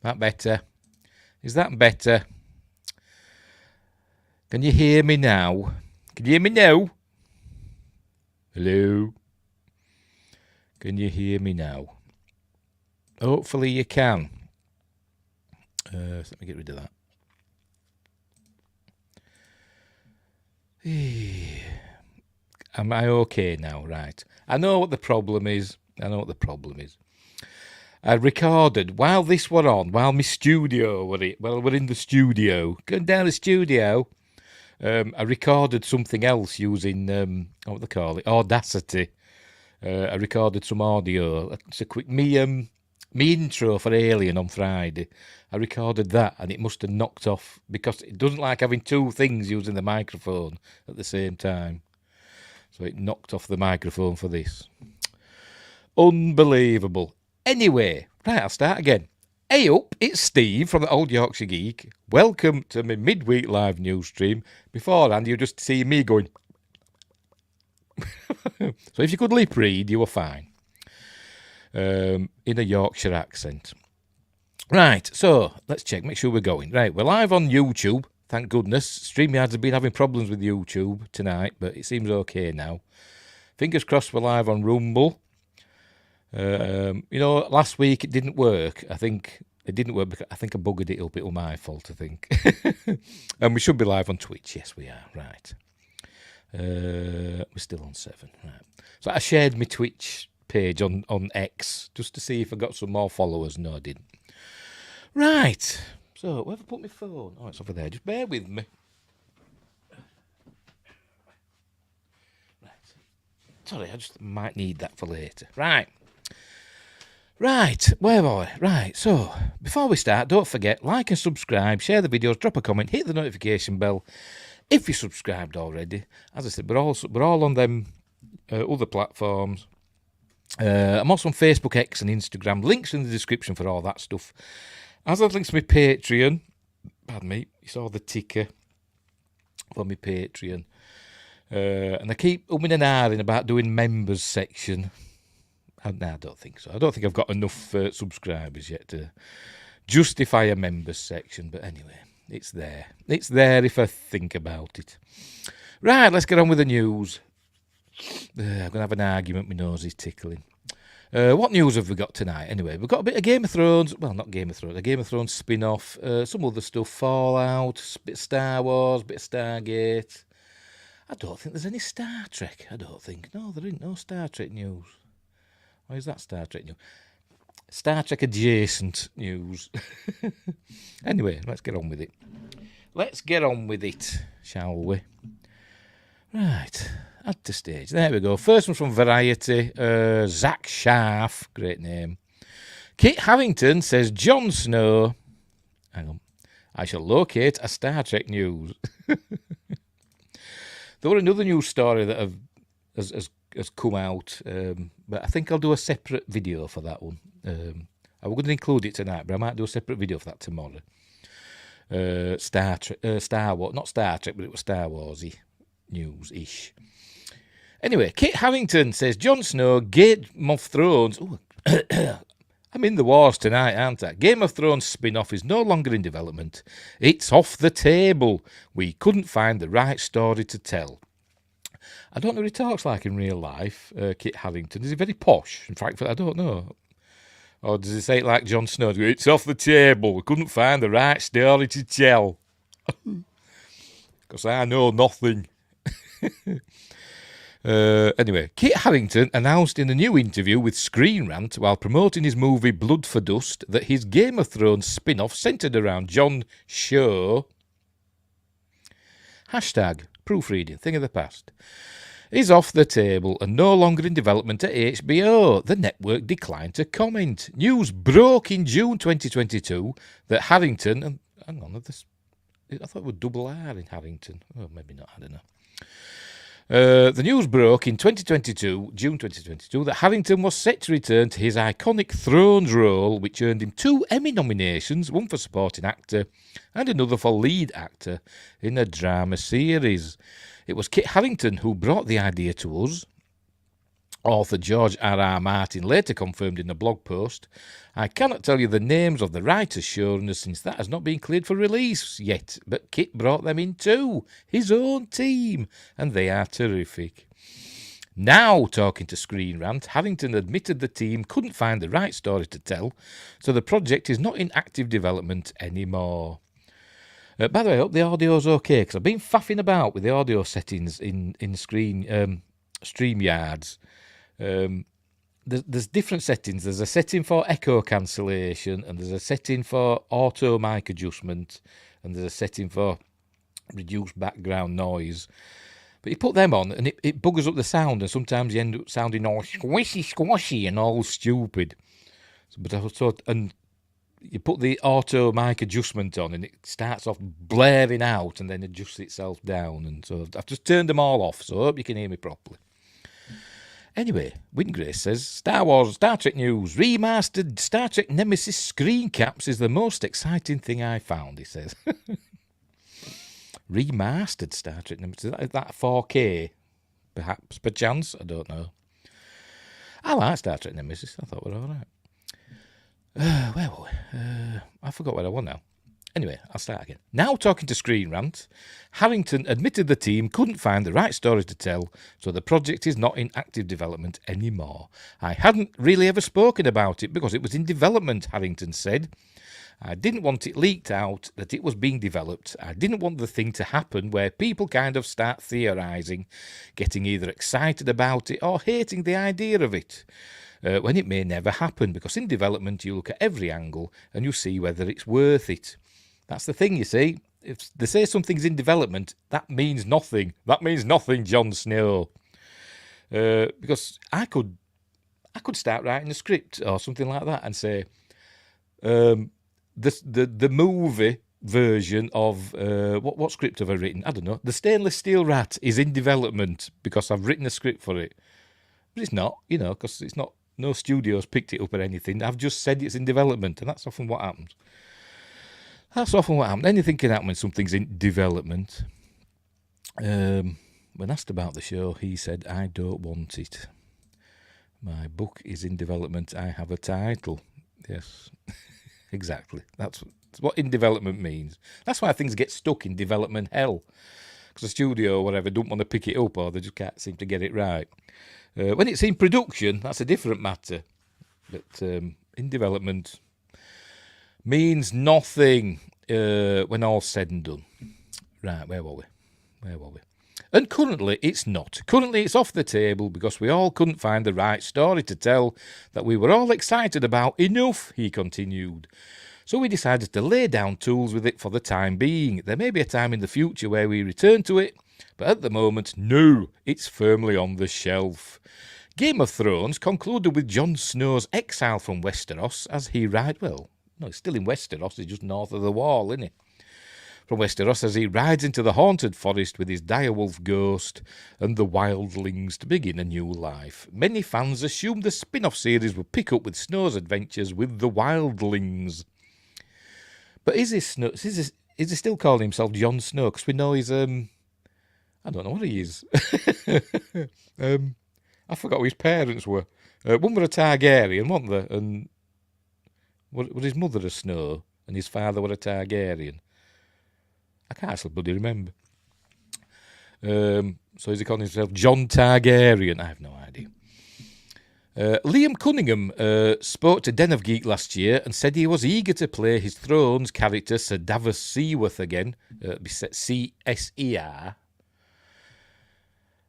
That better? Is that better? Can you hear me now? Can you hear me now? Hello? Can you hear me now? Hopefully you can. Let me get rid of that. Am I okay now? Right. I know what the problem is. I recorded while this were on, while my studio we're in the studio. Going down the studio. I recorded something else using what they call it, Audacity. I recorded some audio. It's a quick me intro for Alien on Friday. I recorded that, and it must have knocked off because it doesn't like having two things using the microphone at the same time. So it knocked off the microphone for this. Unbelievable. Anyway, right, I'll start again. Hey up, it's Steve from the Old Yorkshire Geek. Welcome to my midweek live news stream. Beforehand, you just see me going. So if you could lip read, you were fine. In a Yorkshire accent. Right, so let's check, make sure we're going. Right, we're live on YouTube, thank goodness. StreamYards have been having problems with YouTube tonight, but it seems okay now. Fingers crossed we're live on Rumble. Last week it didn't work. I think it didn't work because I think I buggered it up. It was my fault, I think. And we should be live on Twitch. Yes, we are. Right. We're still on 7. Right. So I shared my Twitch page on X just to see if I got some more followers. No, I didn't. Right. So where have I put my phone? Oh, it's over there. Just bear with me. Right. Sorry, I just might need that for later. Right. Right, where are we? Right, so before we start, don't forget, like and subscribe, share the videos, drop a comment, hit the notification bell if you're subscribed already. As I said, we're all on them other platforms. I'm also on Facebook, X and Instagram. Links in the description for all that stuff. As I links to my Patreon, pardon me, you saw the ticker for my Patreon. And I keep umming and ahhing about doing members section. No, I don't think so. I don't think I've got enough subscribers yet to justify a members section. But anyway, it's there. It's there if I think about it. Right, let's get on with the news. I'm going to have an argument. My nose is tickling. What news have we got tonight? Anyway, we've got a bit of Game of Thrones. Well, not Game of Thrones. A Game of Thrones spin-off. Some other stuff. Fallout. A bit of Star Wars. A bit of Stargate. I don't think there's any Star Trek. I don't think. No, there ain't no Star Trek news. Why is that Star Trek news? Star Trek adjacent news. Anyway, let's get on with it. Let's get on with it, shall we? Right, add to stage. There we go. First one from Variety. Zach Scharf, great name. Kit Harington says Jon Snow. Hang on. I shall locate a Star Trek news. There were another news story that has come out, but I think I'll do a separate video for that one. I was going to include it tonight, but I might do a separate video for that tomorrow. Star Wars, not Star Trek, but it was Star Warsy news-ish. Anyway, Kit Harington says Jon Snow, Game of Thrones. Ooh, I'm in the wars tonight, aren't I? Game of Thrones spin-off is no longer in development. It's off the table. We couldn't find the right story to tell. I don't know what he talks like in real life, Kit Harington. Is he very posh? In fact, I don't know. Or does he say it like Jon Snow? It's off the table. We couldn't find the right story to tell. Because I know nothing. Anyway, Kit Harington announced in a new interview with Screen Rant while promoting his movie Blood for Dust that his Game of Thrones spin-off centred around Jon Snow. Hashtag proofreading, thing of the past. Is off the table and no longer in development at HBO. The network declined to comment. News broke in June 2022 that Harington... And hang on, I thought it was double R in Harington. Oh, maybe not, I don't know. The news broke in June 2022, that Harington was set to return to his iconic Thrones role, which earned him 2 Emmy nominations, one for supporting actor and another for lead actor in a drama series. It was Kit Harington who brought the idea to us. Author George R.R. Martin later confirmed in a blog post, I cannot tell you the names of the writers showrunners since that has not been cleared for release yet, but Kit brought them in too, his own team, and they are terrific. Now, talking to Screen Rant, Harington admitted the team couldn't find the right story to tell, so the project is not in active development anymore. By the way, I hope the audio's okay, because I've been faffing about with the audio settings in StreamYards. There's different settings. There's a setting for echo cancellation, and there's a setting for auto mic adjustment, and there's a setting for reduced background noise. But you put them on, and it buggers up the sound, and sometimes you end up sounding all squishy and all stupid. And you put the auto mic adjustment on, and it starts off blaring out, and then adjusts itself down. And so I've just turned them all off, so I hope you can hear me properly. Anyway, Windgrace says, Star Trek news, remastered Star Trek Nemesis screen caps is the most exciting thing I found, he says. Remastered Star Trek Nemesis, is that 4K? Perchance? I don't know. I like Star Trek Nemesis, I thought we were alright. Where were we? I forgot where I was now. Anyway, I'll start again. Now talking to Screen Rant, Harington admitted the team couldn't find the right story to tell, so the project is not in active development anymore. I hadn't really ever spoken about it because it was in development, Harington said. I didn't want it leaked out that it was being developed. I didn't want the thing to happen where people kind of start theorising, getting either excited about it or hating the idea of it. When it may never happen, because in development you look at every angle and you see whether it's worth it. That's the thing, you see. If they say something's in development, that means nothing. That means nothing, Jon Snow. Because I could start writing a script or something like that and say, the movie version of what script have I written? I don't know. The Stainless Steel Rat is in development because I've written a script for it. But it's not, because it's not. No studios picked it up or anything. I've just said it's in development, and that's often what happens. Anything can happen when something's in development. When asked about the show, he said, I don't want it. My book is in development. I have a title. Yes, exactly. That's what in development means. That's why things get stuck in development hell. Because the studio or whatever don't want to pick it up, or they just can't seem to get it right. When it's in production, that's a different matter. But in development means nothing when all's said and done. Right, where were we? And currently it's not. Currently it's off the table because we all couldn't find the right story to tell that we were all excited about enough, he continued. So we decided to lay down tools with it for the time being. There may be a time in the future where we return to it, but at the moment, no, it's firmly on the shelf. Game of Thrones concluded with Jon Snow's exile from Westeros as he rides... Well, no, he's still in Westeros, he's just north of the wall, isn't he? From Westeros as he rides into the haunted forest with his direwolf ghost and the wildlings to begin a new life. Many fans assumed the spin-off series would pick up with Snow's adventures with the wildlings. But is he still calling himself Jon Snow? Because we know he's... I don't know what he is. I forgot who his parents were. One were a Targaryen, weren't they? And was his mother a Snow? And his father were a Targaryen? I can't actually bloody remember. So is he calling himself Jon Targaryen? I have no idea. Liam Cunningham spoke to Den of Geek last year and said he was eager to play his Thrones character Sir Davos Seaworth again, C-S-E-R,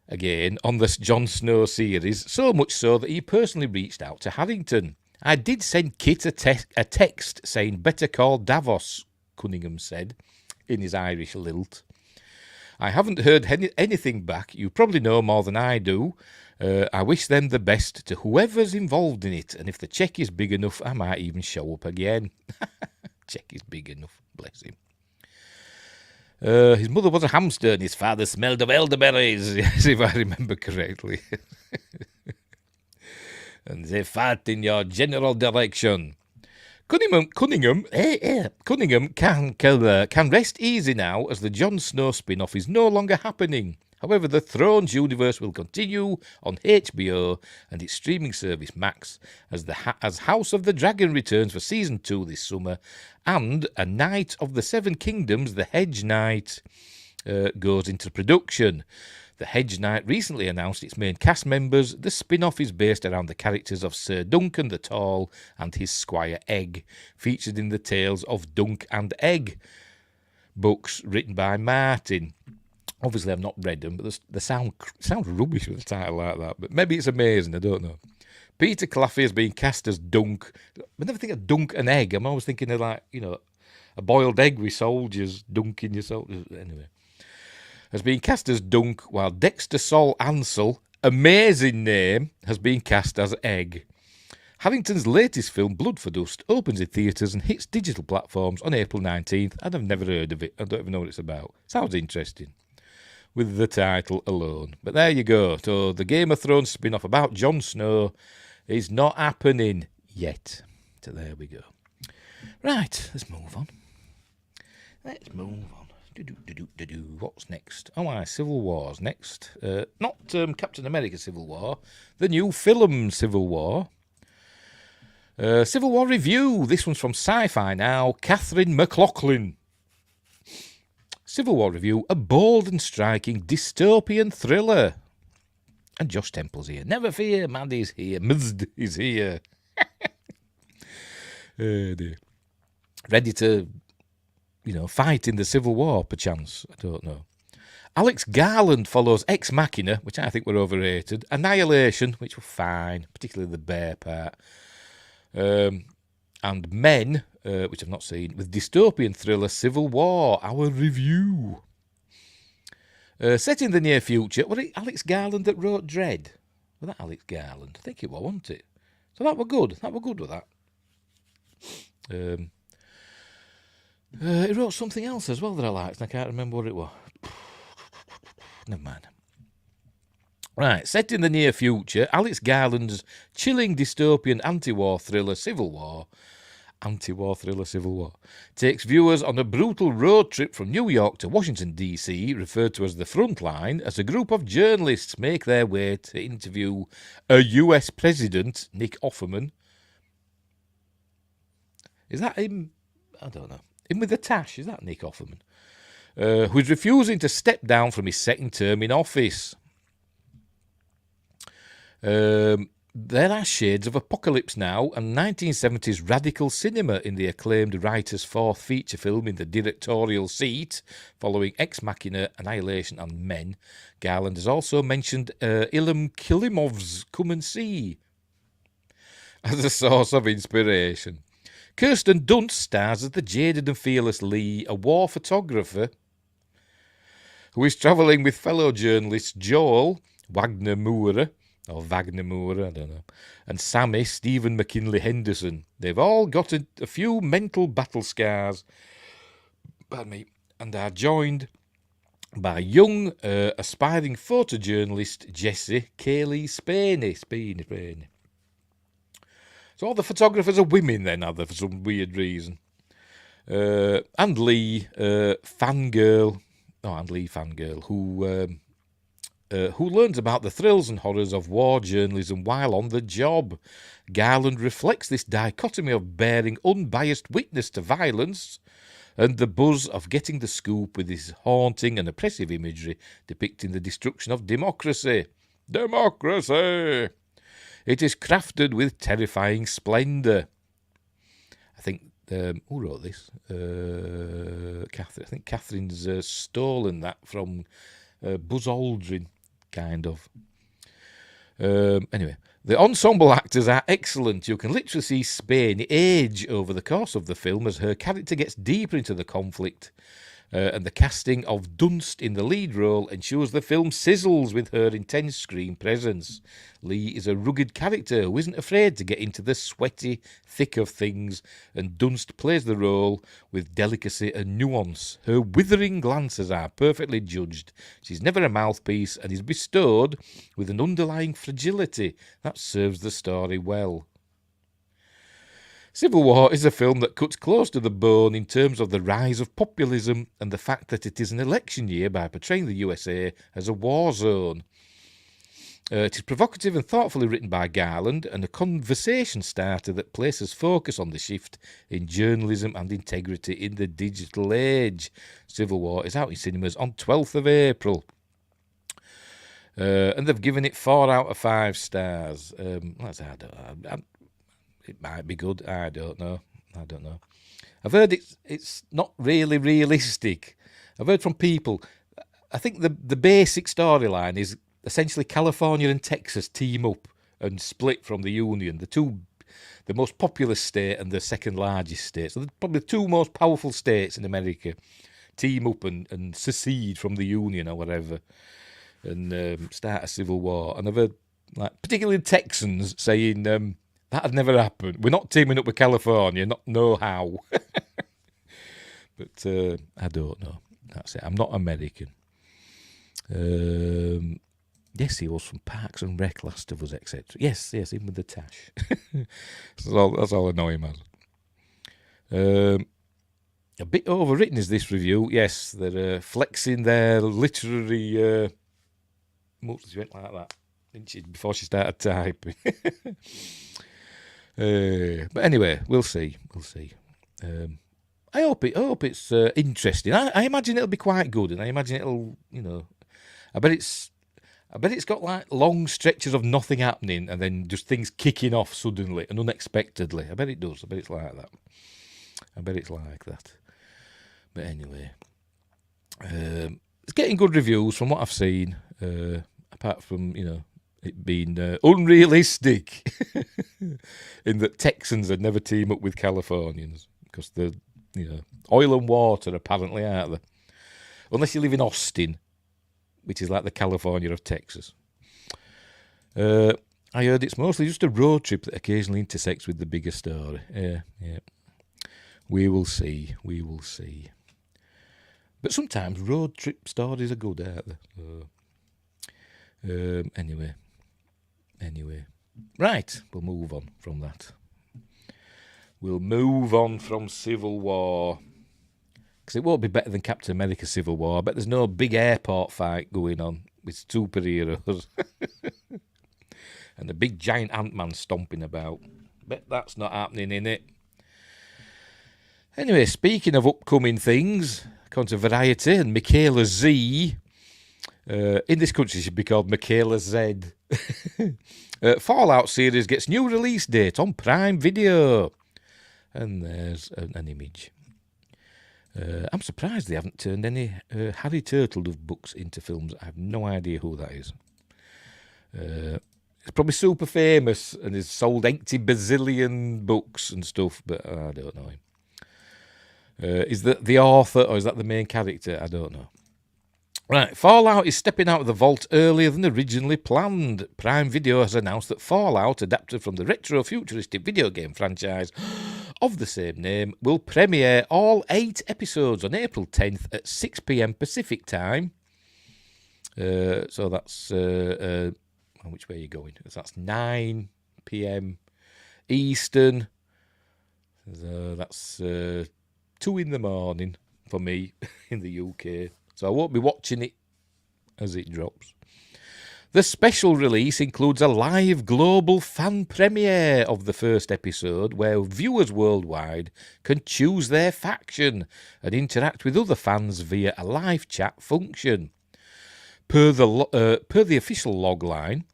again on this Jon Snow series, so much so that he personally reached out to Harington. I did send Kit a text saying, better call Davos, Cunningham said, in his Irish lilt. I haven't heard anything back. You probably know more than I do. I wish them the best to whoever's involved in it, and if the cheque is big enough, I might even show up again. Cheque is big enough, bless him. His mother was a hamster and his father smelled of elderberries, yes, if I remember correctly. And they fart in your general direction. Cunningham can rest easy now as the Jon Snow spin-off is no longer happening. However, the Thrones universe will continue on HBO and its streaming service Max as House of the Dragon returns for Season 2 this summer, and A Knight of the Seven Kingdoms, The Hedge Knight, goes into production. The Hedge Knight recently announced its main cast members. The spin-off is based around the characters of Sir Duncan the Tall and his squire Egg, featured in the Tales of Dunk and Egg books written by Martin. Obviously, I've not read them, but they sound rubbish with a title like that. But maybe it's amazing, I don't know. Peter Claffey has been cast as Dunk. I never think of Dunk and Egg. I'm always thinking of, like, you know, a boiled egg with soldiers, dunking your soldiers. Anyway. Has been cast as Dunk, while Dexter Sol Ansel, amazing name, has been cast as Egg. Harington's latest film, Blood for Dust, opens in theatres and hits digital platforms on April 19th, and I've never heard of it. I don't even know what it's about. Sounds interesting with the title alone. But there you go. So the Game of Thrones spin-off about Jon Snow is not happening yet. So there we go. Right, let's move on. What's next? Oh, Civil War's next. Not Captain America Civil War, the new film Civil War. Civil War review. This one's from Sci-Fi now. Catherine McLaughlin. Civil War review, a bold and striking dystopian thriller. And Josh Temple's here. Never fear, Maddie's here. Mzd is here. Dear. Ready to, fight in the Civil War, perchance. I don't know. Alex Garland follows Ex Machina, which I think were overrated. Annihilation, which were fine, particularly the bear part. And Men, which I've not seen, with dystopian thriller Civil War, our review. Set in the near future, was it Alex Garland that wrote Dread? Was that Alex Garland? I think it was, wasn't it? So that were good. That were good with that. He wrote something else as well that I liked, and I can't remember what it was. Never mind. Right, set in the near future, Alex Garland's chilling dystopian anti-war thriller Civil War, takes viewers on a brutal road trip from New York to Washington, D.C., referred to as the front line, as a group of journalists make their way to interview a US president, Nick Offerman. Is that him? I don't know. Him with the tash, is that Nick Offerman? Who is refusing to step down from his second term in office. There are shades of Apocalypse Now and 1970s radical cinema in the acclaimed writer's fourth feature film in the directorial seat, following Ex Machina, Annihilation and Men. Garland has also mentioned Ilham Kilimov's Come and See as a source of inspiration. Kirsten Dunst stars as the jaded and fearless Lee, a war photographer who is travelling with fellow journalists Joel Wagner-Moore, or Wagner-Moore, I don't know, and Sammy Stephen McKinley Henderson. They've all got a few mental battle scars, and are joined by young, aspiring photojournalist Jesse Kaylee Spaney. So all the photographers are women then, are they, for some weird reason. And Lee Fangirl, who learns about the thrills and horrors of war journalism while on the job. Garland reflects this dichotomy of bearing unbiased witness to violence and the buzz of getting the scoop with his haunting and oppressive imagery depicting the destruction of democracy. Democracy! It is crafted with terrifying splendour. I think, who wrote this? Catherine. I think Catherine's stolen that from Buzz Aldrin, kind of. Anyway, the ensemble actors are excellent. You can literally see Spain age over the course of the film as her character gets deeper into the conflict. And the casting of Dunst in the lead role ensures the film sizzles with her intense screen presence. Lee is a rugged character who isn't afraid to get into the sweaty thick of things, and Dunst plays the role with delicacy and nuance. Her withering glances are perfectly judged. She's never a mouthpiece and is bestowed with an underlying fragility that serves the story well. Civil War is a film that cuts close to the bone in terms of the rise of populism and the fact that it is an election year by portraying the USA as a war zone. It is provocative and thoughtfully written by Garland and a conversation starter that places focus on the shift in journalism and integrity in the digital age. Civil War is out in cinemas on 12th of April. And they've given it 4 out of 5 stars. It might be good. I don't know. I've heard it's not really realistic. I've heard from people. I think the basic storyline is essentially California and Texas team up and split from the Union. The most populous state and the second largest state. So probably the 2 most powerful states in America team up and secede from the Union or whatever and start a civil war. And I've heard, particularly Texans saying that had never happened. We're not teaming up with California, not know how. But I don't know. That's it. I'm not American. Yes, he was from Parks and Rec, Last of Us, etc. Yes, him with the tash. That's all I know him as. A bit overwritten is this review. Yes, they're flexing their literary... she went like that, didn't she, before she started typing. But anyway, we'll see. I hope it's interesting. I imagine it'll be quite good, and I imagine it'll, I bet it's got like long stretches of nothing happening and then just things kicking off suddenly and unexpectedly. I bet it does. I bet it's like that. But anyway, it's getting good reviews from what I've seen. Apart from it being unrealistic, in that Texans would never team up with Californians because they're oil and water apparently, aren't they? Unless you live in Austin, which is like the California of Texas. I heard it's mostly just a road trip that occasionally intersects with the bigger story. Yeah. We will see. But sometimes road trip stories are good, aren't they? Anyway. Right, we'll move on from that. We'll move on from Civil War. Because it won't be better than Captain America Civil War. I bet there's no big airport fight going on with superheroes. And a big giant Ant-Man stomping about. Bet that's not happening, innit? Anyway, speaking of upcoming things, according to Variety and Michaela Z, in this country should be called Michaela Z. Fallout series gets new release date on Prime Video. And there's an image. I'm surprised they haven't turned any Harry Turtledove books into films. I have no idea who that is. It's probably super famous and has sold 80 bazillion books and stuff, but I don't know him. Is that the author or is that the main character? I don't know. Right, Fallout is stepping out of the vault earlier than originally planned. Prime Video has announced that Fallout, adapted from the retro-futuristic video game franchise of the same name, will premiere all 8 episodes on April 10th at 6 p.m. Pacific time. So that's... which way are you going? That's 9 p.m. Eastern. So that's 2 in the morning for me in the UK. So I won't be watching it as it drops. The special release includes a live global fan premiere of the first episode where viewers worldwide can choose their faction and interact with other fans via a live chat function. Per the official logline,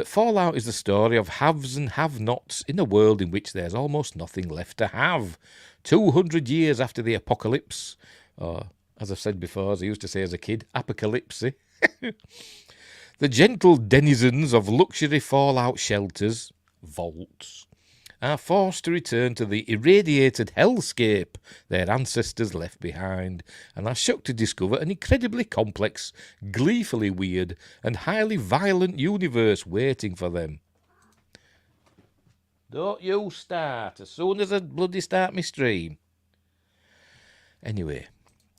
Fallout is the story of haves and have-nots in a world in which there's almost nothing left to have. 200 years after the apocalypse, or as I've said before, as I used to say as a kid, apocalypse. The gentle denizens of luxury Fallout shelters, vaults, are forced to return to the irradiated hellscape their ancestors left behind, and are shocked to discover an incredibly complex, gleefully weird, and highly violent universe waiting for them. Don't you start as soon as I bloody start my stream. Anyway,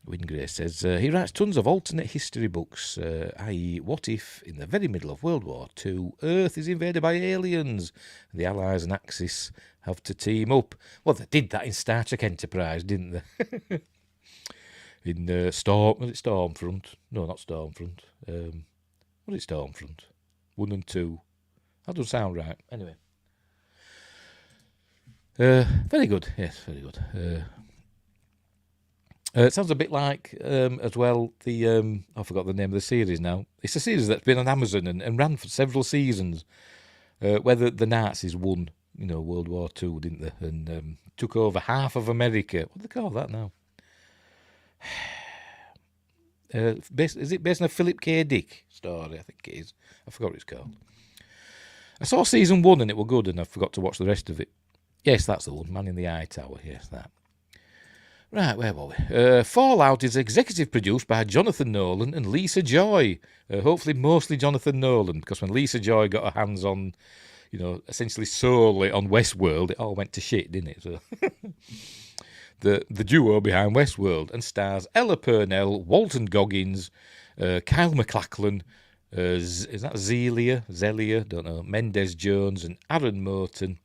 Wingray says he writes tons of alternate history books, i.e. what if, in the very middle of World War II, Earth is invaded by aliens, and the Allies and Axis have to team up. Well, they did that in Star Trek Enterprise, didn't they? In was it Stormfront? No, not Stormfront. Was it Stormfront? 1 and 2. That doesn't sound right. Anyway. Very good. Yes, very good. It sounds a bit like, as well, I forgot the name of the series now. It's a series that's been on Amazon and ran for several seasons, where the Nazis won, World War II, didn't they? And took over half of America. What do they call that now? Is it based on a Philip K. Dick story? I think it is. I forgot what it's called. I saw season 1 and it was good, and I forgot to watch the rest of it. Yes, that's the one. Man in the Eye Tower. Yes, that. Right, where were we? Fallout is executive produced by Jonathan Nolan and Lisa Joy. Hopefully mostly Jonathan Nolan, because when Lisa Joy got her hands on, essentially solely on Westworld, it all went to shit, didn't it? So the duo behind Westworld, and stars Ella Purnell, Walton Goggins, Kyle MacLachlan, is that Zelia? Don't know. Mendez Jones and Aaron Moten.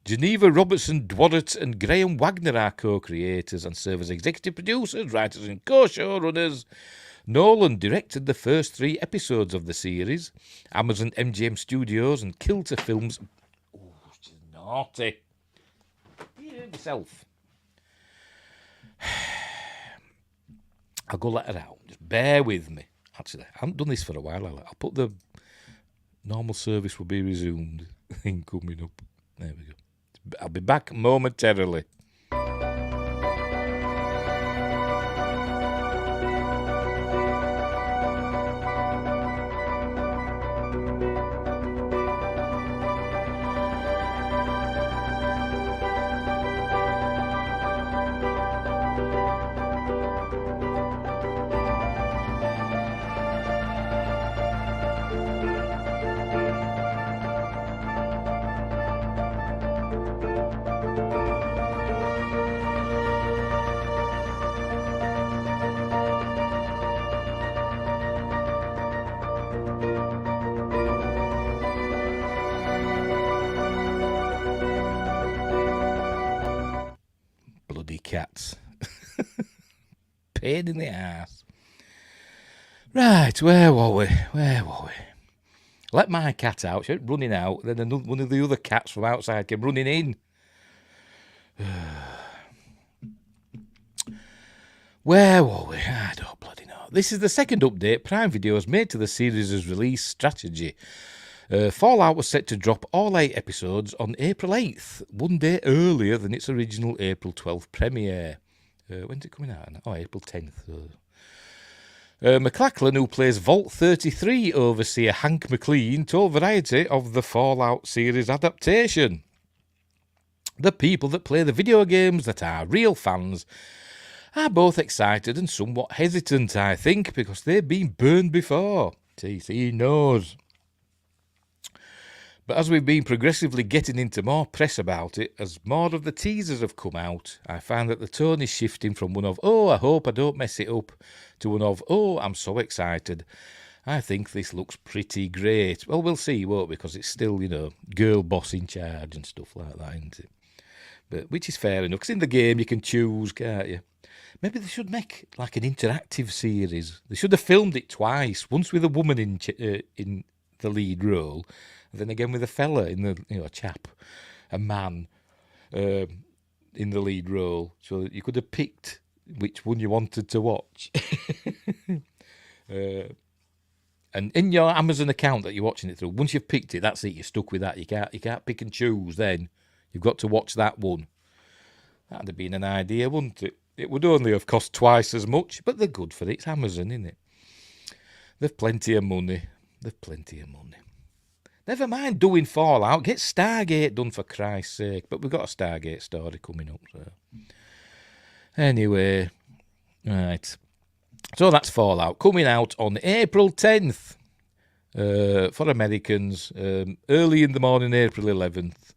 Geneva Robertson Dwadert and Graham Wagner are co-creators and serve as executive producers, writers and co-showrunners. Nolan directed the first 3 episodes of the series. Amazon MGM Studios and Kilter Films. Oh, she's naughty. You heard yourself. I'll go let her out. Just bear with me. Actually, I haven't done this for a while. I'll put the normal service will be resumed thing coming up. There we go. I'll be back momentarily. Cats. Pain in the ass. Right, where were we? Let my cat out. She went running out. Then one of the other cats from outside came running in. Where were we? I don't bloody know. This is the second update Prime Video has made to the series' release strategy. Fallout was set to drop all 8 episodes on April 8th, one day earlier than its original April 12th premiere. When's it coming out? Oh, April 10th. MacLachlan, who plays Vault 33 overseer Hank McLean, told Variety of the Fallout series adaptation. The people that play the video games that are real fans are both excited and somewhat hesitant, I think, because they've been burned before. TC knows. But as we've been progressively getting into more press about it, as more of the teasers have come out, I find that the tone is shifting from one of, oh, I hope I don't mess it up, to one of, oh, I'm so excited. I think this looks pretty great. Well, we'll see, won't we? Because it's still, girl boss in charge and stuff like that, isn't it? But which is fair enough, because in the game you can choose, can't you? Maybe they should make like an interactive series. They should have filmed it twice, once with a woman in the lead role, and then again with a fella in the, a chap, a man, in the lead role, so that you could have picked which one you wanted to watch. And in your Amazon account that you're watching it through, once you've picked it, that's it. You're stuck with that. You can't pick and choose. Then you've got to watch that one. That'd have been an idea, wouldn't it? It would only have cost twice as much, but they're good for it. It's Amazon, isn't it? They've plenty of money. Never mind doing Fallout. Get Stargate done, for Christ's sake. But we've got a Stargate story coming up. So. Anyway, right. So that's Fallout. Coming out on April 10th for Americans. Early in the morning, April 11th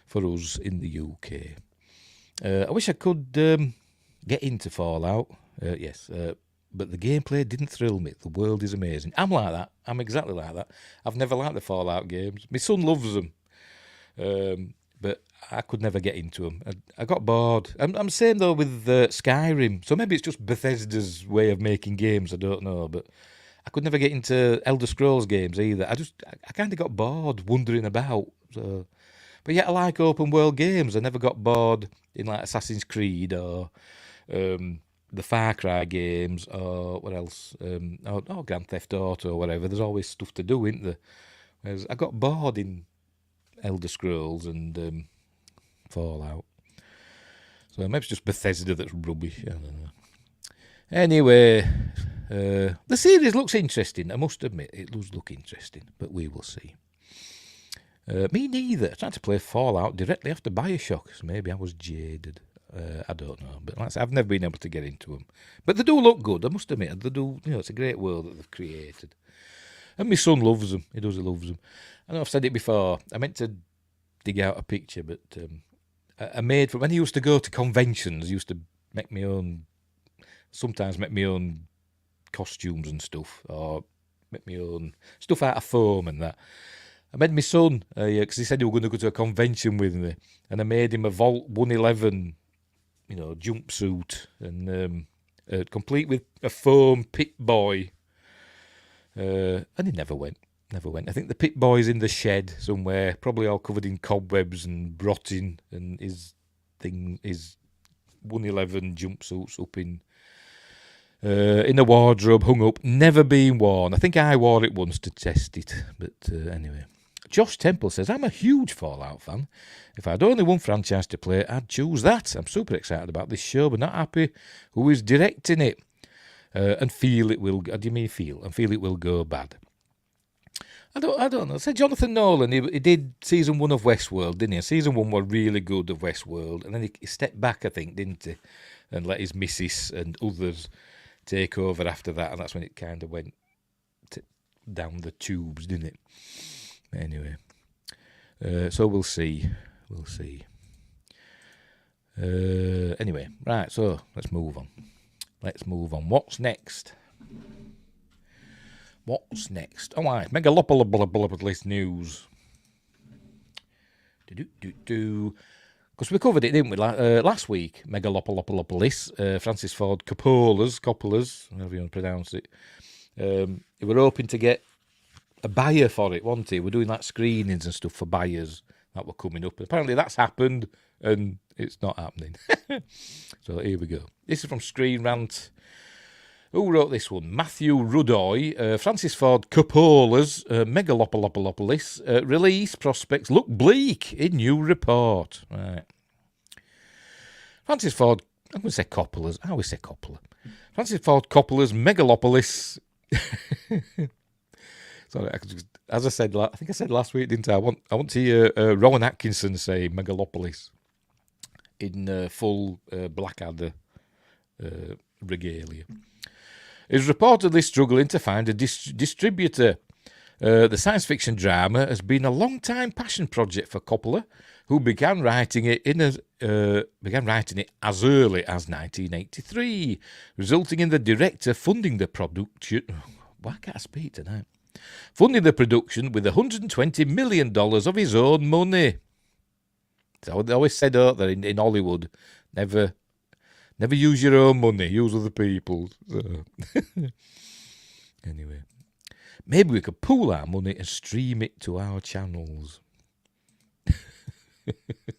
for us in the UK. I wish I could get into Fallout. Yes. But the gameplay didn't thrill me. The world is amazing. I'm like that. I'm exactly like that. I've never liked the Fallout games. My son loves them. but I could never get into them. I got bored. I'm same though with Skyrim. So maybe it's just Bethesda's way of making games. I don't know, but I could never get into Elder Scrolls games either. I kind of got bored wandering about. So, but yet I like open world games. I never got bored in like Assassin's Creed or the Far Cry games or what else? Or Grand Theft Auto or whatever. There's always stuff to do, isn't there? Whereas I got bored in Elder Scrolls and Fallout. So maybe it's just Bethesda that's rubbish. I don't know. Anyway, the series looks interesting. I must admit, it does look interesting, but we will see. Me neither. I tried to play Fallout directly after Bioshock, so maybe I was jaded. I don't know, but like I said, I've never been able to get into them. But they do look good, I must admit. They do, it's a great world that they've created. And my son loves them. He does, he loves them. I know I've said it before. I meant to dig out a picture, but I made, when I used to go to conventions, I used to make my own, sometimes make my own costumes and stuff, or make my own stuff out of foam and that. I made my son, because he said he was going to go to a convention with me, and I made him a Vault 111, jumpsuit, and complete with a foam Pit Boy. And he never went. I think the Pit Boy's in the shed somewhere, probably all covered in cobwebs and rotting, and his 111 jumpsuit's up in a wardrobe, hung up, never been worn. I think I wore it once to test it, but anyway. Josh Temple says, I'm a huge Fallout fan. If I had only one franchise to play, I'd choose that. I'm super excited about this show, but not happy who is directing it. And feel it will, do you mean feel? And feel it will go bad. I don't know. Say Jonathan Nolan, he did season 1 of Westworld, didn't he? Season 1 was really good of Westworld, and then he stepped back, I think, didn't he? And let his missus and others take over after that, and that's when it kind of went down the tubes, didn't it? Anyway, so we'll see. Anyway, right, so let's move on. What's next? All right, Megalopolis news. Because we covered it, didn't we, last week? Megalopolis, Francis Ford Coppola's, however you want to pronounce it. They were hoping to get a buyer for it, wasn't he? We're doing like screenings and stuff for buyers that were coming up. Apparently that's happened, and it's not happening. So here we go. This is from Screen Rant. Who wrote this one? Matthew Rudoy. Francis Ford Coppola's Megalopolis release prospects look bleak in new report. Right. Francis Ford, I'm going to say Coppola's. I always say Coppola. Francis Ford Coppola's Megalopolis. Sorry, as I said, I think I said last week, didn't I? I want to hear Rowan Atkinson say Megalopolis in full Blackadder regalia. Is reportedly struggling to find a distributor. The science fiction drama has been a long-time passion project for Coppola, who began writing it as early as 1983, resulting in the director funding the production. Why can't I speak tonight? Funding the production with $120 million of his own money. So they always said out there in Hollywood, never use your own money, use other people's. So. Anyway, maybe we could pool our money and stream it to our channels.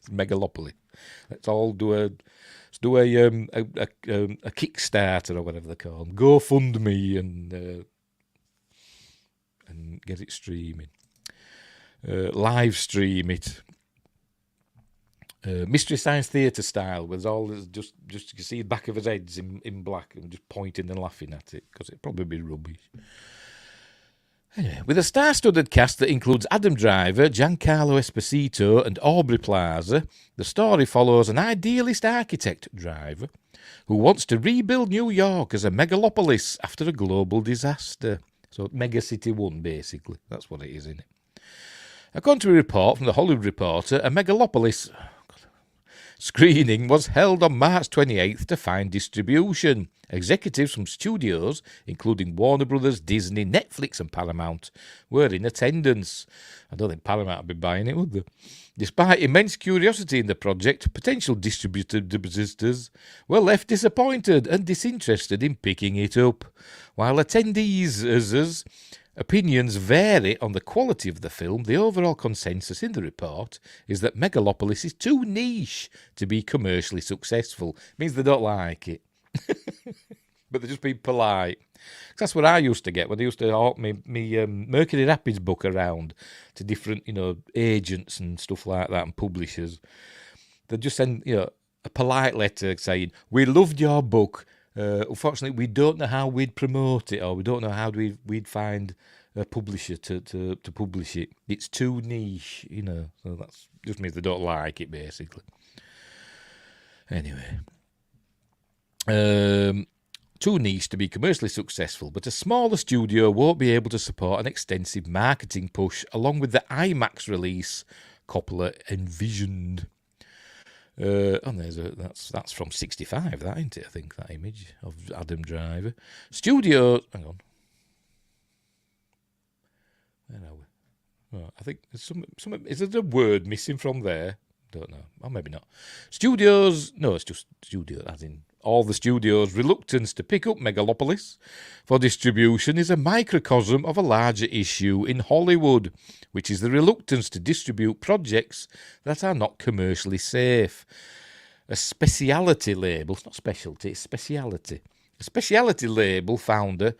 Megalopolis. Let's all do a Kickstarter or whatever they call them. GoFundMe and get it streaming. Live stream it. Mystery Science Theatre style, with all just you can see the back of his heads in black and just pointing and laughing at it, because it'd probably be rubbish. Anyway, with a star-studded cast that includes Adam Driver, Giancarlo Esposito and Aubrey Plaza, the story follows an idealist architect, Driver, who wants to rebuild New York as a megalopolis after a global disaster. So Mega City 1, basically. That's what it is, isn't it? According to a report from the Hollywood Reporter, a megalopolis screening was held on March 28th to find distribution. Executives from studios, including Warner Brothers, Disney, Netflix and Paramount, were in attendance. I don't think Paramount would be buying it, would they? Despite immense curiosity in the project, potential distributors were left disappointed and disinterested in picking it up. While attendees' opinions vary on the quality of the film, the overall consensus in the report is that Megalopolis is too niche to be commercially successful. It means they don't like it. But they're just being polite. That's what I used to get when I used to hawk me Mercury Rapids book around to different, agents and stuff like that and publishers. They'd just send, a polite letter saying, "We loved your book. Unfortunately, we don't know how we'd promote it, or we don't know how we'd find a publisher to publish it. It's too niche, So that's just means they don't like it, basically. Anyway. Too niche to be commercially successful, but a smaller studio won't be able to support an extensive marketing push along with the IMAX release Coppola envisioned. And that's from 65, that ain't it? I think that image of Adam Driver. Studios, hang on. Where are we? Oh, I think there's some. Is there a word missing from there? Don't know. Or maybe not. Studios. No, it's just studio, as in all the studios' reluctance to pick up Megalopolis for distribution is a microcosm of a larger issue in Hollywood, which is the reluctance to distribute projects that are not commercially safe. A speciality label, it's not specialty, it's speciality. A speciality label founder,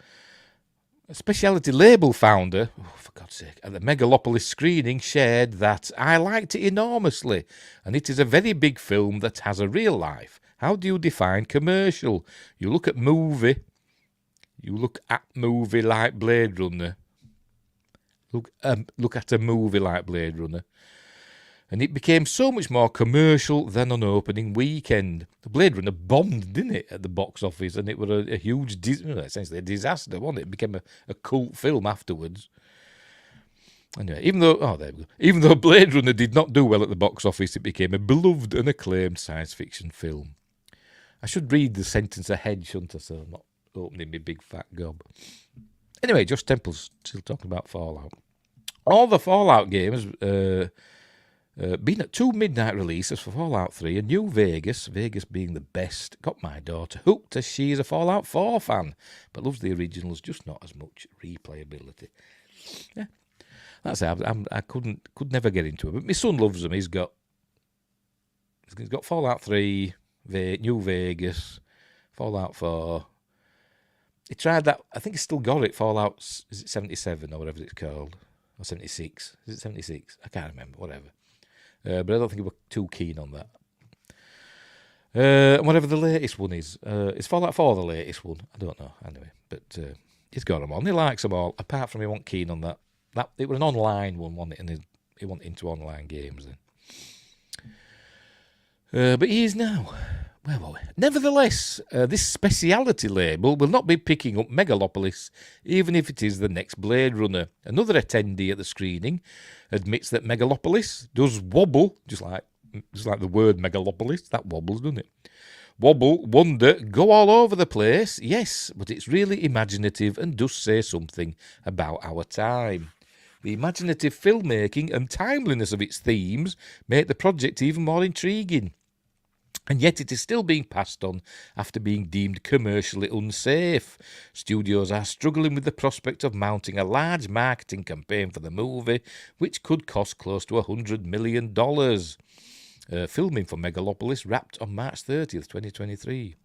oh, for God's sake, at the Megalopolis screening shared that I liked it enormously, and it is a very big film that has a real life. How do you define commercial? You look at movie like Blade Runner. Look at a movie like Blade Runner. And it became so much more commercial than on opening weekend. The Blade Runner bombed, didn't it, at the box office, and it was a huge, essentially a disaster, wasn't it? It became a cult film afterwards. Anyway, even though Blade Runner did not do well at the box office, it became a beloved and acclaimed science fiction film. I should read the sentence ahead, shouldn't I, so I'm not opening my big fat gob. Anyway, Josh Temple's still talking about Fallout. All the Fallout games been at 2 midnight releases for Fallout 3 and New Vegas being the best, got my daughter hooked as she is a Fallout 4 fan, but loves the originals, just not as much replayability. Yeah, that's it. I could never get into it, but my son loves them. He's got Fallout 3, New Vegas, Fallout 4. He tried that. I think he's still got it. Fallout, is it 77 or whatever it's called, or 76? Is it 76? I can't remember. Whatever. But I don't think he was too keen on that. Whatever the latest one is Fallout 4 the latest one? I don't know. Anyway, but he's got them on. He likes them all. Apart from he wasn't keen on that. It was an online one, wasn't it? And he went into online games then. But he is now. Where were we? Nevertheless, this speciality label will not be picking up Megalopolis, even if it is the next Blade Runner. Another attendee at the screening admits that Megalopolis does wobble, just like the word Megalopolis. That wobbles, doesn't it? Wobble, wonder, go all over the place. Yes, but it's really imaginative and does say something about our time. The imaginative filmmaking and timeliness of its themes make the project even more intriguing. And yet it is still being passed on after being deemed commercially unsafe. Studios are struggling with the prospect of mounting a large marketing campaign for the movie, which could cost close to $100 million. Filming for Megalopolis wrapped on March 30th, 2023.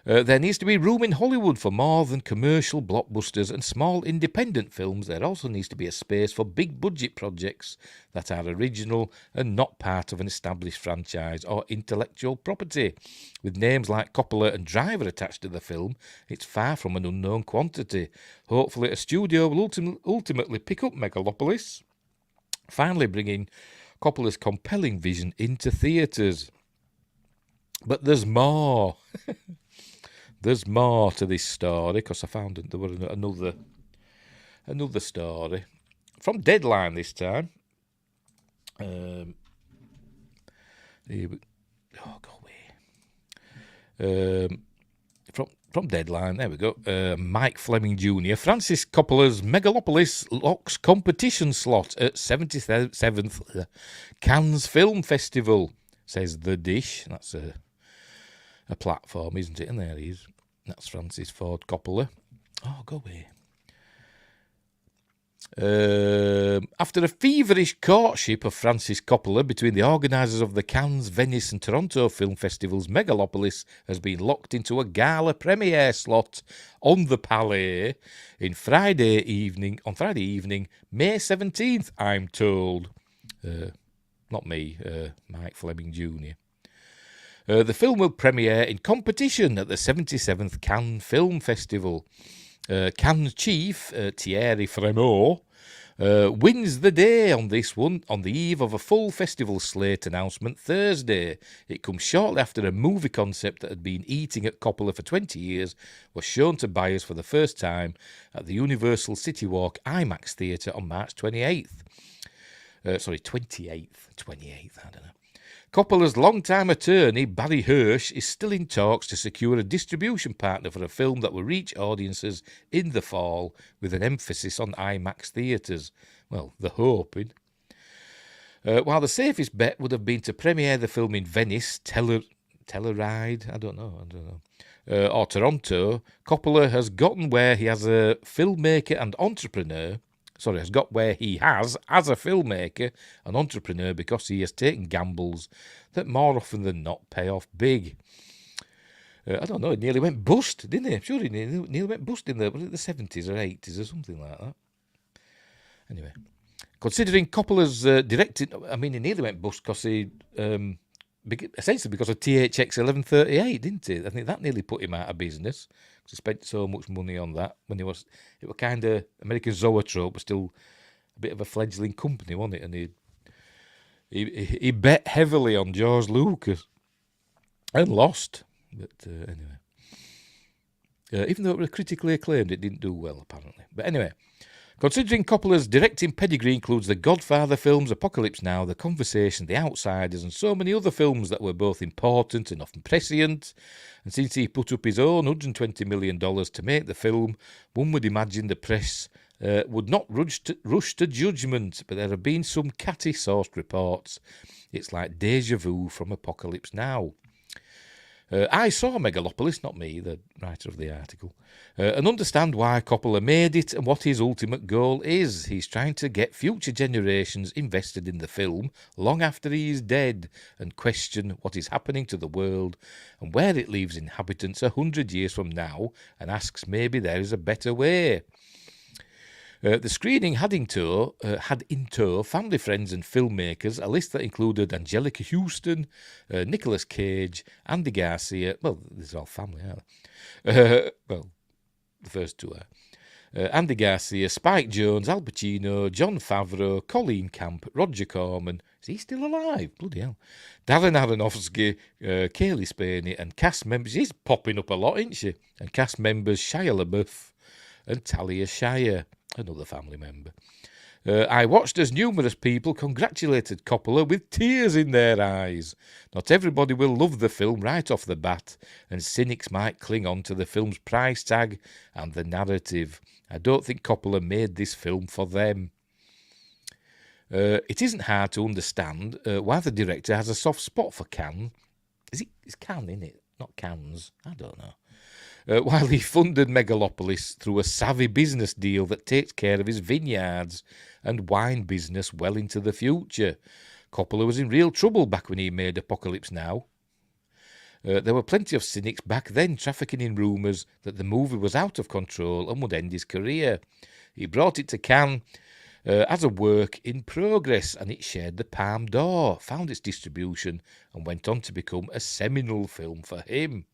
There needs to be room in Hollywood for more than commercial blockbusters and small independent films. There also needs to be a space for big budget projects that are original and not part of an established franchise or intellectual property. With names like Coppola and Driver attached to the film, it's far from an unknown quantity. Hopefully a studio will ultimately pick up Megalopolis, finally bringing Coppola's compelling vision into theatres. But there's more. There's more to this story, because I found there was another story from Deadline this time. Oh, go away. From Deadline, there we go. Mike Fleming Jr. Francis Coppola's Megalopolis locks competition slot at 77th Cannes Film Festival, says The Dish. That's a platform, isn't it? And there he is. That's Francis Ford Coppola. Oh, go away. After a feverish courtship of Francis Coppola between the organisers of the Cannes, Venice and Toronto film festivals, Megalopolis has been locked into a gala premiere slot on the Palais on Friday evening, May 17th, I'm told. Not me, Mike Fleming Jr. The film will premiere in competition at the 77th Cannes Film Festival. Cannes chief Thierry Frémaux wins the day on this one on the eve of a full festival slate announcement Thursday. It comes shortly after a movie concept that had been eating at Coppola for 20 years was shown to buyers for the first time at the Universal City Walk IMAX Theatre on March 28th. 28th, I don't know. Coppola's longtime attorney, Barry Hirsch, is still in talks to secure a distribution partner for a film that will reach audiences in the fall with an emphasis on IMAX theatres. Well, they're hoping. While the safest bet would have been to premiere the film in Venice, Telluride, I don't know, or Toronto, Coppola has gotten where he has a filmmaker and entrepreneur. Has got where he has, as a filmmaker and entrepreneur, because he has taken gambles that more often than not pay off big. I don't know, it nearly went bust, didn't he? I'm sure he nearly went bust in the 70s or 80s or something like that. Anyway, considering Coppola's directing, I mean, he nearly went bust because he, essentially because of THX 1138, didn't he? I think that nearly put him out of business. He spent so much money on that when it was kind of American Zoetrope, but still a bit of a fledgling company, wasn't it? And he bet heavily on George Lucas and lost. But anyway, even though it was critically acclaimed, it didn't do well apparently. But anyway, considering Coppola's directing pedigree includes the Godfather films, Apocalypse Now, The Conversation, The Outsiders, and so many other films that were both important and often prescient, and since he put up his own $120 million to make the film, one would imagine the press would not rush to judgment, but there have been some catty-sourced reports. It's like deja vu from Apocalypse Now. I saw Megalopolis, not me, the writer of the article, and understand why Coppola made it and what his ultimate goal is. He's trying to get future generations invested in the film long after he is dead and question what is happening to the world and where it leaves inhabitants 100 years from now and asks maybe there is a better way. The screening had in tow family, friends and filmmakers, a list that included Angelica Houston, Nicolas Cage, Andy Garcia. Well, these are all family, aren't they? Well, the first two are. Andy Garcia, Spike Jonze, Al Pacino, Jon Favreau, Colleen Camp, Roger Corman. Is he still alive? Bloody hell. Darren Aronofsky, Kaylee Spaney, and cast members. She's popping up a lot, isn't she? And cast members Shia LaBeouf and Talia Shire, another family member. I watched as numerous people congratulated Coppola with tears in their eyes. Not everybody will love the film right off the bat, and cynics might cling on to the film's price tag and the narrative. I don't think Coppola made this film for them. It isn't hard to understand why the director has a soft spot for Cannes. It's Cannes, isn't it? Not Cannes. I don't know. While he funded Megalopolis through a savvy business deal that takes care of his vineyards and wine business well into the future. Coppola was in real trouble back when he made Apocalypse Now. There were plenty of cynics back then trafficking in rumours that the movie was out of control and would end his career. He brought it to Cannes as a work in progress, and it shared the Palme d'Or, found its distribution, and went on to become a seminal film for him.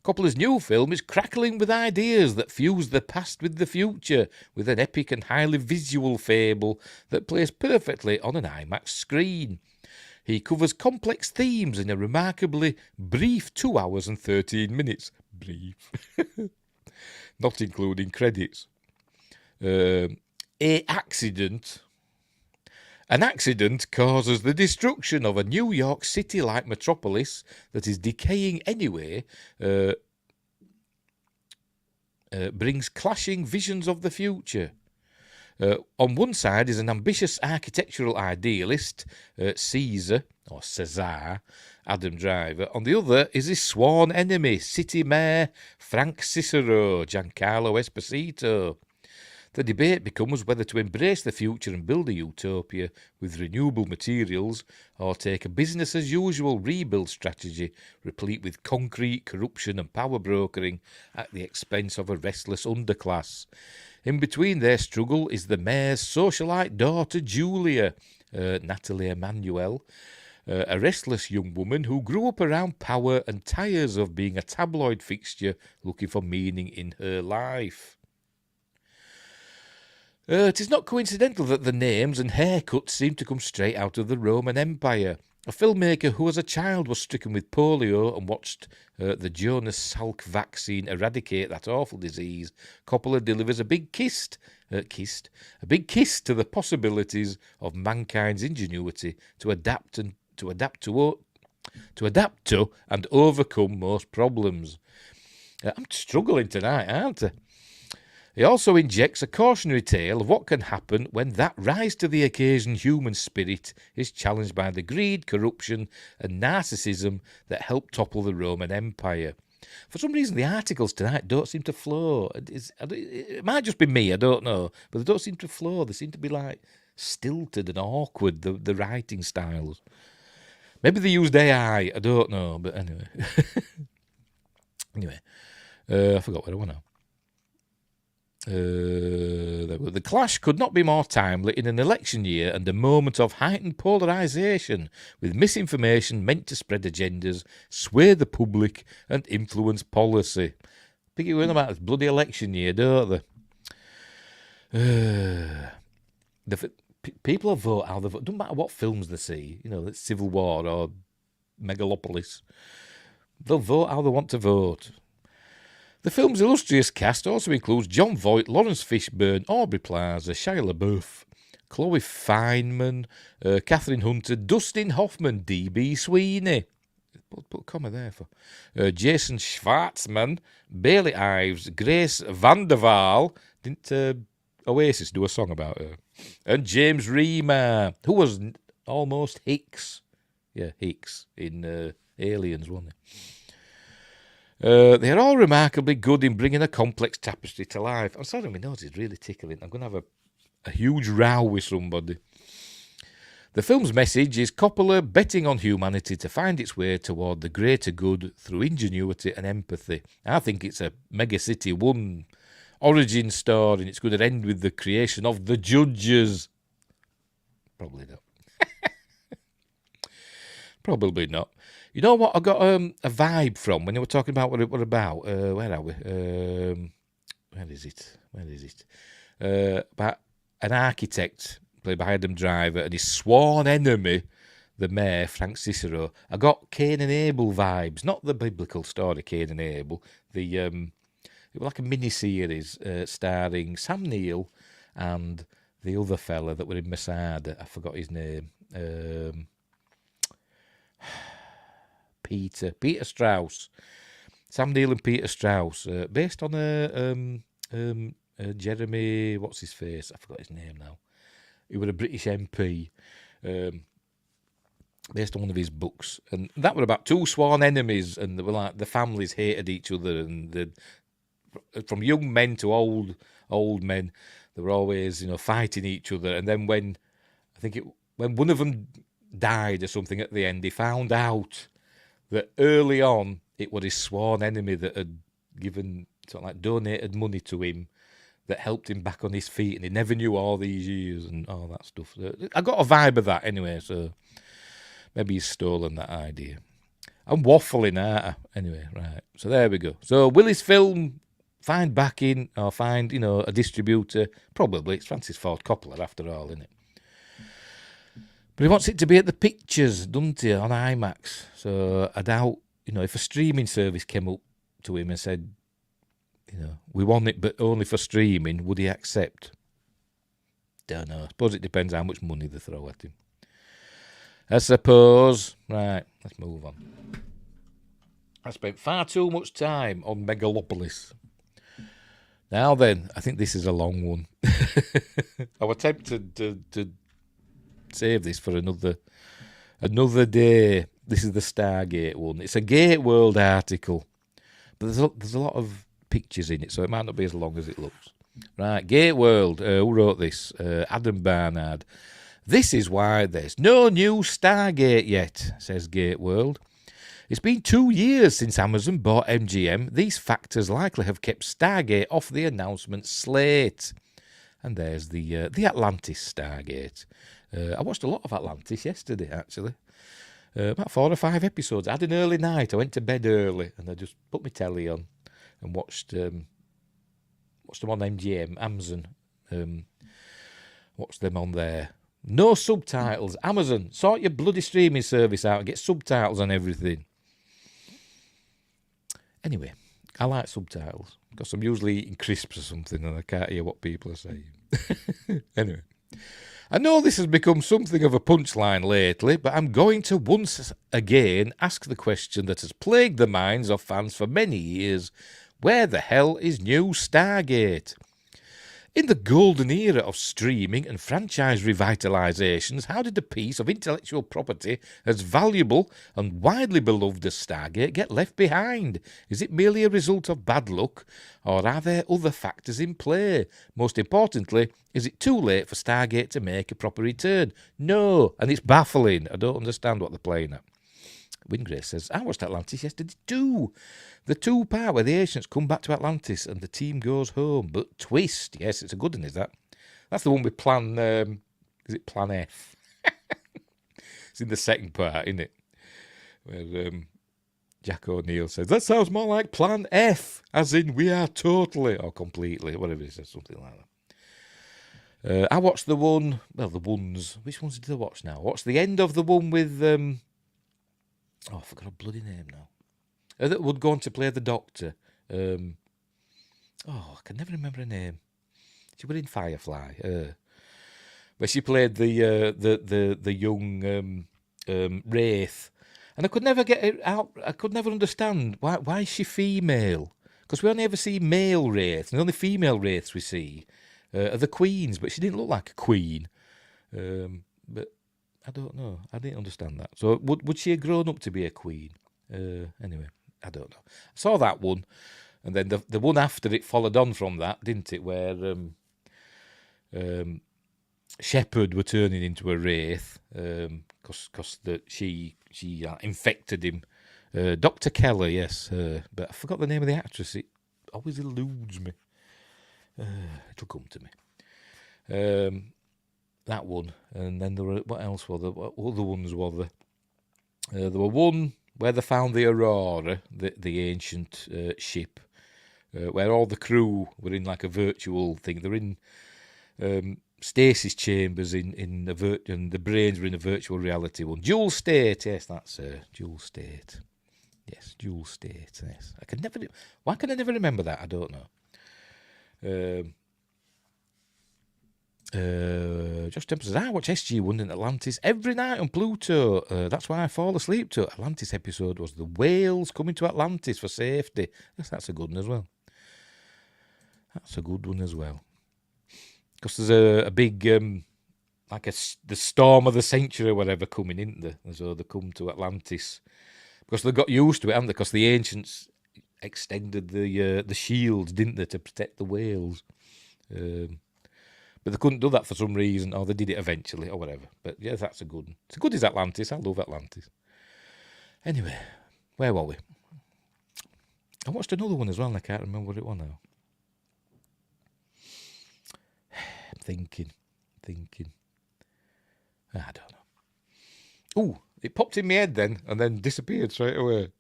Coppola's new film is crackling with ideas that fuse the past with the future, with an epic and highly visual fable that plays perfectly on an IMAX screen. He covers complex themes in a remarkably brief 2 hours and 13 minutes. Brief. Not including credits. A accident An accident causes the destruction of a New York City-like metropolis that is decaying anyway, brings clashing visions of the future. On one side is an ambitious architectural idealist, Caesar, or Cesar, Adam Driver. On the other is his sworn enemy, City Mayor Frank Cicero, Giancarlo Esposito. The debate becomes whether to embrace the future and build a utopia with renewable materials or take a business-as-usual rebuild strategy replete with concrete, corruption and power brokering at the expense of a restless underclass. In between their struggle is the mayor's socialite daughter, Julia, Natalie Emanuel, a restless young woman who grew up around power and tires of being a tabloid fixture looking for meaning in her life. It is not coincidental that the names and haircuts seem to come straight out of the Roman Empire. A filmmaker who as a child was stricken with polio and watched the Jonas Salk vaccine eradicate that awful disease, Coppola delivers a big kiss to the possibilities of mankind's ingenuity to adapt to and overcome most problems. I'm struggling tonight, aren't I? He also injects a cautionary tale of what can happen when that rise-to-the-occasion human spirit is challenged by the greed, corruption and narcissism that helped topple the Roman Empire. For some reason, the articles tonight don't seem to flow. It might just be me, I don't know, but they don't seem to flow. They seem to be like stilted and awkward, the writing styles. Maybe they used AI, I don't know, but anyway. I forgot where I went now. The clash could not be more timely in an election year and a moment of heightened polarisation, with misinformation meant to spread agendas, sway the public and influence policy. Pick it about this bloody election year, don't they? People will vote how they vote. Doesn't matter what films they see, it's Civil War or Megalopolis. They'll vote how they want to vote. The film's illustrious cast also includes John Voight, Lawrence Fishburne, Aubrey Plaza, Shia LaBeouf, Chloe Fineman, Catherine Hunter, Dustin Hoffman, D.B. Sweeney. Put a comma there for. Jason Schwartzman, Bailey Ives, Grace Vanderwaal. Didn't Oasis do a song about her? And James Remar, who was almost Hicks. Yeah, Hicks in Aliens, wasn't he? They are all remarkably good in bringing a complex tapestry to life. I'm sorry, my nose is really tickling. I'm going to have a huge row with somebody. The film's message is Coppola betting on humanity to find its way toward the greater good through ingenuity and empathy. I think it's a Mega City 1 origin story, and it's going to end with the creation of the Judges. Probably not. Probably not. You know what I got a vibe from when you were talking about what it was about? Where are we? Where is it? About an architect played by Adam Driver and his sworn enemy, the mayor, Frank Cicero. I got Cain and Abel vibes, not the biblical story Cain and Abel. It was like a mini-series starring Sam Neill and the other fella that were in Masada. I forgot his name. Peter Strauss, Sam Neill and Peter Strauss, based on Jeremy, what's his face? I forgot his name now. He was a British MP, based on one of his books, and that were about two sworn enemies, and they were like the families hated each other, and from young men to old men, they were always fighting each other, and then when one of them died or something at the end, he found out that early on it was his sworn enemy that had donated money to him that helped him back on his feet, and he never knew all these years and all that stuff. I got a vibe of that anyway, so maybe he's stolen that idea. I'm waffling out. Anyway, right. So there we go. So will his film find backing or find, a distributor? Probably. It's Francis Ford Coppola after all, isn't it? But he wants it to be at the pictures, doesn't he, on IMAX. So I doubt, if a streaming service came up to him and said, we want it but only for streaming, would he accept? Don't know. I suppose it depends how much money they throw at him. I suppose. Right, let's move on. I spent far too much time on Megalopolis. Now then, I think this is a long one. I was tempted to save this for another day. This is the Stargate one. It's a Gate World article, but there's a lot of pictures in it, so it might not be as long as it looks. Right, Gate World. Who wrote this? Adam Barnard. This is why there's no new Stargate yet, says Gate World. It's been 2 years since Amazon bought MGM. These factors likely have kept Stargate off the announcement slate. And there's the Atlantis Stargate. I watched a lot of Atlantis yesterday, actually. About 4 or 5 episodes. I had an early night. I went to bed early, and I just put my telly on and watched them on MGM, Amazon. Watched them on there. No subtitles. Amazon, sort your bloody streaming service out and get subtitles on everything. Anyway, I like subtitles because I'm usually eating crisps or something and I can't hear what people are saying. Anyway, I know this has become something of a punchline lately, but I'm going to once again ask the question that has plagued the minds of fans for many years. Where the hell is new Stargate? In the golden era of streaming and franchise revitalizations, how did a piece of intellectual property as valuable and widely beloved as Stargate get left behind? Is it merely a result of bad luck, or are there other factors in play? Most importantly, is it too late for Stargate to make a proper return? No, and it's baffling. I don't understand what they're playing at. Wingrace says, I watched Atlantis yesterday too. The 2-part where the ancients come back to Atlantis and the team goes home. But twist, yes, it's a good one, is that? That's the one with Plan, is it Plan F? It's in the second part, isn't it? Where Jack O'Neill says, that sounds more like Plan F, as in we are totally, or completely, whatever it says, something like that. I watched the one, well, the ones, which ones did I watch now? I watched the end of the one with, I forgot her bloody name now. That would go on to play the Doctor. I can never remember her name. She was in Firefly. Where she played the young Wraith. And I could never get it out. I could never understand why is she female? Because we only ever see male Wraiths. And the only female Wraiths we see are the queens. But she didn't look like a queen. But I don't know. I didn't understand that. So would she have grown up to be a queen? Anyway, I don't know. I saw that one, and then the one after it followed on from that, didn't it? Where Shepherd were turning into a wraith because she infected him. Dr. Keller, yes, but I forgot the name of the actress. It always eludes me. It'll come to me. That one, and then there were, what else were there? What other ones were there? There were one where they found the Aurora, the ancient ship, where all the crew were in like a virtual thing. They're in stasis chambers and the brains were in a virtual reality one. Dual state, yes, that's dual state. Yes, dual state. Yes, why can I never remember that? I don't know. Josh Temple says, I watch SG1 in Atlantis every night on Pluto. That's why I fall asleep to it. Atlantis episode was the whales coming to Atlantis for safety. Yes, that's a good one as well. That's a good one as well. Because there's a big, the storm of the century or whatever coming, isn't there? And so they come to Atlantis. Because they got used to it, haven't they? Because the ancients extended the shields, didn't they, to protect the whales. But they couldn't do that for some reason, or they did it eventually, or whatever. But yeah, that's a good one. It's as good as Atlantis. I love Atlantis. Anyway, where were we? I watched another one as well, and I can't remember what it was now. I'm thinking. I don't know. Ooh, it popped in my head then, and then disappeared straight away.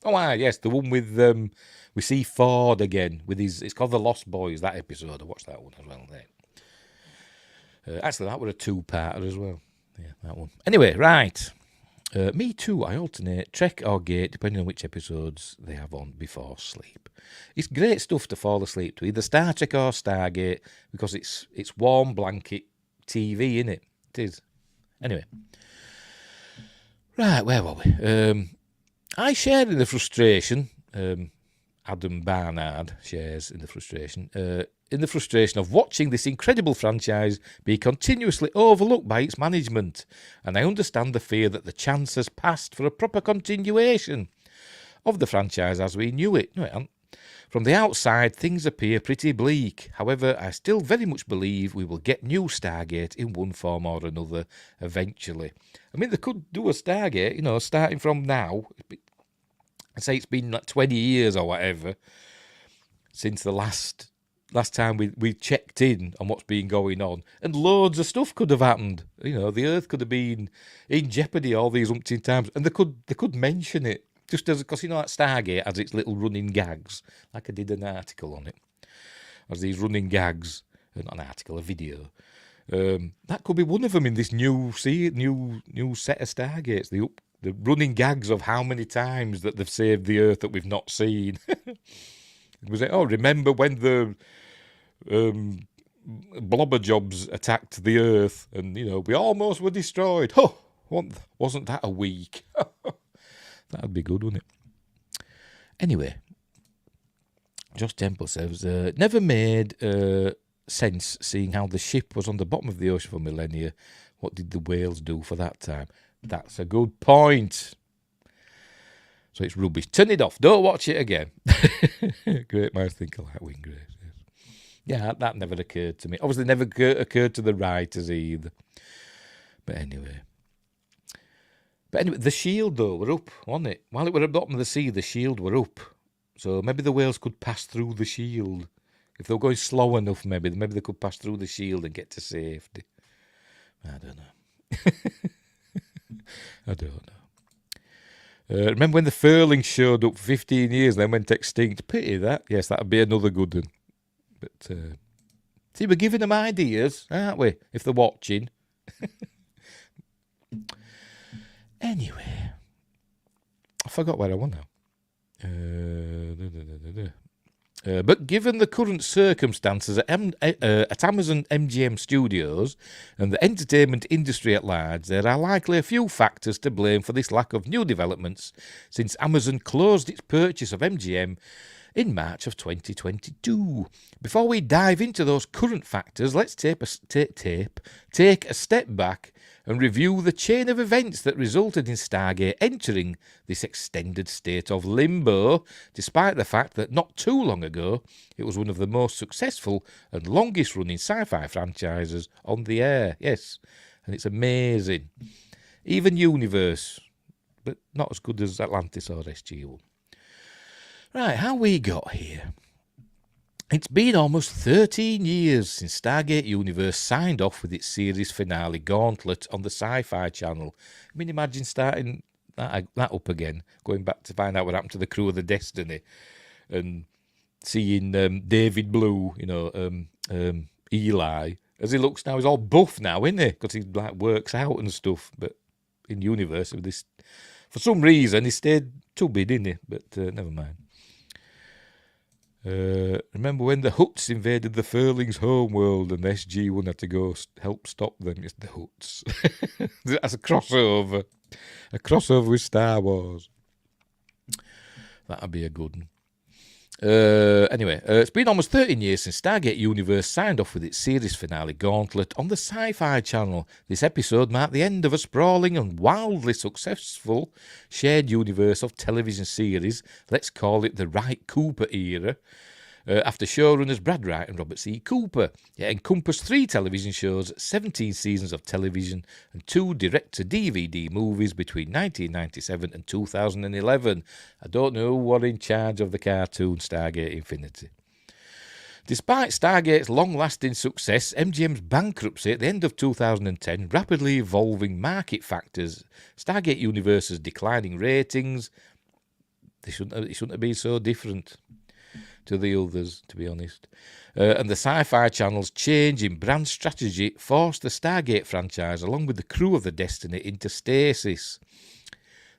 Yes, the one with we see Ford again with his. It's called The Lost Boys. That episode, I watched that one as well. Then. Actually, that was a 2-parter as well. Yeah, that one. Anyway, right. Me too, I alternate Trek or Gate depending on which episodes they have on before sleep. It's great stuff to fall asleep to, either Star Trek or Stargate, because it's warm blanket TV, innit? It is. Anyway. Right, where were we? I share in the frustration, Adam Barnard shares in the frustration of watching this incredible franchise be continuously overlooked by its management, and I understand the fear that the chance has passed for a proper continuation of the franchise as we knew it. No, from the outside, things appear pretty bleak. However, I still very much believe we will get new Stargate in one form or another eventually. I mean, they could do a Stargate, starting from now. I say it's been like 20 years or whatever since the last time we checked in on what's been going on, and loads of stuff could have happened. The Earth could have been in jeopardy all these umpteen times, and they could mention it just as, because like Stargate has its little running gags, like I did an article on it, as these running gags, not an article, a video. That could be one of them in this new set of Stargates. The running gags of how many times that they've saved the Earth that we've not seen. It was like, remember when the blobber jobs attacked the Earth and, we almost were destroyed. Wasn't that a week? That'd be good, wouldn't it? Anyway, Josh Temple says, never made sense seeing how the ship was on the bottom of the ocean for millennia. What did the whales do for that time? That's a good point. So it's rubbish. Turn it off. Don't watch it again. Great minds think alike, Wing Grace. Yeah, that never occurred to me. Obviously, never occurred to the writers either. But anyway, the shield, though, were up, wasn't it? While it were at the bottom of the sea, the shield were up. So maybe the whales could pass through the shield. If they were going slow enough, maybe they could pass through the shield and get to safety. I don't know. I don't know. Remember when the furlings showed up 15 years and then went extinct? Pity that. Yes, that would be another good one. But, see, we're giving them ideas, aren't we? If they're watching. Anyway. I forgot where I was now. But given the current circumstances at Amazon MGM Studios and the entertainment industry at large, there are likely a few factors to blame for this lack of new developments since Amazon closed its purchase of MGM in March of 2022. Before we dive into those current factors, let's take a step back and review the chain of events that resulted in Stargate entering this extended state of limbo, despite the fact that not too long ago it was one of the most successful and longest-running sci-fi franchises on the air. Yes, and it's amazing. Even Universe, but not as good as Atlantis or SG-1. Right, how we got here. It's been almost 13 years since Stargate Universe signed off with its series finale Gauntlet on the Sci-Fi channel. I mean, imagine starting that up again, going back to find out what happened to the crew of the Destiny, and seeing David Blue, Eli, as he looks now. He's all buff now, isn't he? Because he works out and stuff. But in Universe, for some reason, he stayed too big, didn't he? But never mind. Remember when the Hutts invaded the Furlings' homeworld and SG-1 had to go help stop them? It's the Hutts. That's a crossover. A crossover with Star Wars. That'd be a good one. Anyway, it's been almost 13 years since Stargate Universe signed off with its series finale Gauntlet on the Sci-Fi channel. This episode marked the end of a sprawling and wildly successful shared universe of television series. Let's call it the Wright Cooper era. After showrunners Brad Wright and Robert C. Cooper. It encompassed 3 television shows, 17 seasons of television, and 2 direct-to-DVD movies between 1997 and 2011. I don't know who were in charge of the cartoon Stargate Infinity. Despite Stargate's long-lasting success, MGM's bankruptcy at the end of 2010, rapidly evolving market factors, Stargate Universe's declining ratings, it shouldn't have been so different to the others, to be honest. And the Sci-Fi channel's change in brand strategy forced the Stargate franchise, along with the crew of the Destiny, into stasis.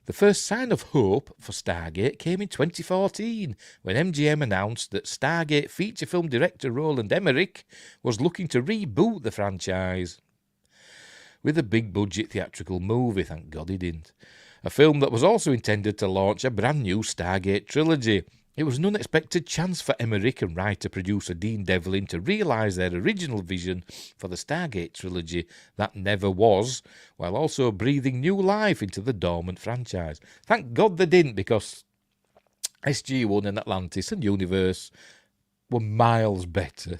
The first sign of hope for Stargate came in 2014 when MGM announced that Stargate feature film director Roland Emmerich was looking to reboot the franchise with a big budget theatrical movie. Thank God he didn't. A film that was also intended to launch a brand new Stargate trilogy. It was an unexpected chance for Emmerich and writer-producer Dean Devlin to realise their original vision for the Stargate trilogy that never was, while also breathing new life into the dormant franchise. Thank God they didn't, because SG-1 and Atlantis and Universe were miles better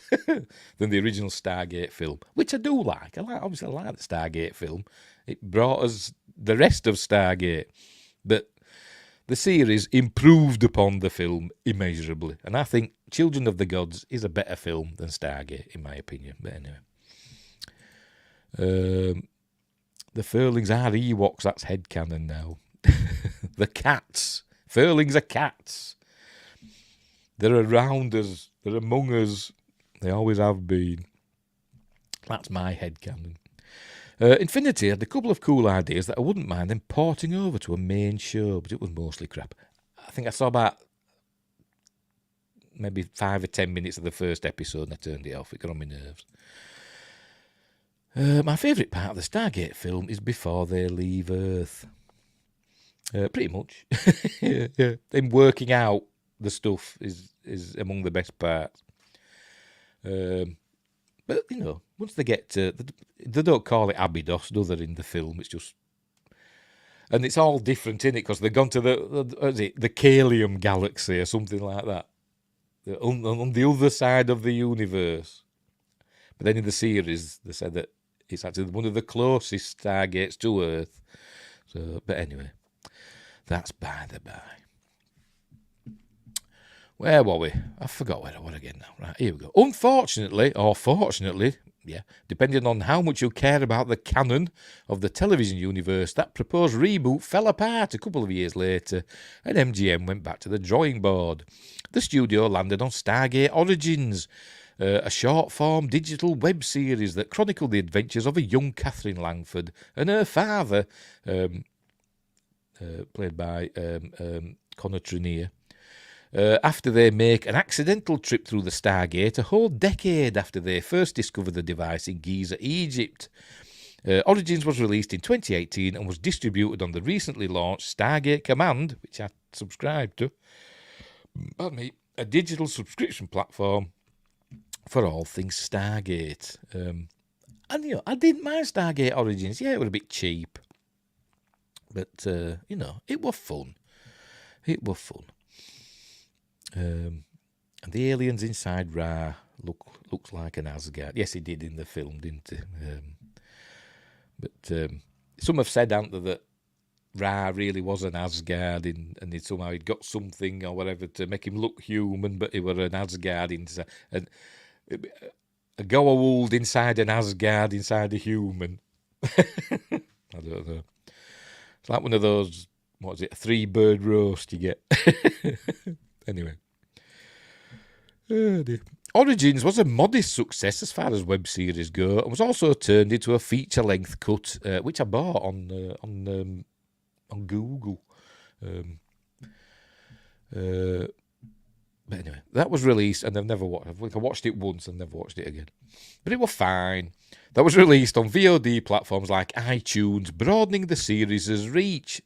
than the original Stargate film, which I do like. Obviously, I like the Stargate film. It brought us the rest of Stargate, but the series improved upon the film immeasurably, and I think Children of the Gods is a better film than Stargate, in my opinion. But anyway, the Furlings are Ewoks. That's headcanon now. The cats. Furlings are cats. They're around us. They're among us. They always have been. That's my headcanon. Infinity had a couple of cool ideas that I wouldn't mind them porting over to a main show, but it was mostly crap. I think I saw about maybe 5 or 10 minutes of the first episode and I turned it off. It got on my nerves. My favourite part of the Stargate film is before they leave Earth. Pretty much. Yeah. Them working out the stuff is among the best parts. But, you know, once they get to... They don't call it Abydos, do they, in the film? It's just... And it's all different, innit? Because they've gone to the Kalium galaxy or something like that. On the other side of the universe. But then in the series, they said that it's actually one of the closest Stargates to Earth. So, but anyway, that's by the by. Where were we? I forgot where I was again now. Right, here we go. Unfortunately, or fortunately, yeah, depending on how much you care about the canon of the television universe, that proposed reboot fell apart a couple of years later, and MGM went back to the drawing board. The studio landed on Stargate Origins, a short-form digital web series that chronicled the adventures of a young Catherine Langford and her father, played by Connor Trenier. After they make an accidental trip through the Stargate a whole decade after they first discovered the device in Giza, Egypt. Origins was released in 2018 and was distributed on the recently launched Stargate Command, which I subscribed to, a digital subscription platform for all things Stargate. And, you know, I didn't mind Stargate Origins. Yeah, it was a bit cheap. But, you know, it was fun. It was fun. And the aliens inside Ra looks like an Asgard. Yes, he did in the film, didn't he? But some have said, haven't they, that Ra really was an Asgard, and he'd got something or whatever to make him look human, but he were an Asgard inside, and a Goa'uld inside an Asgard inside a human. I don't know. It's like one of those, what is it, a 3-bird roast you get. Anyway. Oh dear. Origins was a modest success as far as web series go, and was also turned into a feature-length cut, which I bought on Google. But anyway, that was released, and I've never watched. I watched it once and never watched it again. But it was fine. That was released on VOD platforms like iTunes, broadening the series' reach.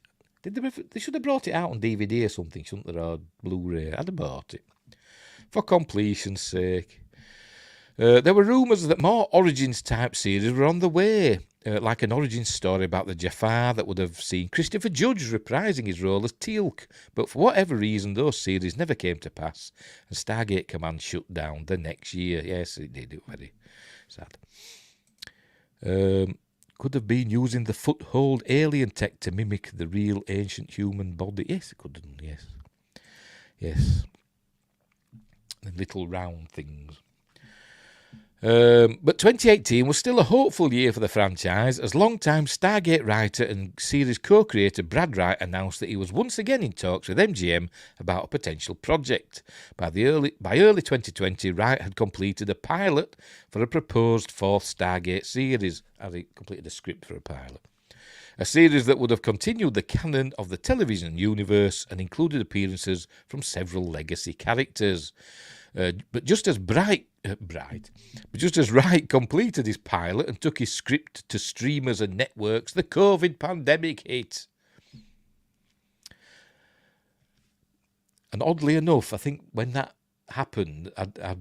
They should have brought it out on DVD or something, shouldn't they, or Blu-ray? I'd have bought it. For completion's sake. There were rumours that more Origins-type series were on the way, like an Origins story about the Jafar that would have seen Christopher Judge reprising his role as Teal'c, but for whatever reason those series never came to pass, and Stargate Command shut down the next year. Yes, it did. It was very sad. Could have been using the foothold alien tech to mimic the real ancient human body. Yes, it could have done, yes. Yes. The little round things. But 2018 was still a hopeful year for the franchise, as longtime Stargate writer and series co-creator Brad Wright announced that he was once again in talks with MGM about a potential project. By early 2020, Wright had completed a pilot for a proposed fourth Stargate series, as he completed a script for a pilot. a series that would have continued the canon of the television universe and included appearances from several legacy characters. But just as Wright completed his pilot and took his script to streamers and networks, the COVID pandemic hit. And oddly enough, I think when that happened, I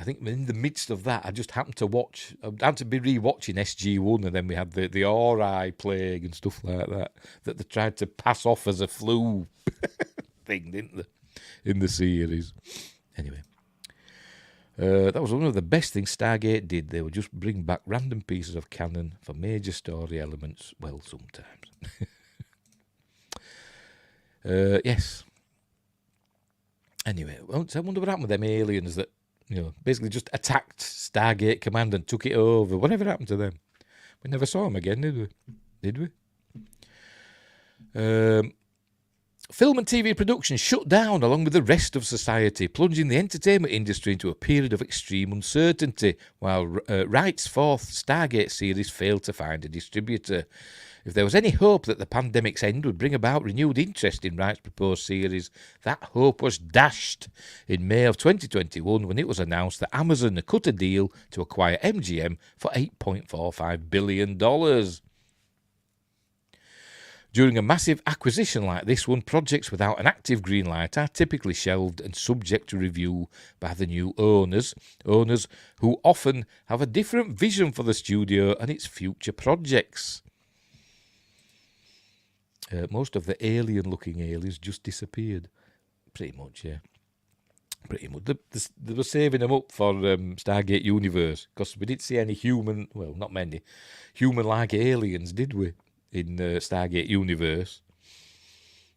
think in the midst of that, I just happened to I had to be rewatching SG1, and then we had the RI plague and stuff like that they tried to pass off as a flu thing, didn't they, in the series? Anyway. That was one of the best things Stargate did. They would just bring back random pieces of canon for major story elements. Well, sometimes. Yes. Anyway, I wonder what happened with them aliens that, basically just attacked Stargate Command and took it over. Whatever happened to them? We never saw them again, did we? Film and TV production shut down along with the rest of society, plunging the entertainment industry into a period of extreme uncertainty, while Wright's fourth Stargate series failed to find a distributor. If there was any hope that the pandemic's end would bring about renewed interest in Wright's proposed series, that hope was dashed in May of 2021 when it was announced that Amazon had cut a deal to acquire MGM for $8.45 billion. During a massive acquisition like this one, projects without an active green light are typically shelved and subject to review by the new owners who often have a different vision for the studio and its future projects. Most of the alien-looking aliens just disappeared. Pretty much, yeah. Pretty much. They were saving them up for Stargate Universe, because we didn't see any not many, human-like aliens, did we? In Stargate Universe.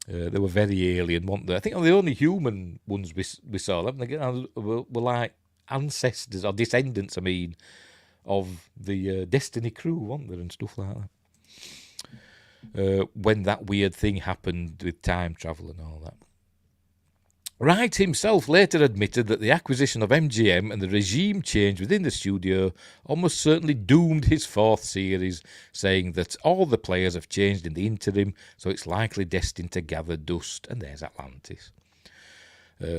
They were very alien, weren't they? I think the only human ones we saw them were like ancestors, or descendants, of the Destiny crew, weren't there, and stuff like that. When that weird thing happened with time travel and all that. Wright himself later admitted that the acquisition of MGM and the regime change within the studio almost certainly doomed his fourth series, saying that all the players have changed in the interim, so it's likely destined to gather dust. And there's Atlantis.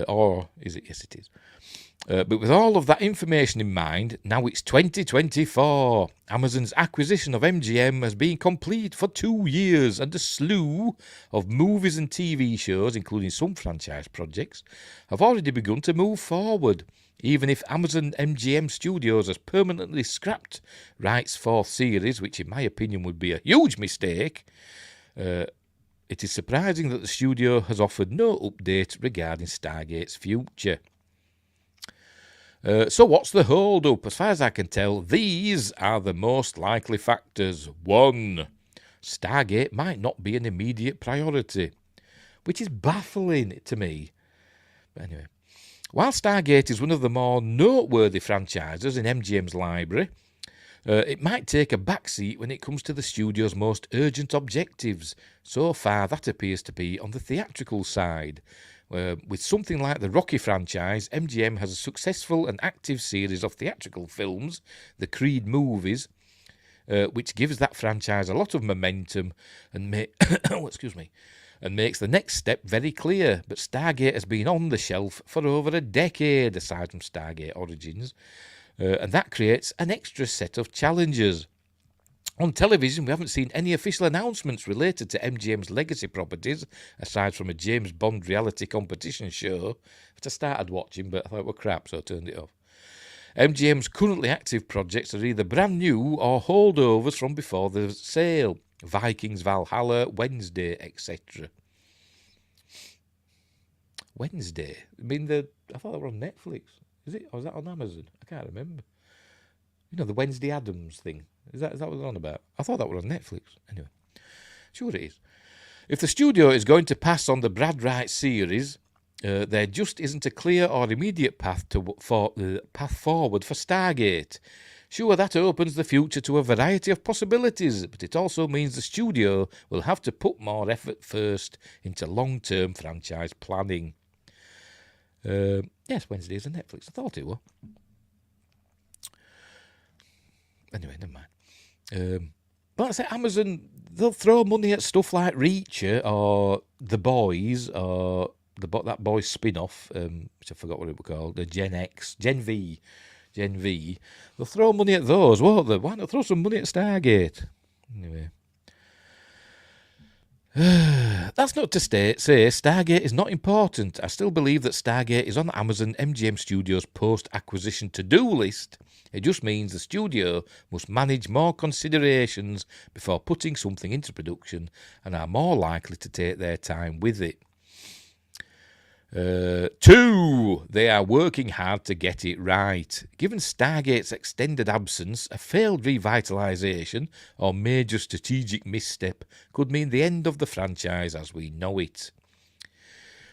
Or is it? Yes, it is. But with all of that information in mind, now it's 2024. Amazon's acquisition of MGM has been complete for 2 years, and a slew of movies and TV shows, including some franchise projects, have already begun to move forward. Even if Amazon MGM Studios has permanently scrapped Wright's fourth series, which in my opinion would be a huge mistake, it is surprising that the studio has offered no update regarding Stargate's future. So what's the hold-up? As far as I can tell, these are the most likely factors. 1. Stargate might not be an immediate priority, which is baffling to me. But anyway, while Stargate is one of the more noteworthy franchises in MGM's library, it might take a backseat when it comes to the studio's most urgent objectives. So far, that appears to be on the theatrical side. With something like the Rocky franchise, MGM has a successful and active series of theatrical films, the Creed movies, which gives that franchise a lot of momentum and makes the next step very clear. But Stargate has been on the shelf for over a decade, aside from Stargate Origins, and that creates an extra set of challenges. On television, we haven't seen any official announcements related to MGM's legacy properties, aside from a James Bond reality competition show, which I started watching, but I thought it were crap, so I turned it off. MGM's currently active projects are either brand new or holdovers from before the sale. Vikings, Valhalla, Wednesday, etc. Wednesday? I thought they were on Netflix. Is it? Or is that on Amazon? I can't remember. The Wednesday Addams thing. Is that what they're on about? I thought that was on Netflix. Anyway, sure it is. If the studio is going to pass on the Brad Wright series, there just isn't a clear or immediate path forward for Stargate. Sure, that opens the future to a variety of possibilities, but it also means the studio will have to put more effort first into long-term franchise planning. Yes, Wednesday is on Netflix. I thought it was. Anyway, never mind. But like I say, Amazon, they'll throw money at stuff like Reacher or The Boys or that Boys spin-off, which I forgot what it was called, the Gen V. They'll throw money at those, won't they? Why not throw some money at Stargate? Anyway. That's not to say Stargate is not important. I still believe that Stargate is on the Amazon MGM Studios post-acquisition to-do list. It just means the studio must manage more considerations before putting something into production and are more likely to take their time with it. 2. They are working hard to get it right. Given Stargate's extended absence, a failed revitalisation or major strategic misstep could mean the end of the franchise as we know it.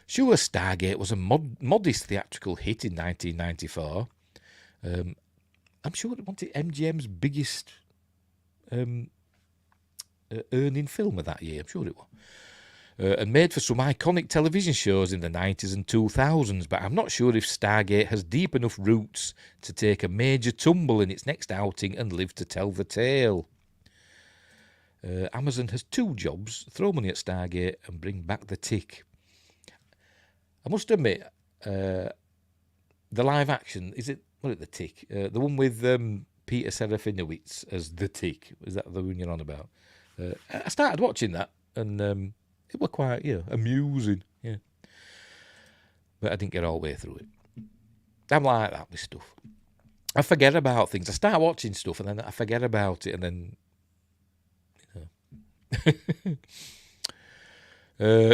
Sure, Stargate was a modest theatrical hit in 1994. I'm sure it wanted MGM's biggest earning film of that year. I'm sure it was. And made for some iconic television shows in the 90s and 2000s, but I'm not sure if Stargate has deep enough roots to take a major tumble in its next outing and live to tell the tale. Amazon has 2 jobs: throw money at Stargate and bring back the tick. I must admit, the live action, is it the tick? The one with Peter Serafinowicz as the tick, is that the one you're on about? I started watching that and it was quite, amusing, yeah. But I didn't get all the way through it. I'm like that with stuff. I forget about things. I start watching stuff and then I forget about it and then,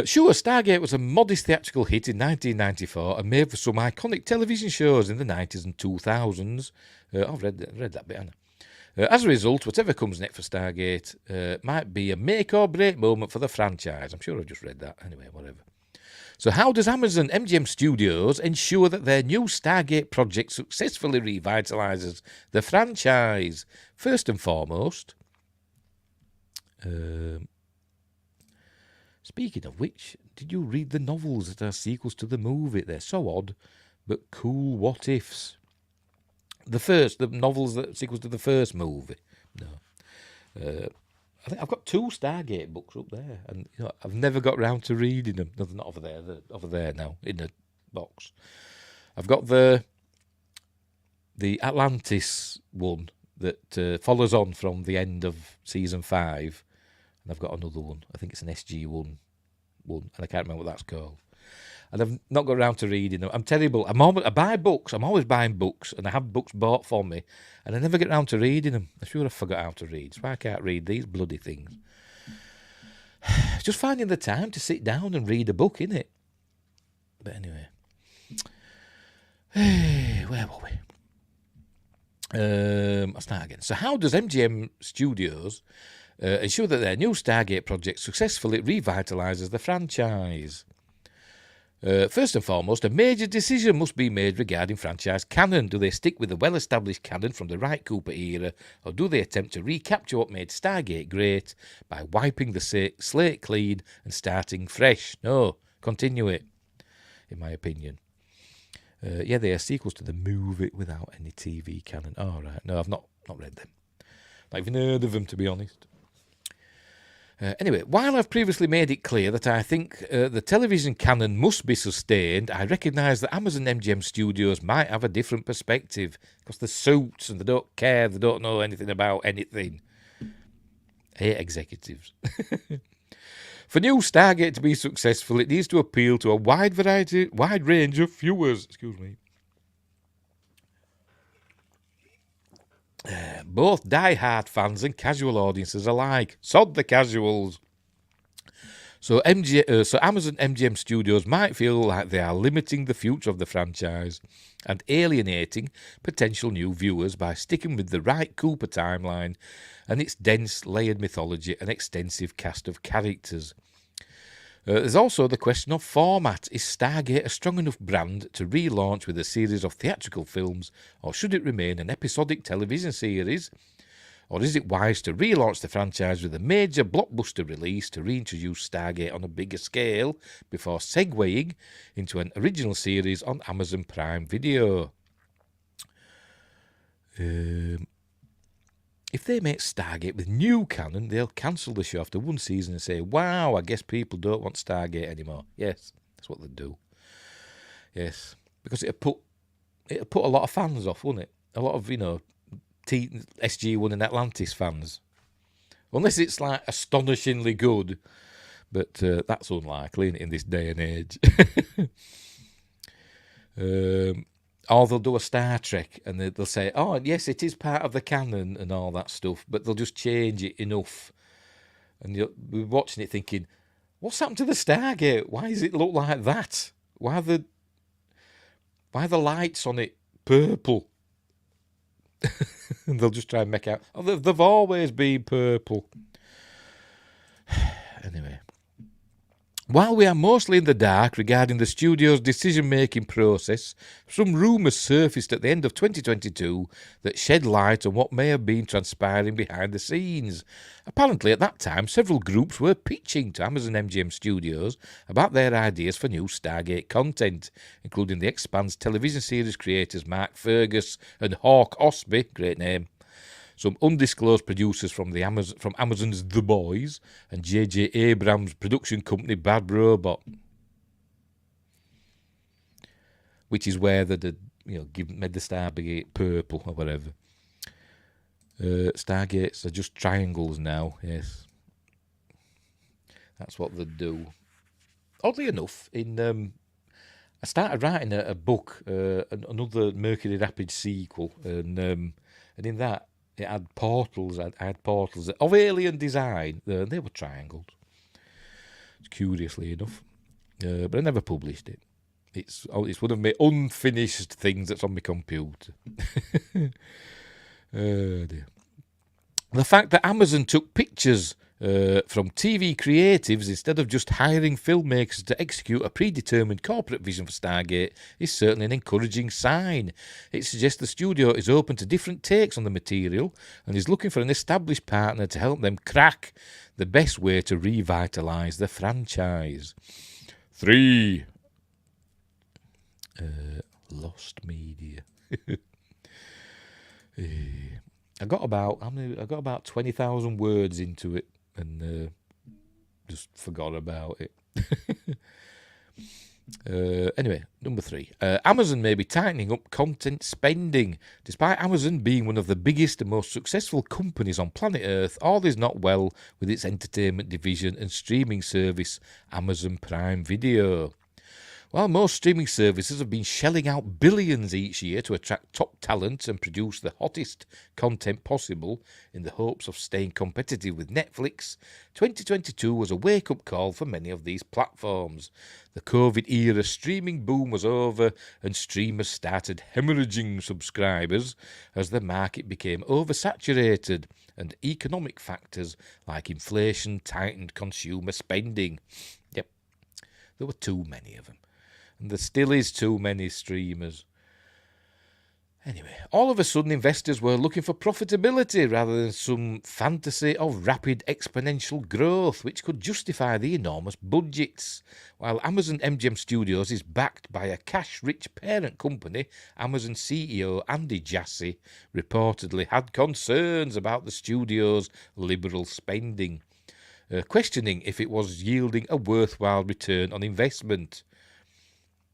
Sure, Stargate was a modest theatrical hit in 1994 and made for some iconic television shows in the 90s and 2000s. I've read that bit, haven't I? As a result, whatever comes next for Stargate might be a make or break moment for the franchise. I'm sure I just read that. Anyway, whatever. So how does Amazon MGM Studios ensure that their new Stargate project successfully revitalises the franchise? First and foremost, speaking of which, did you read the novels that are sequels to the movie? They're so odd, but cool what ifs. The novels that sequels to the first movie. No. I think I've got 2 Stargate books up there, and I've never got round to reading them. No, they're not over there. They're over there now in the box. I've got the Atlantis one that follows on from the end of season 5, and I've got another one. I think it's an SG-1 one, and I can't remember what that's called. And I've not got around to reading them. I'm terrible. I buy books. I'm always buying books, and I have books bought for me, and I never get around to reading them. I'm sure I forgot how to read. That's why I can't read these bloody things. Just finding the time to sit down and read a book, innit? But anyway. Where were we? I'll start again. So how does MGM Studios ensure that their new Stargate project successfully revitalises the franchise? First and foremost, a major decision must be made regarding franchise canon. Do they stick with the well-established canon from the Wright Cooper era, or do they attempt to recapture what made Stargate great by wiping the slate clean and starting fresh? No, continue it, in my opinion. They are sequels to the movie without any TV canon. Oh, right. No, I've not read them. Not even heard of them, to be honest. Anyway, while I've previously made it clear that I think the television canon must be sustained, I recognise that Amazon MGM Studios might have a different perspective, because they're suits and they don't care, they don't know anything about anything. I hate executives. For new Stargate to be successful, it needs to appeal to a wide range of viewers. Excuse me. Both die-hard fans and casual audiences alike. Sod the casuals. So Amazon MGM Studios might feel like they are limiting the future of the franchise and alienating potential new viewers by sticking with the Wright Cooper timeline and its dense, layered mythology and extensive cast of characters. There's also the question of format. Is Stargate a strong enough brand to relaunch with a series of theatrical films, or should it remain an episodic television series? Or is it wise to relaunch the franchise with a major blockbuster release to reintroduce Stargate on a bigger scale before segueing into an original series on Amazon Prime Video? if they make Stargate with new canon, they'll cancel the show after one season and say, wow, I guess people don't want Stargate anymore. Yes, that's what they'd do. Yes, because it'd put a lot of fans off, wouldn't it? A lot of, SG-1 and Atlantis fans. Unless it's like astonishingly good, but that's unlikely in this day and age. Or they'll do a Star Trek and they'll say, oh, yes, it is part of the canon and all that stuff, but they'll just change it enough. And you'll be watching it thinking, what's happened to the Stargate? Why does it look like that? Why are the lights on it purple? And they'll just try and make out, oh, they've always been purple. Anyway. While we are mostly in the dark regarding the studio's decision-making process, some rumours surfaced at the end of 2022 that shed light on what may have been transpiring behind the scenes. Apparently, at that time, several groups were pitching to Amazon MGM Studios about their ideas for new Stargate content, including the Expanse television series creators Mark Fergus and Hawk Osby, great name, some undisclosed producers from Amazon's The Boys, and J.J. Abrams' production company Bad Robot, which is where they made the Stargate purple or whatever. Stargates are just triangles now. Yes, that's what they do. Oddly enough, I started writing a book, another Mercury Rapids sequel, and in that. It had portals. I had portals of alien design. They were triangled. Curiously enough, but I never published it. It's one of my unfinished things that's on my computer. Dear. The fact that Amazon took pictures from TV creatives instead of just hiring filmmakers to execute a predetermined corporate vision for Stargate is certainly an encouraging sign. It suggests the studio is open to different takes on the material and is looking for an established partner to help them crack the best way to revitalise the franchise. 3. Lost media. I got about 20,000 words into it and just forgot about it. Anyway, number 3. Amazon may be tightening up content spending. Despite Amazon being one of the biggest and most successful companies on planet Earth, all is not well with its entertainment division and streaming service, Amazon Prime Video. While most streaming services have been shelling out billions each year to attract top talent and produce the hottest content possible in the hopes of staying competitive with Netflix, 2022 was a wake-up call for many of these platforms. The COVID-era streaming boom was over and streamers started hemorrhaging subscribers as the market became oversaturated and economic factors like inflation tightened consumer spending. Yep, there were too many of them. And there still is too many streamers. Anyway, all of a sudden investors were looking for profitability rather than some fantasy of rapid exponential growth which could justify the enormous budgets. While Amazon MGM Studios is backed by a cash-rich parent company, Amazon CEO Andy Jassy reportedly had concerns about the studio's liberal spending, questioning if it was yielding a worthwhile return on investment.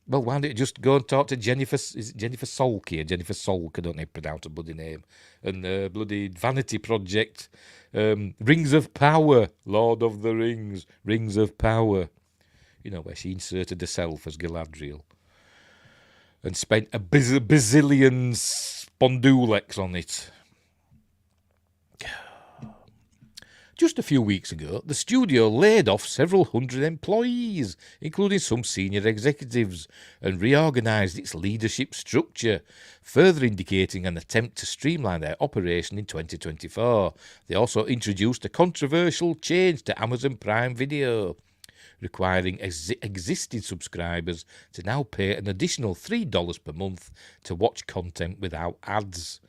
Well, why don't you just go and talk to Jennifer Solke, or Jennifer Solk, I don't know how to pronounce her bloody name, and bloody Vanity Project, Rings of Power, Lord of the Rings, Rings of Power, where she inserted herself as Galadriel, and spent a bazillion spondulex on it. Just a few weeks ago, the studio laid off several hundred employees, including some senior executives, and reorganised its leadership structure, further indicating an attempt to streamline their operation in 2024. They also introduced a controversial change to Amazon Prime Video, requiring existing subscribers to now pay an additional $3 per month to watch content without ads.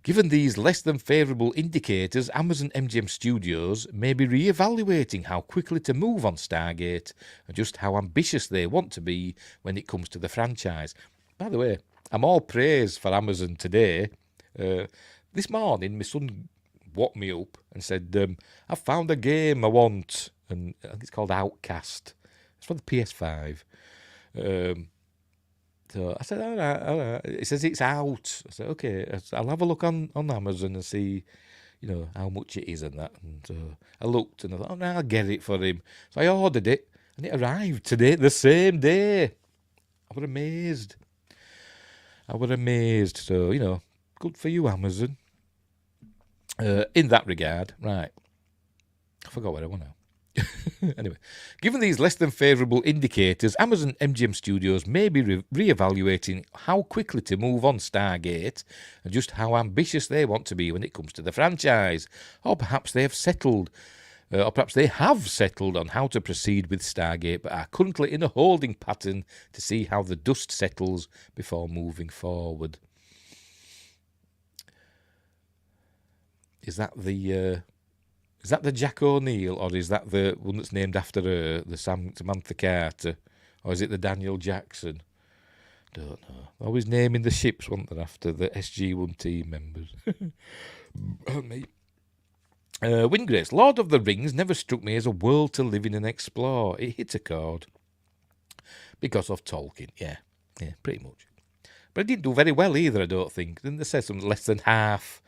Given these less than favourable indicators, Amazon MGM Studios may be re-evaluating how quickly to move on Stargate and just how ambitious they want to be when it comes to the franchise. By the way, I'm all praise for Amazon today. This morning, my son woke me up and said, "I found a game I want," and I think it's called Outcast. It's for the PS5. So I said, all right. It says it's out. I said, okay, I'll have a look on Amazon and see, how much it is and that. And I looked and I thought, I'll get it for him. So I ordered it and it arrived today, the same day. I was amazed. So, good for you, Amazon. In that regard, right. I forgot where I went now. Anyway, given these less than favourable indicators, Amazon MGM Studios may be re-evaluating how quickly to move on Stargate and just how ambitious they want to be when it comes to the franchise. Or perhaps they have settled on how to proceed with Stargate, but are currently in a holding pattern to see how the dust settles before moving forward. Is that the Jack O'Neill, or is that the one that's named after her, the Samantha Carter, or is it the Daniel Jackson? Don't know. Always naming the ships, weren't they, after the SG-1 team members. Me. Wingrace, Lord of the Rings never struck me as a world to live in and explore. It hit a chord. Because of Tolkien, yeah, pretty much. But it didn't do very well either, I don't think. Didn't they say something less than half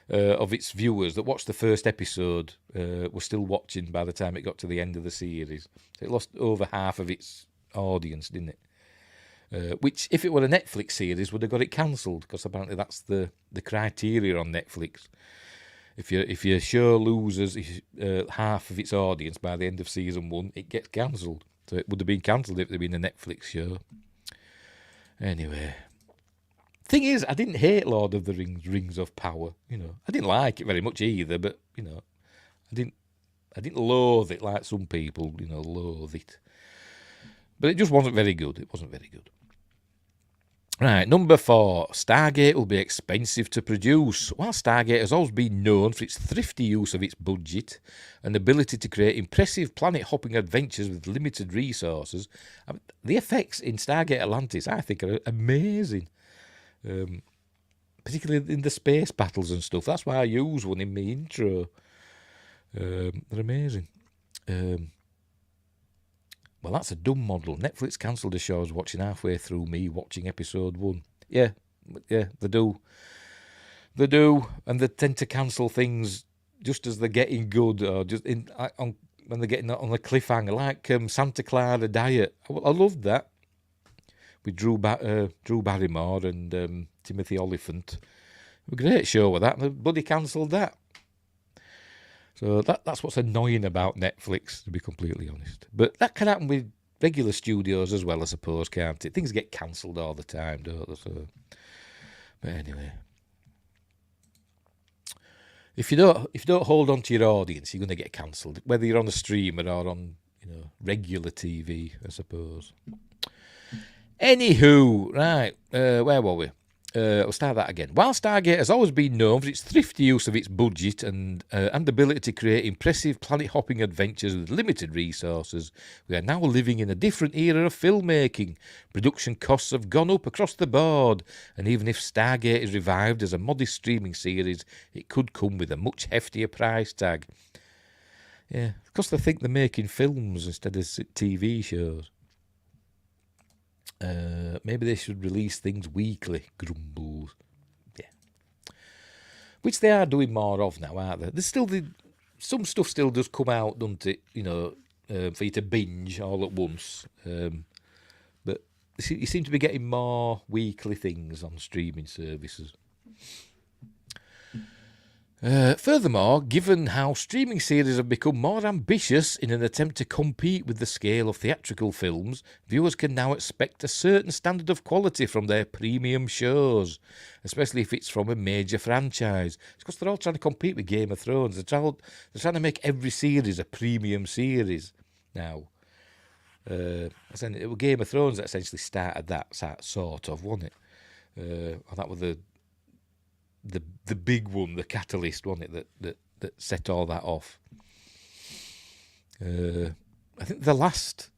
of its viewers that watched the first episode were still watching by the time it got to the end of the series? So it lost over half of its audience, didn't it? Which, if it were a Netflix series, would have got it cancelled, because apparently that's the criteria on Netflix. If your show loses half of its audience by the end of season 1, it gets cancelled. So it would have been cancelled if it had been a Netflix show. Anyway. Thing is, I didn't hate Lord of the Rings of Power. I didn't like it very much either, but I didn't loathe it like some people, loathe it. But it just wasn't very good. It wasn't very good. Right, number 4. Stargate will be expensive to produce. While Stargate has always been known for its thrifty use of its budget and ability to create impressive planet-hopping adventures with limited resources, the effects in Stargate Atlantis, I think, are amazing. Particularly in the space battles and stuff. That's why I use one in my intro. They're amazing. Well, that's a dumb model. Netflix cancelled a show I was watching halfway through me watching episode 1. Yeah, they do. They do, and they tend to cancel things just as they're getting good, or just when they're getting on a cliffhanger, like Santa Clara Diet. I loved that. With Drew Barrymore and Timothy Olyphant. A great show with that. They bloody cancelled that. So that's what's annoying about Netflix, to be completely honest. But that can happen with regular studios as well, I suppose, can't it? Things get cancelled all the time, don't they? So, but anyway. If you don't hold on to your audience, you're going to get cancelled. Whether you're on a streamer or on regular TV, I suppose. Anywho, right, where were we? We'll start that again. While Stargate has always been known for its thrifty use of its budget and ability to create impressive planet-hopping adventures with limited resources, we are now living in a different era of filmmaking. Production costs have gone up across the board, and even if Stargate is revived as a modest streaming series, it could come with a much heftier price tag. Yeah, because they think they're making films instead of TV shows. Maybe they should release things weekly, grumbles. Yeah. Which they are doing more of now, aren't they? There's still some stuff still does come out, doesn't it? For you to binge all at once. But you seem to be getting more weekly things on streaming services. Furthermore, given how streaming series have become more ambitious in an attempt to compete with the scale of theatrical films, viewers can now expect a certain standard of quality from their premium shows, especially if it's from a major franchise. It's because they're all trying to compete with Game of Thrones. They're trying to make every series a premium series now. It was Game of Thrones that essentially started that sort of, wasn't it? That was the big one, the catalyst, wasn't it, that set all that off. I think the last,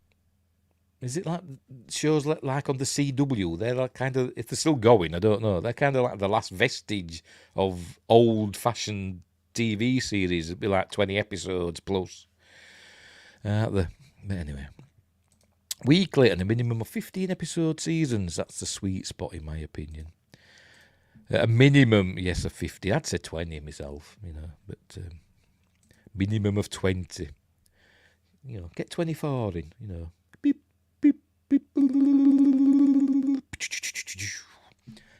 is it like shows like on the CW? They're like kind of, if they're still going, I don't know. They're kind of like the last vestige of old-fashioned TV series. It'd be like 20 episodes plus. But anyway. Weekly and a minimum of 15 episode seasons. That's the sweet spot, in my opinion. A minimum, yes, of 50. I'd say 20 myself, but minimum of 20. Get 24 in, Beep, beep, beep.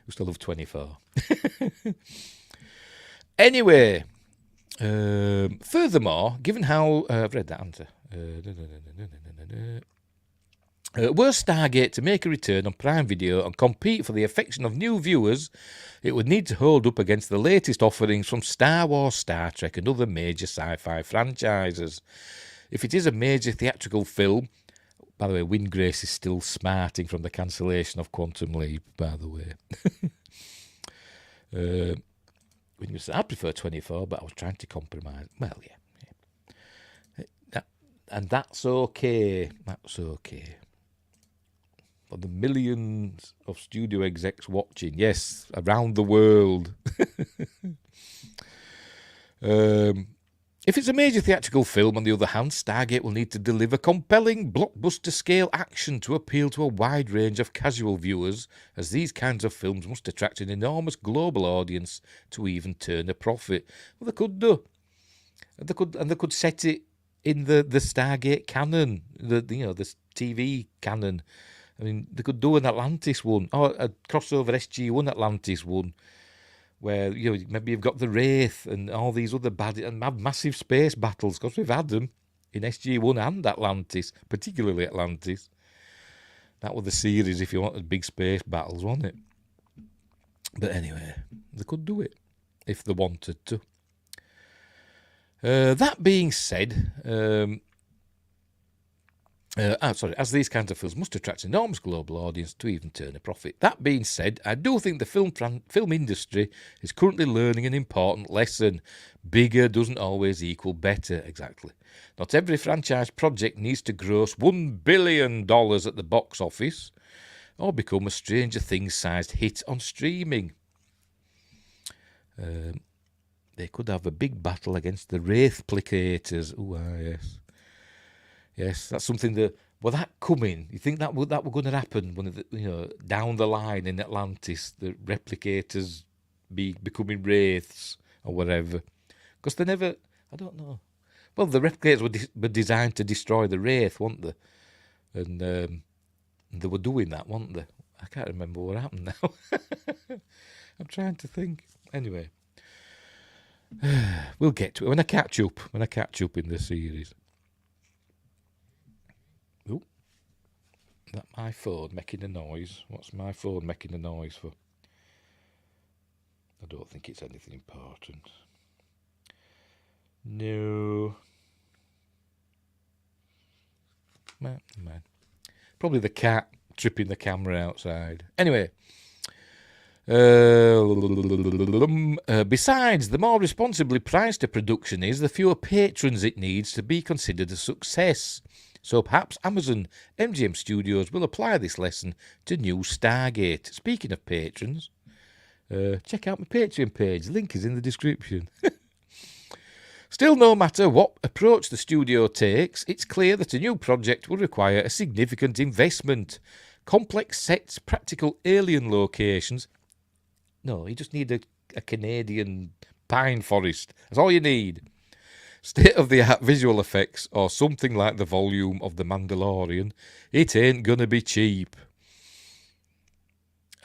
We still love 24. Anyway, furthermore, given how... I've read that answer. Were Stargate to make a return on Prime Video and compete for the affection of new viewers, it would need to hold up against the latest offerings from Star Wars, Star Trek and other major sci-fi franchises. If it is a major theatrical film... By the way, Windgrace is still smarting from the cancellation of Quantum Leap, by the way. I prefer 24, but I was trying to compromise. Well, yeah. And that's okay. That's okay. For the millions of studio execs watching, yes, around the world. If it's a major theatrical film, on the other hand, Stargate will need to deliver compelling blockbuster-scale action to appeal to a wide range of casual viewers, as these kinds of films must attract an enormous global audience to even turn a profit. Well, they could do. They could set it in the Stargate canon, the TV canon. I mean, they could do an Atlantis one, or a crossover SG-1 Atlantis one, where maybe you've got the Wraith and all these other bad and have massive space battles, because we've had them in SG-1 and Atlantis, particularly Atlantis. That was the series if you wanted big space battles, wasn't it? But anyway, they could do it if they wanted to. That being said, as these kinds of films must attract an enormous global audience to even turn a profit. That being said, I do think the film industry is currently learning an important lesson. Bigger doesn't always equal better, exactly. Not every franchise project needs to gross $1 billion at the box office or become a Stranger Things-sized hit on streaming. They could have a big battle against the Wraithplicators. Yes. Yes, that's something that... Well, that coming, you think that were going to happen when down the line in Atlantis, the replicators becoming wraiths or whatever? Because they never... I don't know. Well, the replicators were designed to destroy the wraith, weren't they? And they were doing that, weren't they? I can't remember what happened now. I'm trying to think. Anyway, we'll get to it when I catch up in the series. Oh, is that my phone making a noise? What's my phone making a noise for? I don't think it's anything important. No. Man. Probably the cat tripping the camera outside. Anyway. Besides, the more responsibly priced a production is, the fewer patrons it needs to be considered a success. So perhaps Amazon MGM Studios will apply this lesson to new Stargate. Speaking of patrons, check out my Patreon page. Link is in the description. Still, no matter what approach the studio takes, it's clear that a new project will require a significant investment. Complex sets, practical alien locations. No, you just need a Canadian pine forest. That's all you need. State-of-the-art visual effects or something like the volume of The Mandalorian. It ain't gonna be cheap.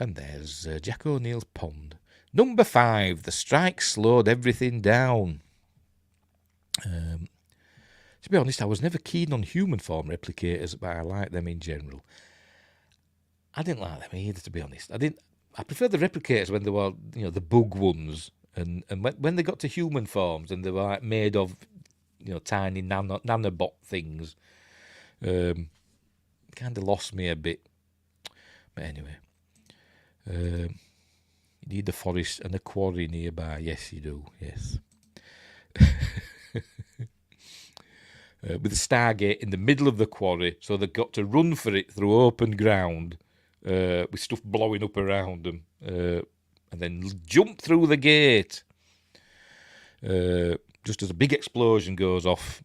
And there's Jack O'Neill's pond. Number 5, the strike slowed everything down. To be honest, I was never keen on human form replicators, but I like them in general. I didn't like them either, to be honest. I prefer the replicators when they were, the bug ones, and when they got to human forms and they were like made of, tiny nanobot things, kind of lost me a bit. But anyway, you need a forest and a quarry nearby. Yes, you do. Yes. With the Stargate in the middle of the quarry, so they've got to run for it through open ground. With stuff blowing up around them, and then jump through the gate. just as a big explosion goes off,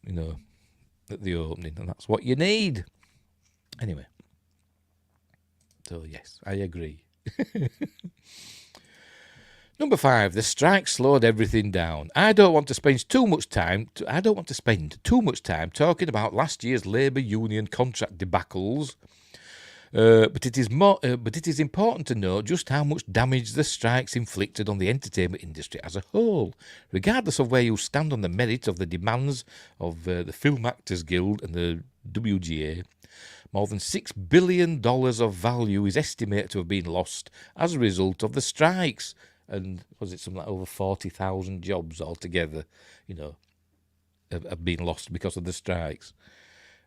at the opening, and that's what you need. Anyway, so yes, I agree. Number 5, the strike slowed everything down. I don't want to spend too much time talking about last year's labour union contract debacles. But it is important to note just how much damage the strikes inflicted on the entertainment industry as a whole, regardless of where you stand on the merit of the demands of the Film Actors Guild and the WGA. More than $6 billion of value is estimated to have been lost as a result of the strikes. And was it something like over 40,000 jobs altogether, have been lost because of the strikes.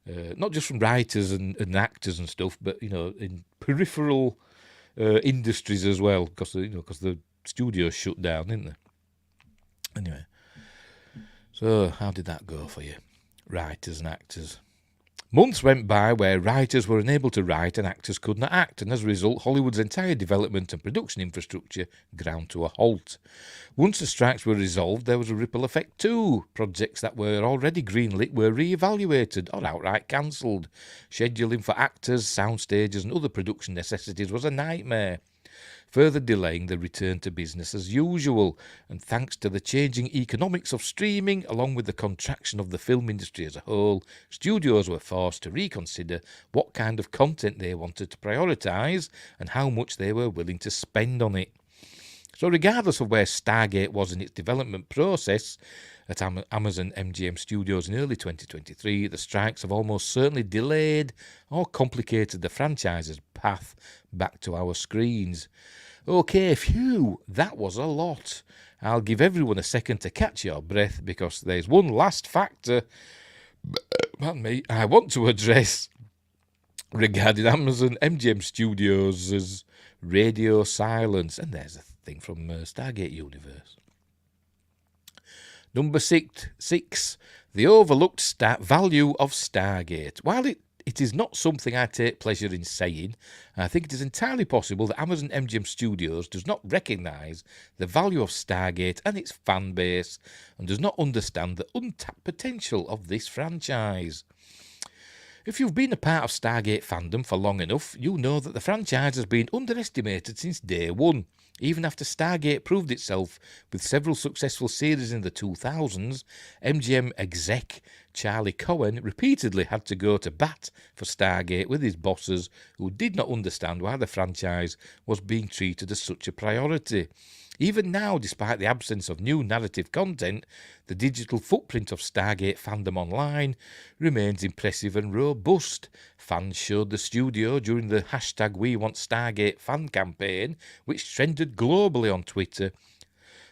Not just from writers and actors and stuff, but, in peripheral industries as well, because the studios shut down, didn't they? Anyway, so how did that go for you, writers and actors? Months went by where writers were unable to write and actors could not act, and as a result, Hollywood's entire development and production infrastructure ground to a halt. Once the strikes were resolved, there was a ripple effect too. Projects that were already greenlit were re-evaluated or outright cancelled. Scheduling for actors, sound stages and other production necessities was a nightmare, further delaying the return to business as usual. And thanks to the changing economics of streaming, along with the contraction of the film industry as a whole, studios were forced to reconsider what kind of content they wanted to prioritise and how much they were willing to spend on it. So regardless of where Stargate was in its development process at Amazon MGM Studios in early 2023, the strikes have almost certainly delayed or complicated the franchise's path back to our screens. Okay, phew, that was a lot. I'll give everyone a second to catch your breath because there's one last factor I want to address regarding Amazon MGM Studios' radio silence. And there's a thing from Stargate Universe. Number 6, the overlooked value of Stargate. While it is not something I take pleasure in saying, I think it is entirely possible that Amazon MGM Studios does not recognise the value of Stargate and its fan base, and does not understand the untapped potential of this franchise. If you've been a part of Stargate fandom for long enough, you know that the franchise has been underestimated since day one. Even after Stargate proved itself with several successful series in the 2000s, MGM exec Charlie Cohen repeatedly had to go to bat for Stargate with his bosses, who did not understand why the franchise was being treated as such a priority. Even now, despite the absence of new narrative content, the digital footprint of Stargate fandom online remains impressive and robust. Fans showed the studio during the #WeWantStargate fan campaign, which trended globally on Twitter,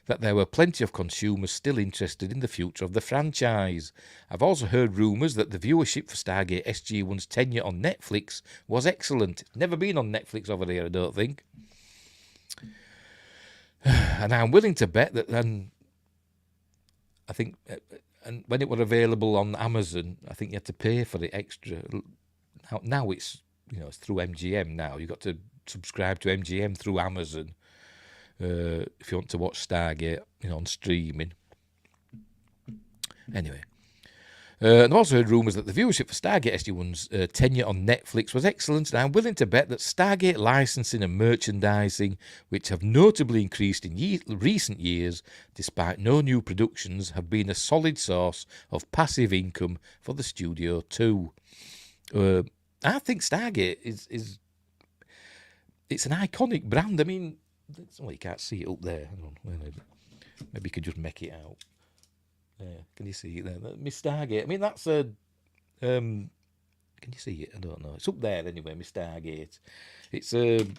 that there were plenty of consumers still interested in the future of the franchise. I've also heard rumours that the viewership for Stargate SG-1's tenure on Netflix was excellent. Never been on Netflix over here, I don't think. And I'm willing to bet that then, I think, and when it were available on Amazon, I think you had to pay for it extra. Now it's, it's through MGM now. You've got to subscribe to MGM through Amazon if you want to watch Stargate, on streaming. Anyway. And I've also heard rumours that the viewership for Stargate SG-1's tenure on Netflix was excellent, and I'm willing to bet that Stargate licensing and merchandising, which have notably increased in recent years, despite no new productions, have been a solid source of passive income for the studio too. I think Stargate is it's an iconic brand. I mean, you can't see it up there. Hang on, maybe you could just make it out. Can you see it there? Miss Stargate. I mean, that's a... can you see it? I don't know. It's up there anyway, Miss Stargate. It's an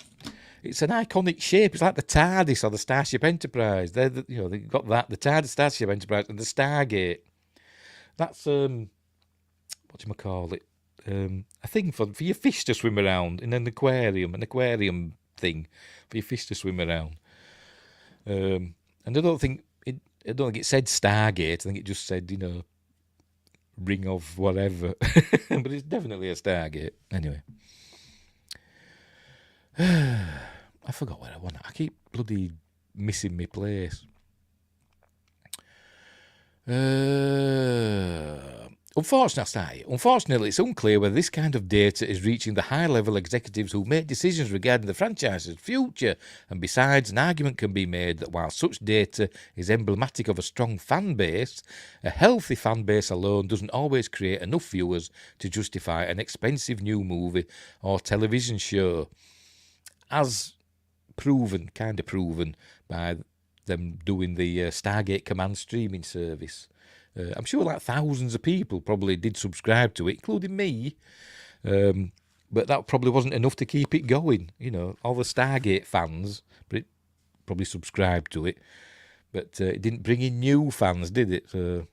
iconic shape. It's like the TARDIS or the Starship Enterprise. They've got that, the TARDIS, Starship Enterprise, and the Stargate. That's, whatchamacallit? A thing for your fish to swim around in an aquarium thing for your fish to swim around. And I don't think it said Stargate. I think it just said, ring of whatever. But it's definitely a Stargate. Anyway. I forgot where I went. I keep bloody missing my place. Unfortunately, it's unclear whether this kind of data is reaching the high-level executives who make decisions regarding the franchise's future, and besides, an argument can be made that while such data is emblematic of a strong fan base, a healthy fan base alone doesn't always create enough viewers to justify an expensive new movie or television show, as proven by them doing the Stargate Command streaming service. I'm sure like thousands of people probably did subscribe to it, including me, but that probably wasn't enough to keep it going. You know, all the Stargate fans probably subscribed to it, but it didn't bring in new fans, did it? Anyway.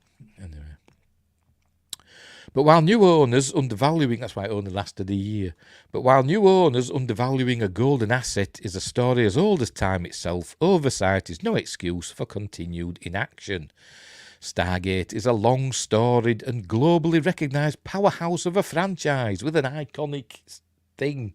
But while new owners undervaluing, that's why it only lasted a year, but while new owners undervaluing a golden asset is a story as old as time itself, oversight is no excuse for continued inaction. Stargate is a long-storied and globally recognised powerhouse of a franchise with an iconic thing.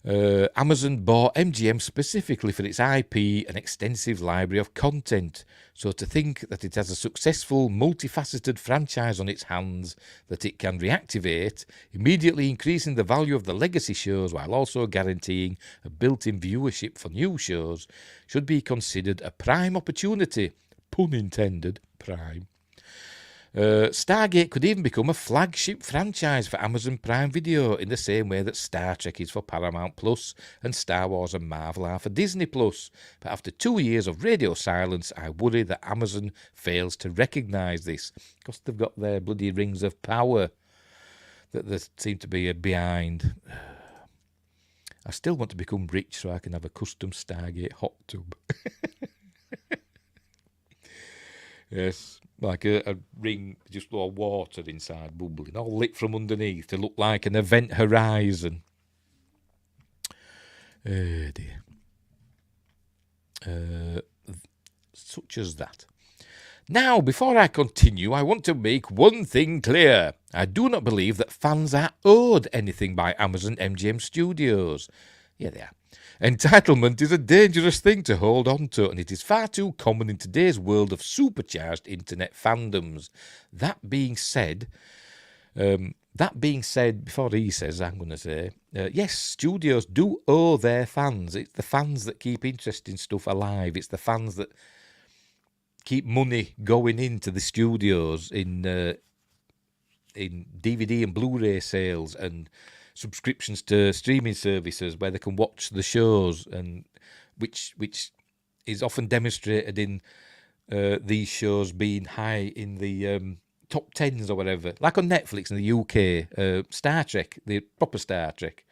Amazon bought MGM specifically for its IP and extensive library of content, so to think that it has a successful, multifaceted franchise on its hands that it can reactivate, immediately increasing the value of the legacy shows while also guaranteeing a built-in viewership for new shows, should be considered a prime opportunity. Pun intended, prime. Stargate could even become a flagship franchise for Amazon Prime Video in the same way that Star Trek is for Paramount Plus and Star Wars and Marvel are for Disney Plus. But after 2 years of radio silence, I worry that Amazon fails to recognise this, because they've got their bloody rings of power that they seem to be behind. I still want to become rich so I can have a custom Stargate hot tub. Yes, like a ring, just all water inside, bubbling, all lit from underneath to look like an event horizon. Oh dear. Such as that. Now, before I continue, I want to make one thing clear. I do not believe that fans are owed anything by Amazon MGM Studios. Yeah, they are. Entitlement is a dangerous thing to hold on to, and it is far too common in today's world of supercharged internet fandoms. That being said, before he says, I'm going to say, yes, studios do owe their fans. It's the fans that keep interesting stuff alive. It's the fans that keep money going into the studios in DVD and Blu-ray sales and subscriptions to streaming services where they can watch the shows, and which is often demonstrated in these shows being high in the top tens or whatever, like on Netflix in the UK. Star Trek, the proper Star Trek,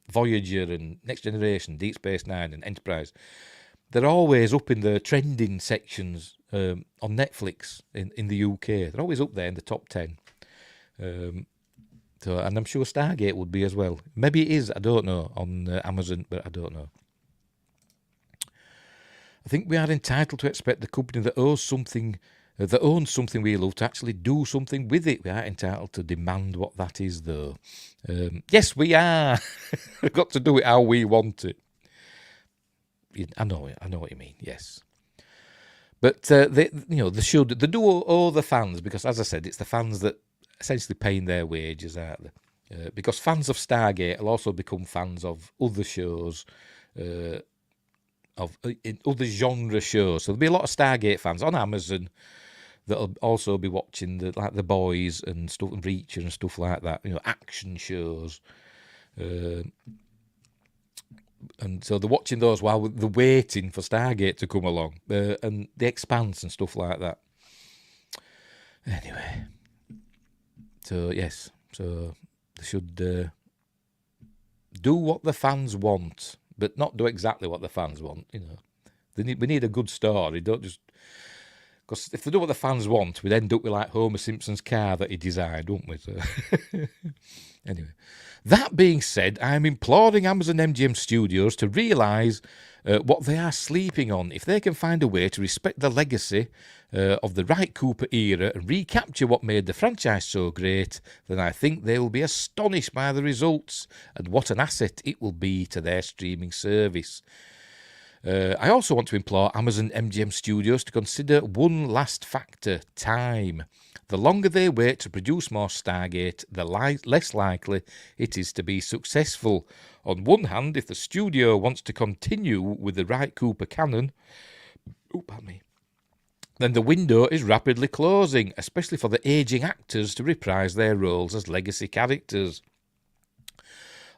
Voyager and Next Generation, Deep Space Nine and Enterprise, they're always up in the trending sections on Netflix in the UK. They're always up there in the top 10. So, and I'm sure Stargate would be as well. Maybe it is, I don't know, on Amazon, but I don't know. I think we are entitled to expect the company that owns something we love to actually do something with it. We are entitled to demand what that is, though. Yes, we are. We've got to do it how we want it. I know what you mean. Yes, but they do owe the fans, because, as I said, it's the fans that essentially paying their wages, aren't they? Because fans of Stargate will also become fans of other shows, of other genre shows. So there'll be a lot of Stargate fans on Amazon that'll also be watching the Boys and stuff, and Reacher and stuff like that. You know, action shows, and so they're watching those while they're waiting for Stargate to come along, and The Expanse and stuff like that. Anyway. So, yes, so they should do what the fans want, but not do exactly what the fans want, you know. We need a good story, don't just... Because if they do what the fans want, we'd end up with, like, Homer Simpson's car that he designed, wouldn't we? So anyway, that being said, I'm imploring Amazon MGM Studios to realise what they are sleeping on. If they can find a way to respect the legacy of the Wright Cooper era and recapture what made the franchise so great, then I think they will be astonished by the results and what an asset it will be to their streaming service. I also want to implore Amazon MGM Studios to consider one last factor, time. The longer they wait to produce more Stargate, the less likely it is to be successful. On one hand, if the studio wants to continue with the Wright Cooper canon, then the window is rapidly closing, especially for the ageing actors to reprise their roles as legacy characters.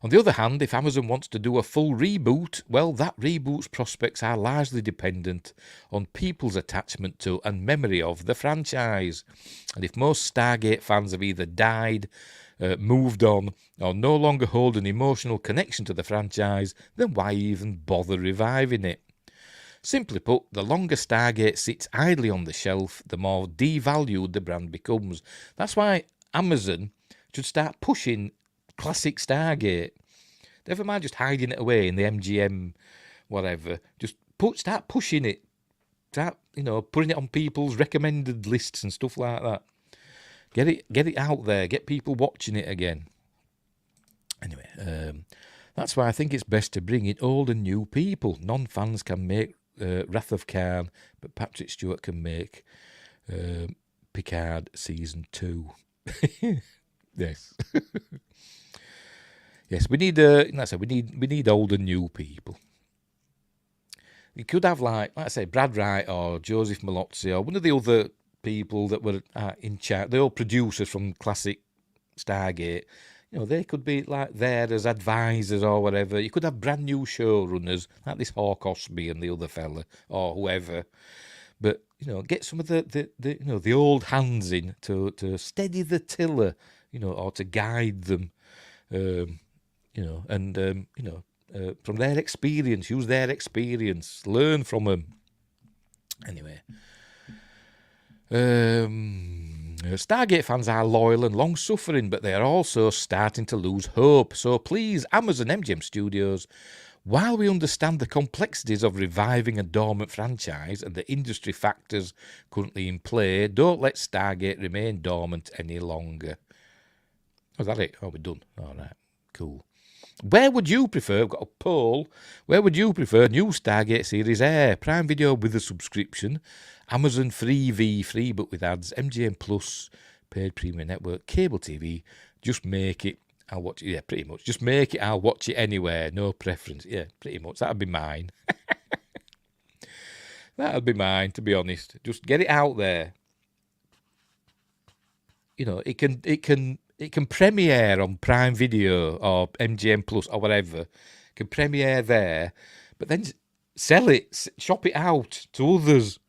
On the other hand, if Amazon wants to do a full reboot, well, that reboot's prospects are largely dependent on people's attachment to and memory of the franchise. And if most Stargate fans have either died, moved on, or no longer hold an emotional connection to the franchise, then why even bother reviving it? Simply put, the longer Stargate sits idly on the shelf, the more devalued the brand becomes. That's why Amazon should start pushing classic Stargate. Never mind just hiding it away in the MGM whatever. Just start pushing it. Start, putting it on people's recommended lists and stuff like that. Get it out there. Get people watching it again. Anyway, that's why I think it's best to bring in old and new people. Non-fans can make Wrath of Khan, but Patrick Stewart can make Picard Season 2. Yes. Yes, we need. We need old and new people. You could have like I say, Brad Wright or Joseph Malozzi or one of the other people that were in charge. The old producers from classic Stargate. They could be like there as advisors or whatever. You could have brand new showrunners like this Hawk Osby and the other fella or whoever. But get some of the old hands in to steady the tiller, or to guide them. From their experience, use their experience, learn from them. Anyway, Stargate fans are loyal and long-suffering, but they are also starting to lose hope. So please, Amazon MGM Studios, while we understand the complexities of reviving a dormant franchise and the industry factors currently in play, don't let Stargate remain dormant any longer. Oh, is that it? Oh, we're done. All right, cool. Where would you prefer, I've got a poll, where would you prefer new Stargate series air? Prime Video with a subscription, Amazon free but with ads, MGM Plus, paid premium network, cable TV, just make it, I'll watch it, yeah, pretty much. Just make it, I'll watch it anywhere, no preference. Yeah, pretty much, that'd be mine. That'd be mine, to be honest. Just get it out there. It can premiere on Prime Video or MGM Plus or whatever. It can premiere there, but then sell it, shop it out to others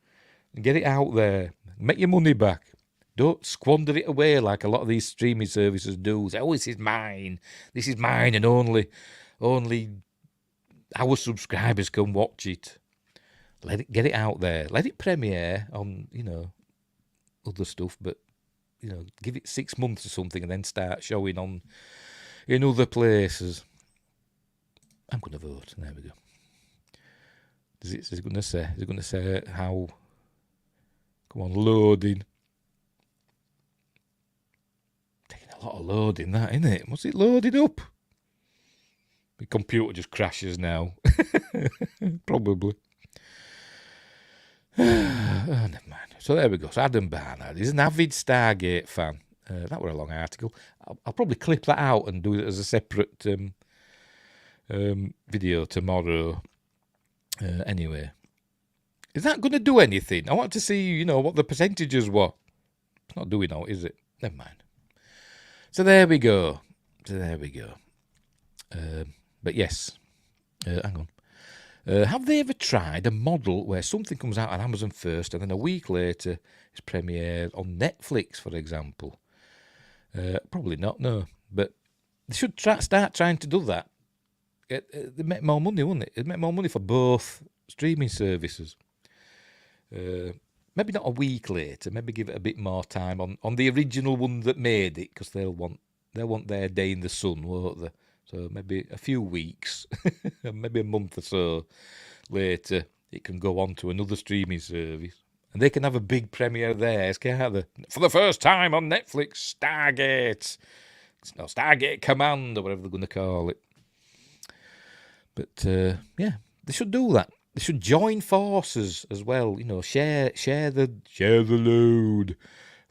and get it out there. Make your money back. Don't squander it away like a lot of these streaming services do. Say, this is mine. This is mine and only our subscribers can watch it. Get it out there. Let it premiere on, other stuff, but give it 6 months or something and then start showing on in other places. I'm going to vote. There we go. Is it going to say how? Come on, loading. Taking a lot of loading, that, isn't it? What's it loading up? My computer just crashes now. Probably. Never mind. So there we go. So Adam Barnard is an avid Stargate fan. That were a long article. I'll probably clip that out and do it as a separate video tomorrow. Anyway, is that going to do anything? I want to see, what the percentages were. It's not doing now, is it? Never mind. So there we go. But yes, hang on. Have they ever tried a model where something comes out on Amazon first and then a week later it's premiered on Netflix, for example? Probably not, no. But they should start trying to do that. They'd make more money, wouldn't it? It'd make more money for both streaming services. Maybe not a week later. Maybe give it a bit more time on the original one that made it, because they'll want their day in the sun, won't they? So maybe a few weeks, maybe a month or so later, it can go on to another streaming service. And they can have a big premiere there, can't they? For the first time on Netflix, Stargate. No, Stargate Command, or whatever they're going to call it. But, yeah, they should do that. they should join forces as well. Share the load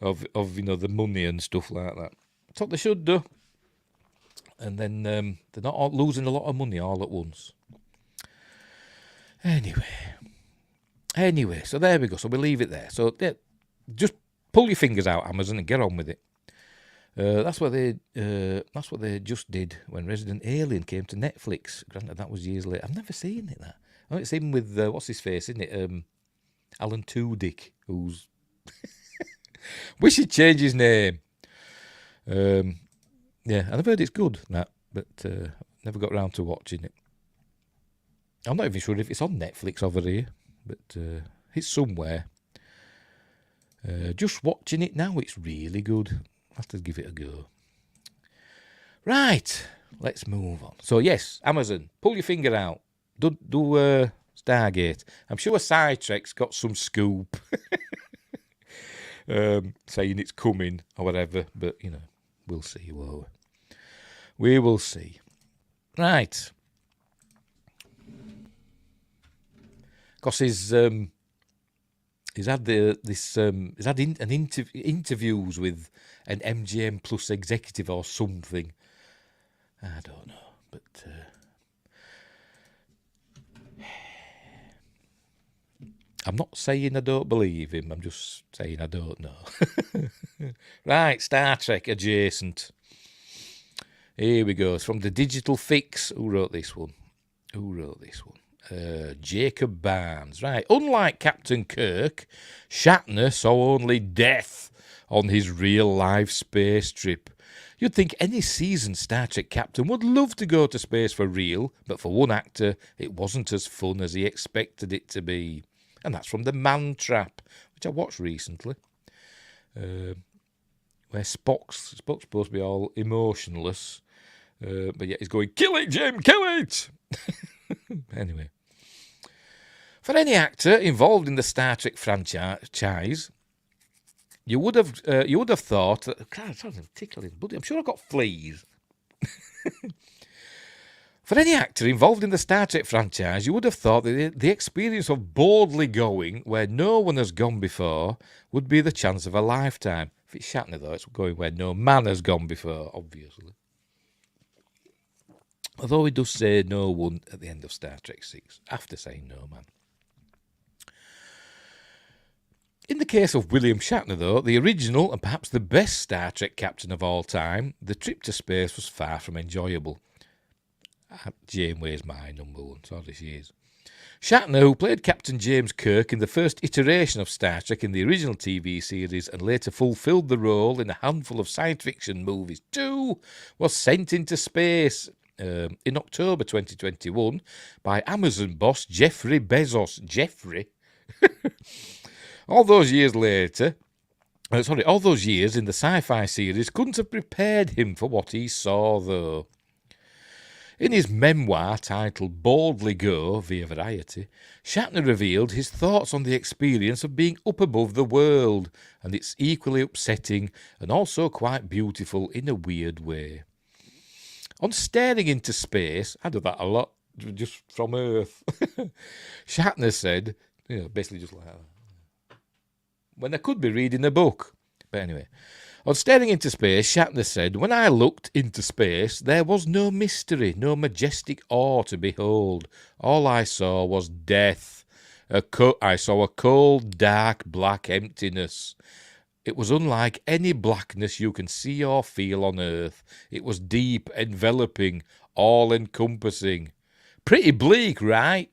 of the money and stuff like that. That's what they should do. And then they're not all losing a lot of money all at once. Anyway, so there we go. So we leave it there. So just pull your fingers out, Amazon, and get on with it. That's what they just did when Resident Alien came to Netflix. Granted, that was years later. I've never seen it. That it's him with what's his face, isn't it? Alan Tudyk, who's wish he'd change his name. Yeah, and I've heard it's good, but never got around to watching it. I'm not even sure if it's on Netflix over here, but it's somewhere. Just watching it now, it's really good. I'll have to give it a go. Right, let's move on. So yes, Amazon, pull your finger out. Do Stargate. I'm sure Sci-Trek's got some scoop saying it's coming or whatever, but we'll see. We will see. Right. Because he's had interviews with an MGM Plus executive or something. I don't know, but I'm not saying I don't believe him. I'm just saying I don't know. Right, Star Trek adjacent. Here we go. It's from the Digital Fix. Who wrote this one? Jacob Barnes. Right. Unlike Captain Kirk, Shatner saw only death on his real-life space trip. You'd think any seasoned Star Trek captain would love to go to space for real, but for one actor, it wasn't as fun as he expected it to be. And that's from The Man Trap, which I watched recently, where Spock's supposed to be all emotionless, but yet he's going, "Kill it, Jim, kill it!" Anyway. For any actor involved in the Star Trek franchise, you would have thought that, God, I'm tickling, buddy. I'm sure I've got fleas. For any actor involved in the Star Trek franchise, you would have thought that the experience of boldly going where no one has gone before would be the chance of a lifetime. If it's Shatner, though, it's going where no man has gone before, obviously. Although he does say no one at the end of Star Trek 6, after saying no man. In the case of William Shatner, though, the original and perhaps the best Star Trek captain of all time, the trip to space was far from enjoyable. Janeway's my number one, sorry she is. Shatner, who played Captain James Kirk in the first iteration of Star Trek in the original TV series and later fulfilled the role in a handful of science fiction movies too, was sent into space in October 2021 by Amazon boss Jeffrey Bezos. Jeffrey? All those years in the Sci-Fi series couldn't have prepared him for what he saw, though. In his memoir titled Boldly Go via Variety, Shatner revealed his thoughts on the experience of being up above the world, and it's equally upsetting and also quite beautiful in a weird way. On staring into space, I do that a lot, just from Earth, Shatner said, basically just like that, when I could be reading a book. But anyway, on staring into space, Shatner said, when I looked into space, there was no mystery, no majestic awe to behold. All I saw was death. I saw a cold, dark, black emptiness. It was unlike any blackness you can see or feel on Earth. It was deep, enveloping, all-encompassing. Pretty bleak, right?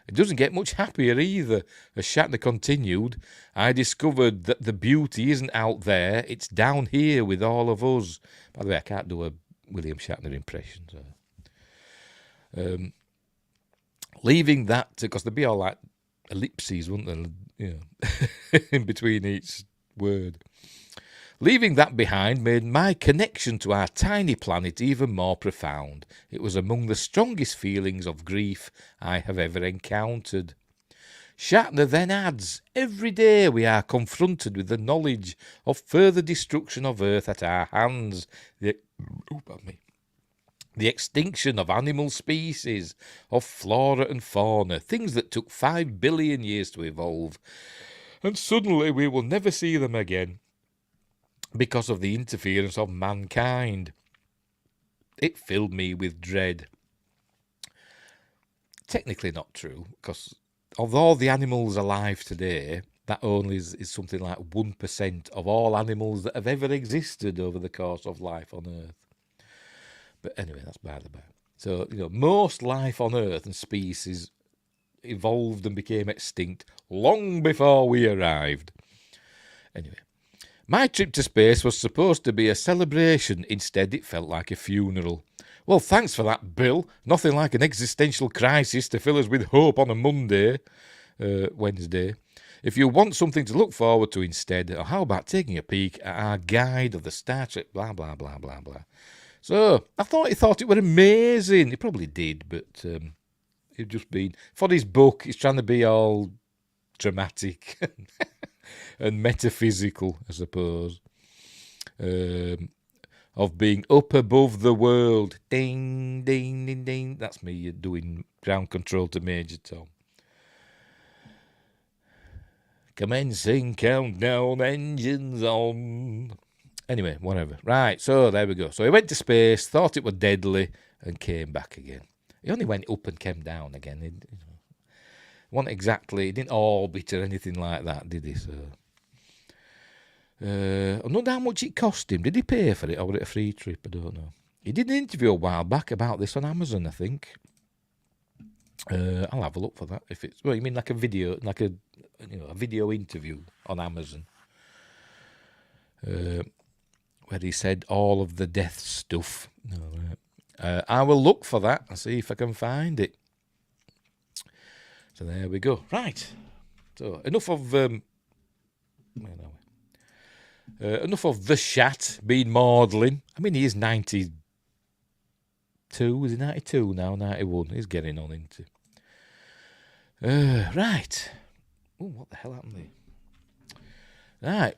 It doesn't get much happier either. As Shatner continued, I discovered that the beauty isn't out there, it's down here with all of us. By the way, I can't do a William Shatner impression. So. Leaving that, because there'd be all like ellipses, wouldn't there? In between each word. Leaving that behind made my connection to our tiny planet even more profound. It was among the strongest feelings of grief I have ever encountered. Shatner then adds, every day we are confronted with the knowledge of further destruction of Earth at our hands. The The extinction of animal species, of flora and fauna, things that took 5 billion years to evolve, and suddenly we will never see them again because of the interference of mankind. It filled me with dread. Technically not true, because of all the animals alive today, that only is something like 1% of all animals that have ever existed over the course of life on Earth. But anyway, that's by the by. So, most life on Earth and species evolved and became extinct long before we arrived. Anyway, my trip to space was supposed to be a celebration. Instead, it felt like a funeral. Well, thanks for that, Bill. Nothing like an existential crisis to fill us with hope on a Wednesday. If you want something to look forward to instead, or how about taking a peek at our guide of the Star Trek, blah, blah, blah, blah, blah. So, I thought he thought it were amazing. He probably did, but he'd just been... For his book, he's trying to be all dramatic and metaphysical, I suppose. Of being up above the world. Ding, ding, ding, ding. That's me doing ground control to Major Tom. Commencing countdown, engines on. Anyway, whatever. Right, so there we go. So he went to space, thought it was deadly, and came back again. He only went up and came down again. He didn't orbit or anything like that, did he? So, I don't know how much it cost him. Did he pay for it, or was it a free trip? I don't know. He did an interview a while back about this on Amazon, I think. I'll have a look for that. If it's, well, you mean like a video, like a video interview on Amazon, where he said all of the death stuff. I will look for that and see if I can find it. So there we go. Right. So enough of enough of the Shat being maudlin. I mean, he is 92. Is he 92 now? 91. He's getting on into. Right. Oh, what the hell happened there? Right.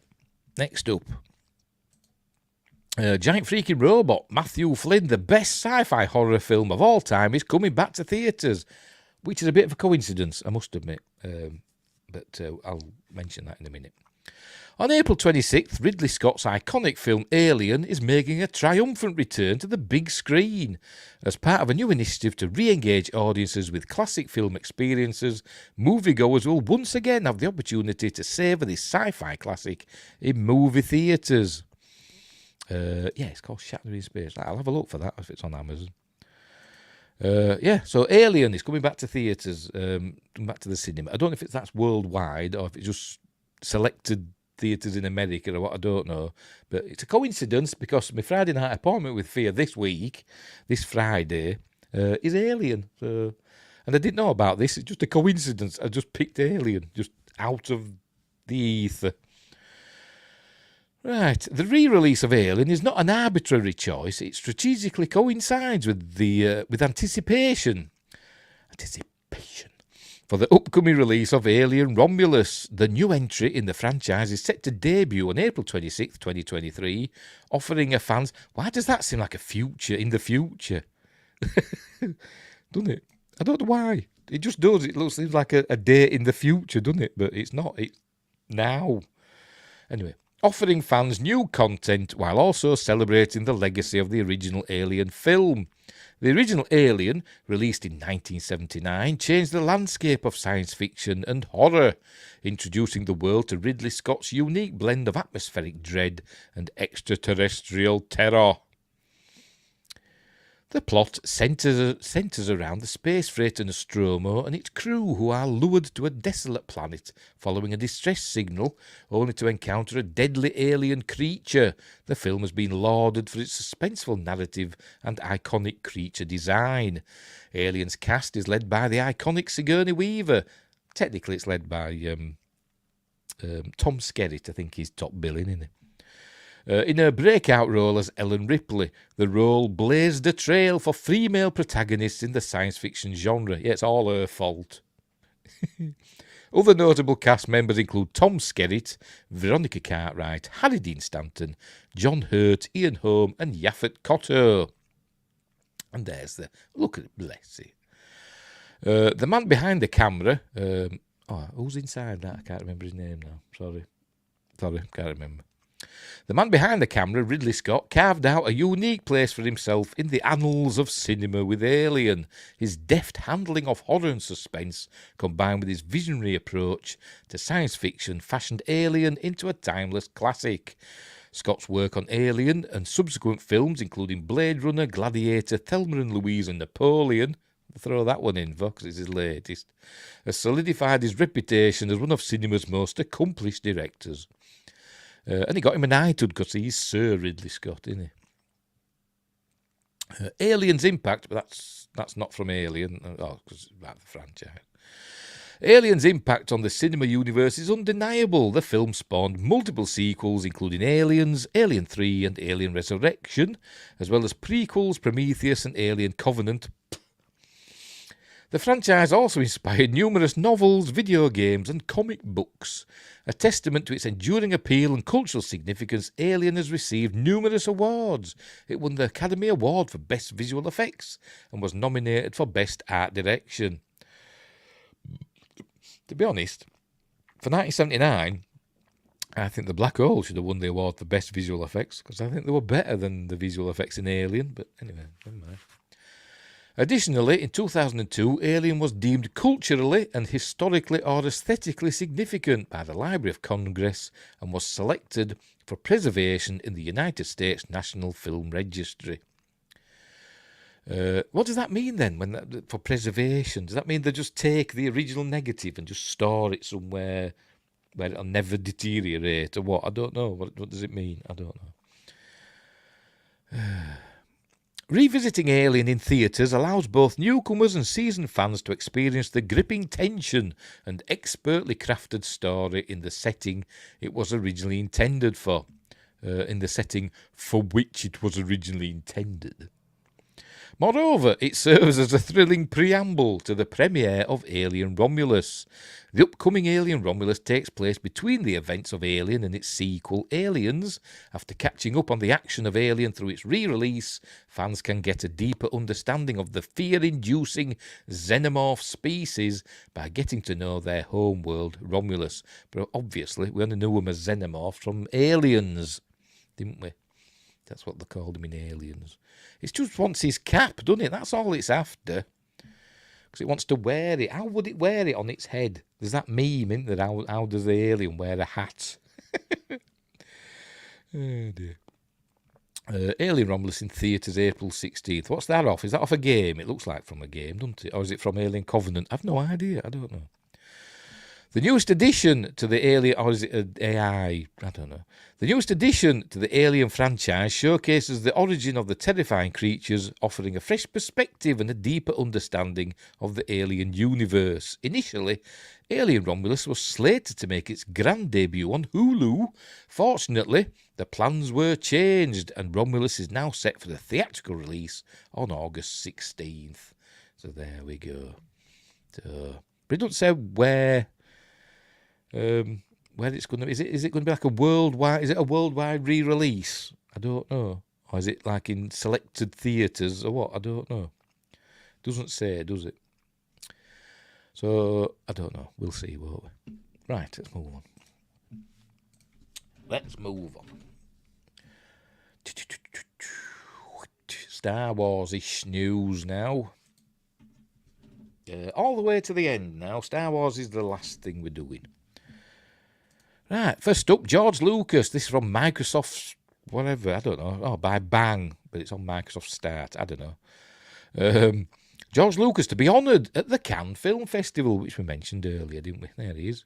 Next up. Giant freaking robot. Matthew Flynn, the best sci-fi horror film of all time, is coming back to theatres, which is a bit of a coincidence, I must admit. But I'll mention that in a minute. On April 26th, Ridley Scott's iconic film Alien is making a triumphant return to the big screen. As part of a new initiative to re-engage audiences with classic film experiences, moviegoers will once again have the opportunity to savour this sci-fi classic in movie theatres. It's called Shatner in Space. I'll have a look for that if it's on Amazon. So Alien is coming back to theatres, coming back to the cinema. I don't know if that's worldwide or if it's just selected theatres in America or what, I don't know. But it's a coincidence because my Friday night appointment with Fear this Friday, is Alien. So, and I didn't know about this. It's just a coincidence. I just picked Alien, just out of the ether. Right, the re-release of Alien is not an arbitrary choice. It strategically coincides with anticipation for the upcoming release of Alien Romulus. The new entry in the franchise is set to debut on April 26th, 2023, offering a fans... Why does that seem like a future in the future? Doesn't it? I don't know why. It just does. It seems like a date in the future, doesn't it? But it's not. It's now. Anyway. Offering fans new content while also celebrating the legacy of the original Alien film. The original Alien, released in 1979, changed the landscape of science fiction and horror, introducing the world to Ridley Scott's unique blend of atmospheric dread and extraterrestrial terror. The plot centres around the space freighter Nostromo and its crew, who are lured to a desolate planet following a distress signal, only to encounter a deadly alien creature. The film has been lauded for its suspenseful narrative and iconic creature design. Alien's cast is led by the iconic Sigourney Weaver. Technically, it's led by Tom Skerritt, I think he's top billing, isn't he? In her breakout role as Ellen Ripley, the role blazed a trail for female protagonists in the science fiction genre. Yeah, it's all her fault. Other notable cast members include Tom Skerritt, Veronica Cartwright, Harry Dean Stanton, John Hurt, Ian Holm and Yaphet Kotto. And there's the... Look at it, bless it. The man behind the camera... who's inside that? I can't remember his name now. Sorry, can't remember. The man behind the camera, Ridley Scott, carved out a unique place for himself in the annals of cinema with Alien. His deft handling of horror and suspense, combined with his visionary approach to science fiction, fashioned Alien into a timeless classic. Scott's work on Alien and subsequent films, including Blade Runner, Gladiator, Thelma and Louise and Napoleon, throw that one in, because it's his latest, has solidified his reputation as one of cinema's most accomplished directors. And he got him a knighthood because he's Sir Ridley Scott, isn't he? Alien's impact, but that's not from Alien, because it's about the franchise. Alien's impact on the cinema universe is undeniable. The film spawned multiple sequels, including Aliens, Alien 3 and Alien Resurrection, as well as prequels, Prometheus and Alien Covenant. The franchise also inspired numerous novels, video games and comic books. A testament to its enduring appeal and cultural significance, Alien has received numerous awards. It won the Academy Award for Best Visual Effects and was nominated for Best Art Direction. To be honest, for 1979, I think the Black Hole should have won the award for Best Visual Effects, because I think they were better than the visual effects in Alien, but anyway, never mind. Additionally, in 2002, Alien was deemed culturally and historically or aesthetically significant by the Library of Congress and was selected for preservation in the United States National Film Registry. What does that mean then, for preservation? Does that mean they just take the original negative and just store it somewhere where it'll never deteriorate, or what? I don't know. What does it mean? I don't know. Revisiting Alien in theatres allows both newcomers and seasoned fans to experience the gripping tension and expertly crafted story in the setting it was originally intended for. In the setting for which it was originally intended. Moreover, it serves as a thrilling preamble to the premiere of Alien Romulus. The upcoming Alien Romulus takes place between the events of Alien and its sequel, Aliens. After catching up on the action of Alien through its re-release, fans can get a deeper understanding of the fear-inducing xenomorph species by getting to know their homeworld, Romulus. But obviously, we only knew them as xenomorphs from Aliens, didn't we? That's what they called him in Aliens. It just wants his cap, doesn't it? That's all it's after. Because it wants to wear it. How would it wear it on its head? There's that meme, isn't there? How does the alien wear a hat? Oh dear. Alien Romulus in theatres April 16th. What's that off? Is that off a game? It looks like from a game, doesn't it? Or is it from Alien Covenant? I've no idea. I don't know. The newest addition to the Alien, or is it an AI? I don't know. The newest addition to the Alien franchise showcases the origin of the terrifying creatures, offering a fresh perspective and a deeper understanding of the Alien universe. Initially, Alien Romulus was slated to make its grand debut on Hulu. Fortunately, the plans were changed, and Romulus is now set for the theatrical release on August 16th. So there we go. So, but it doesn't say where it's going to is it going to be like a worldwide? Is it a worldwide re-release? I don't know. Or is it like in selected theatres or what? I don't know. Doesn't say, does it? So I don't know. We'll see, won't we? Right, let's move on. Let's move on. Star Wars-ish news now. All the way to the end now. Star Wars is the last thing we're doing. Right, first up, George Lucas. This is from Microsoft's, whatever, I don't know. Oh, by Bang, but it's on Microsoft Start. I don't know. George Lucas to be honoured at the Cannes Film Festival, which we mentioned earlier, didn't we? There he is.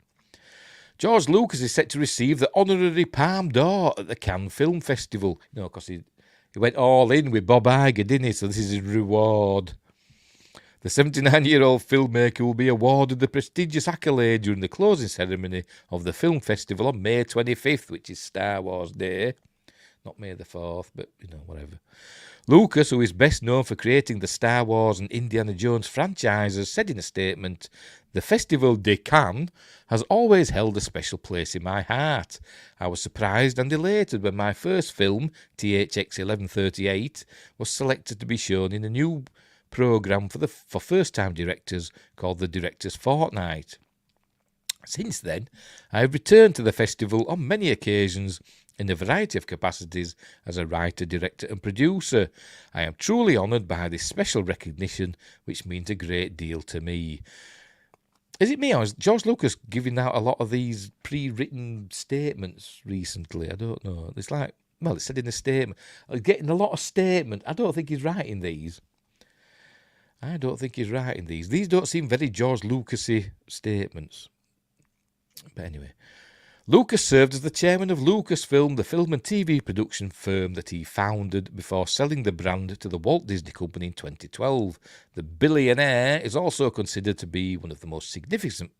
George Lucas is set to receive the honorary Palme d'Or at the Cannes Film Festival. You know, because he went all in with Bob Iger, didn't he? So this is his reward. The 79-year-old filmmaker will be awarded the prestigious accolade during the closing ceremony of the film festival on May 25th, which is Star Wars Day. Not May the 4th, but, you know, whatever. Lucas, who is best known for creating the Star Wars and Indiana Jones franchises, said in a statement, "The Festival de Cannes has always held a special place in my heart. I was surprised and elated when my first film, THX 1138, was selected to be shown in a new programme for first-time directors called the Directors Fortnight. Since then, I have returned to the festival on many occasions in a variety of capacities as a writer, director and producer. I am truly honoured by this special recognition, which means a great deal to me." Is it me, or is George Lucas giving out a lot of these pre-written statements recently? I don't know. It's like, well, it said in the statement. Getting a lot of statement. I don't think he's writing these. These don't seem very George Lucas-y statements. But anyway, Lucas served as the chairman of Lucasfilm, the film and TV production firm that he founded before selling the brand to the Walt Disney Company in 2012. The billionaire is also considered to be one of the most significant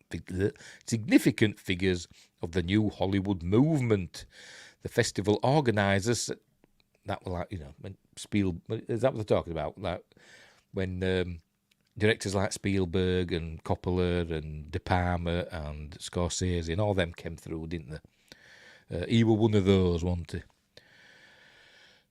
figures of the new Hollywood movement. The festival organisers, that were like, when is that what they're talking about? Like when directors like Spielberg and Coppola and De Palma and Scorsese and all them came through, didn't they? He was one of those, wasn't he?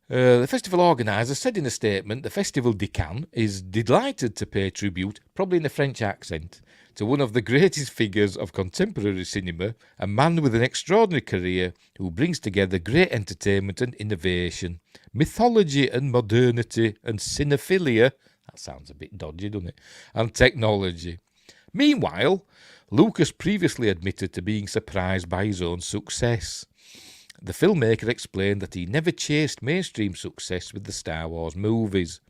The festival organiser said in a statement, "The Festival de Cannes is delighted to pay tribute, probably in a French accent, to one of the greatest figures of contemporary cinema, a man with an extraordinary career who brings together great entertainment and innovation, mythology and modernity and cinephilia." That sounds a bit dodgy, doesn't it? "And technology." Meanwhile, Lucas previously admitted to being surprised by his own success. The filmmaker explained that he never chased mainstream success with the Star Wars movies.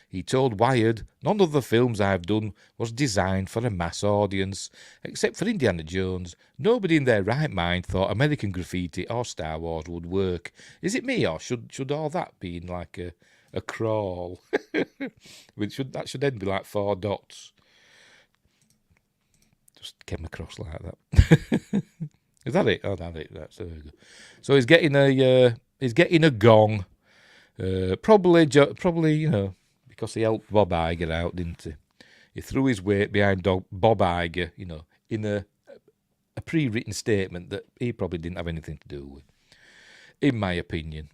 He told Wired, "None of the films I've done was designed for a mass audience. Except for Indiana Jones, nobody in their right mind thought American Graffiti or Star Wars would work. Is it me, or should all that be in like a crawl?" That should then be like 4 dots. Just came across like that. Is that it? Oh, that's it. That's good. So he's getting a gong. Probably because he helped Bob Iger out, didn't he? He threw his weight behind Bob Iger, in a pre-written statement that he probably didn't have anything to do with, in my opinion.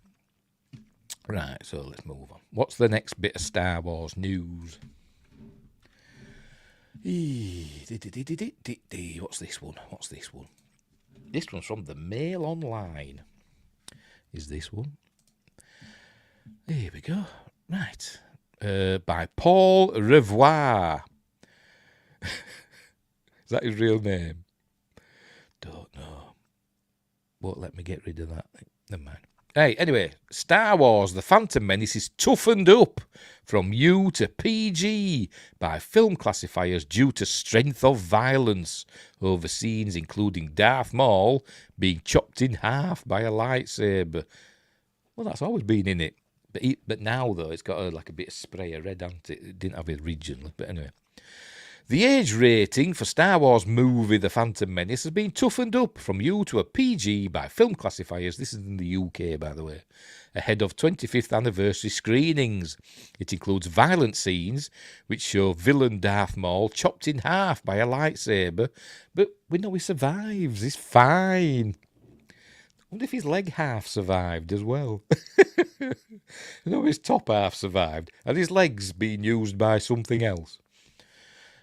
Right, so let's move on. What's the next bit of Star Wars news? What's this one? This one's from the Mail Online. Is this one? Here we go. Right. By Paul Revoir. Is that his real name? Don't know. Won't let me get rid of that. Never mind. Hey, anyway, Star Wars The Phantom Menace is toughened up from U to PG by film classifiers due to strength of violence over scenes including Darth Maul being chopped in half by a lightsaber. Well, that's always been in it. But now, though, it's got a bit of spray of red, hasn't it? It didn't have it originally, but anyway. The age rating for Star Wars movie The Phantom Menace has been toughened up from U to a PG by film classifiers. This is in the UK, by the way, ahead of 25th anniversary screenings. It includes violent scenes which show villain Darth Maul chopped in half by a lightsaber, but we know he survives. He's fine. I wonder if his leg half survived as well. His top half survived, and his legs being used by something else.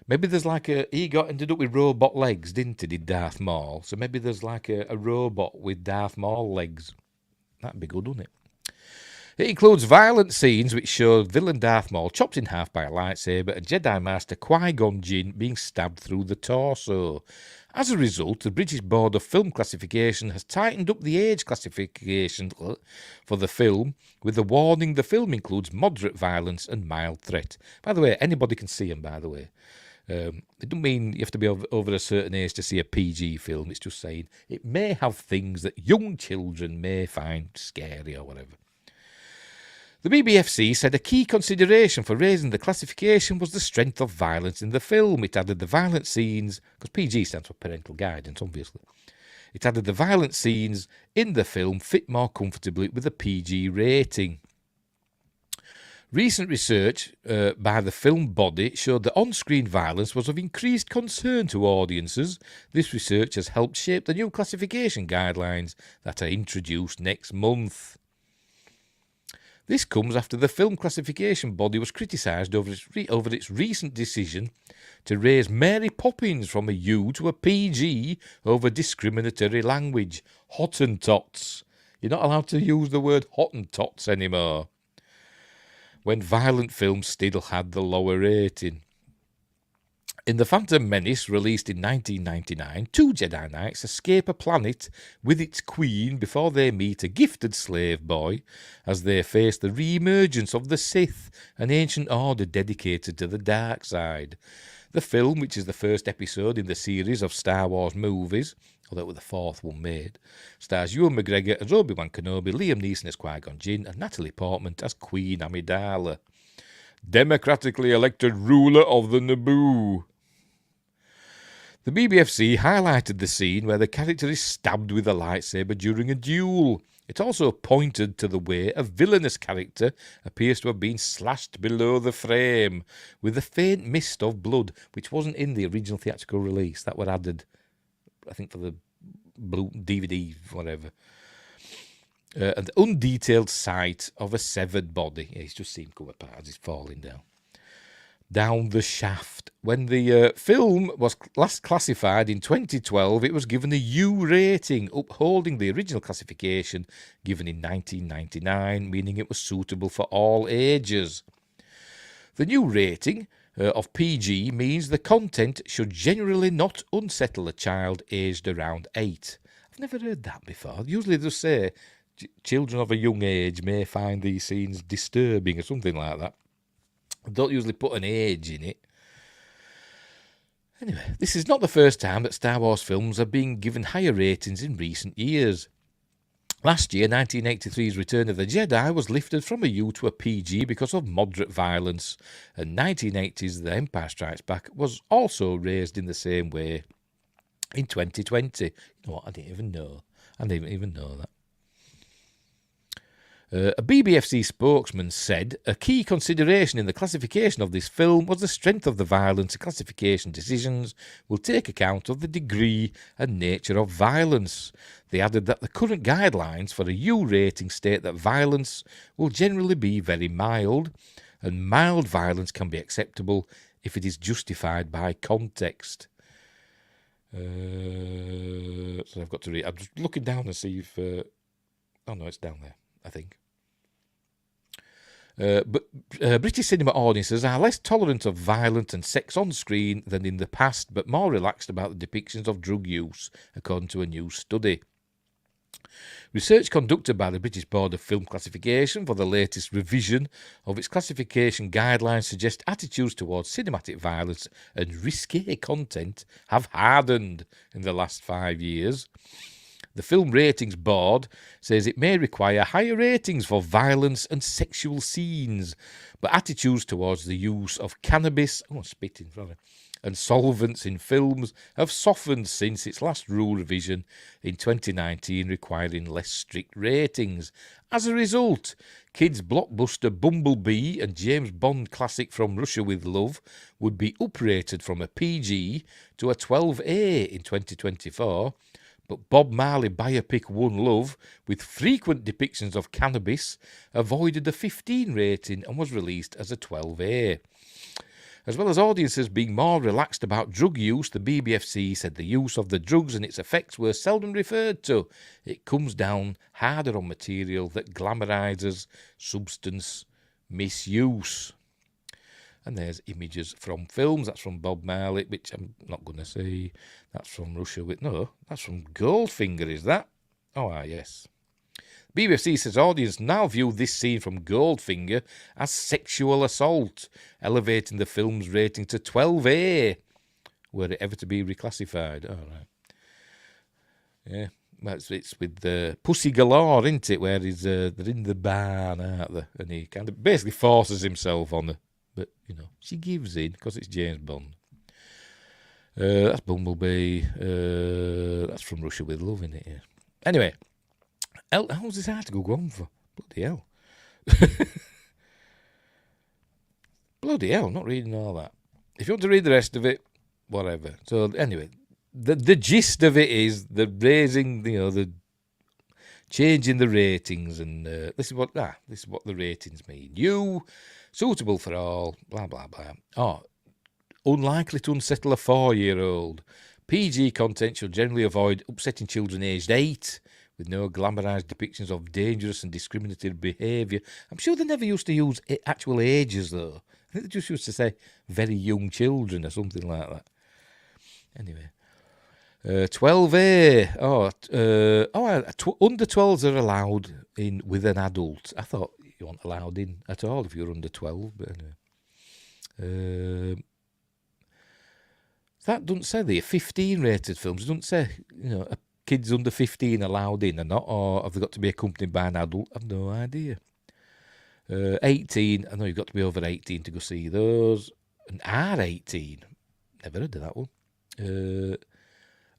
Maybe there's he ended up with robot legs, didn't he, did Darth Maul? So maybe there's a robot with Darth Maul legs. That'd be good, wouldn't it? It includes violent scenes which show villain Darth Maul chopped in half by a lightsaber and Jedi Master Qui-Gon Jinn being stabbed through the torso. As a result, the British Board of Film Classification has tightened up the age classification for the film, with the warning the film includes moderate violence and mild threat. By the way, anybody can see them, by the way. It doesn't mean you have to be over a certain age to see a PG film. It's just saying it may have things that young children may find scary or whatever. The BBFC said a key consideration for raising the classification was the strength of violence in the film. It added the violent scenes, because PG stands for parental guidance, obviously. It added the violent scenes in the film fit more comfortably with a PG rating. Recent research by the film body showed that on-screen violence was of increased concern to audiences. This research has helped shape the new classification guidelines that are introduced next month. This comes after the film classification body was criticised over its recent decision to raise Mary Poppins from a U to a PG over discriminatory language. Hottentots. You're not allowed to use the word Hottentots anymore, when violent films still had the lower rating. In The Phantom Menace, released in 1999, two Jedi Knights escape a planet with its queen before they meet a gifted slave boy as they face the re-emergence of the Sith, an ancient order dedicated to the dark side. The film, which is the first episode in the series of Star Wars movies, although it was the fourth one made, stars Ewan McGregor as Obi-Wan Kenobi, Liam Neeson as Qui-Gon Jinn, and Natalie Portman as Queen Amidala, democratically elected ruler of the Naboo. The BBFC highlighted the scene where the character is stabbed with a lightsaber during a duel. It also pointed to the way a villainous character appears to have been slashed below the frame with a faint mist of blood, which wasn't in the original theatrical release. That were added, I think, for the blue DVD, whatever. An undetailed sight of a severed body. Yeah, he's just seen come apart as he's falling down the shaft. When the film was last classified in 2012, it was given a U rating, upholding the original classification given in 1999, meaning it was suitable for all ages. The new rating of PG means the content should generally not unsettle a child aged around 8. I've never heard that before. Usually they say children of a young age may find these scenes disturbing or something like that. Don't usually put an age in it. Anyway, this is not the first time that Star Wars films are being given higher ratings in recent years. Last year, 1983's Return of the Jedi was lifted from a U to a PG because of moderate violence, and 1980's The Empire Strikes Back was also raised in the same way in 2020. You know what? I didn't even know that. A BBFC spokesman said a key consideration in the classification of this film was the strength of the violence. Classification decisions will take account of the degree and nature of violence. They added that the current guidelines for a U rating state that violence will generally be very mild, and mild violence can be acceptable if it is justified by context. So I've got to read. I'm just looking down to see if... oh no, it's down there, I think. But British cinema audiences are less tolerant of violence and sex on screen than in the past, but more relaxed about the depictions of drug use, according to a new study. Research conducted by the British Board of Film Classification for the latest revision of its classification guidelines suggests attitudes towards cinematic violence and risque content have hardened in the last 5 years. The Film Ratings Board says it may require higher ratings for violence and sexual scenes, but attitudes towards the use of cannabis and solvents in films have softened since its last rule revision in 2019, requiring less strict ratings. As a result, kids' blockbuster Bumblebee and James Bond classic From Russia with Love would be uprated from a PG to a 12A in 2024, but Bob Marley biopic One Love, with frequent depictions of cannabis, avoided a 15 rating and was released as a 12A. As well as audiences being more relaxed about drug use, the BBFC said the use of the drugs and its effects were seldom referred to. It comes down harder on material that glamorises substance misuse. And there's images from films. That's from Bob Marley, which I'm not going to see. That's from Russia with... No, that's from Goldfinger, is that? Oh, yes. BBC says audience now view this scene from Goldfinger as sexual assault, elevating the film's rating to 12A, were it ever to be reclassified. All right. Yeah, well, it's with Pussy Galore, isn't it, where they're in the barn, aren't they? And he kind of basically forces himself on her. But, you know, she gives in because it's James Bond. That's Bumblebee. That's From Russia with Love, isn't it? Yeah. Anyway, how's this article going for? Bloody hell. Bloody hell, I'm not reading all that. If you want to read the rest of it, whatever. So anyway, the gist of it is the raising, the changing the ratings, and this is what the ratings mean. You, suitable for all, blah blah blah. Oh, unlikely to unsettle a 4-year-old. PG content should generally avoid upsetting children aged 8, with no glamorised depictions of dangerous and discriminatory behaviour. I'm sure they never used to use actual ages, though. I think they just used to say very young children or something like that. Anyway. 12A. Under 12s are allowed in with an adult. I thought you weren't allowed in at all if you're under 12, but anyway. That doesn't say the 15 rated films. It doesn't say, kids under 15 allowed in or not, or have they got to be accompanied by an adult? I've no idea. 18, I know you've got to be over 18 to go see those. And R18, never heard of that one.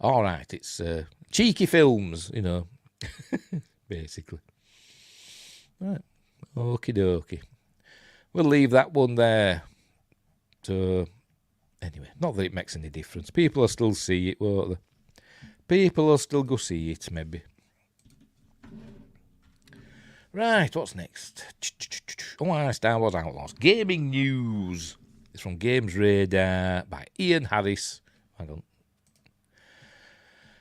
All right, it's cheeky films, basically. Right, okie dokie. We'll leave that one there. So, anyway, not that it makes any difference. People will still see it, won't they? People will still go see it, maybe. Right, what's next? Star Wars Outlaws. Gaming news. It's from Games Radar by Ian Harris. Hang on.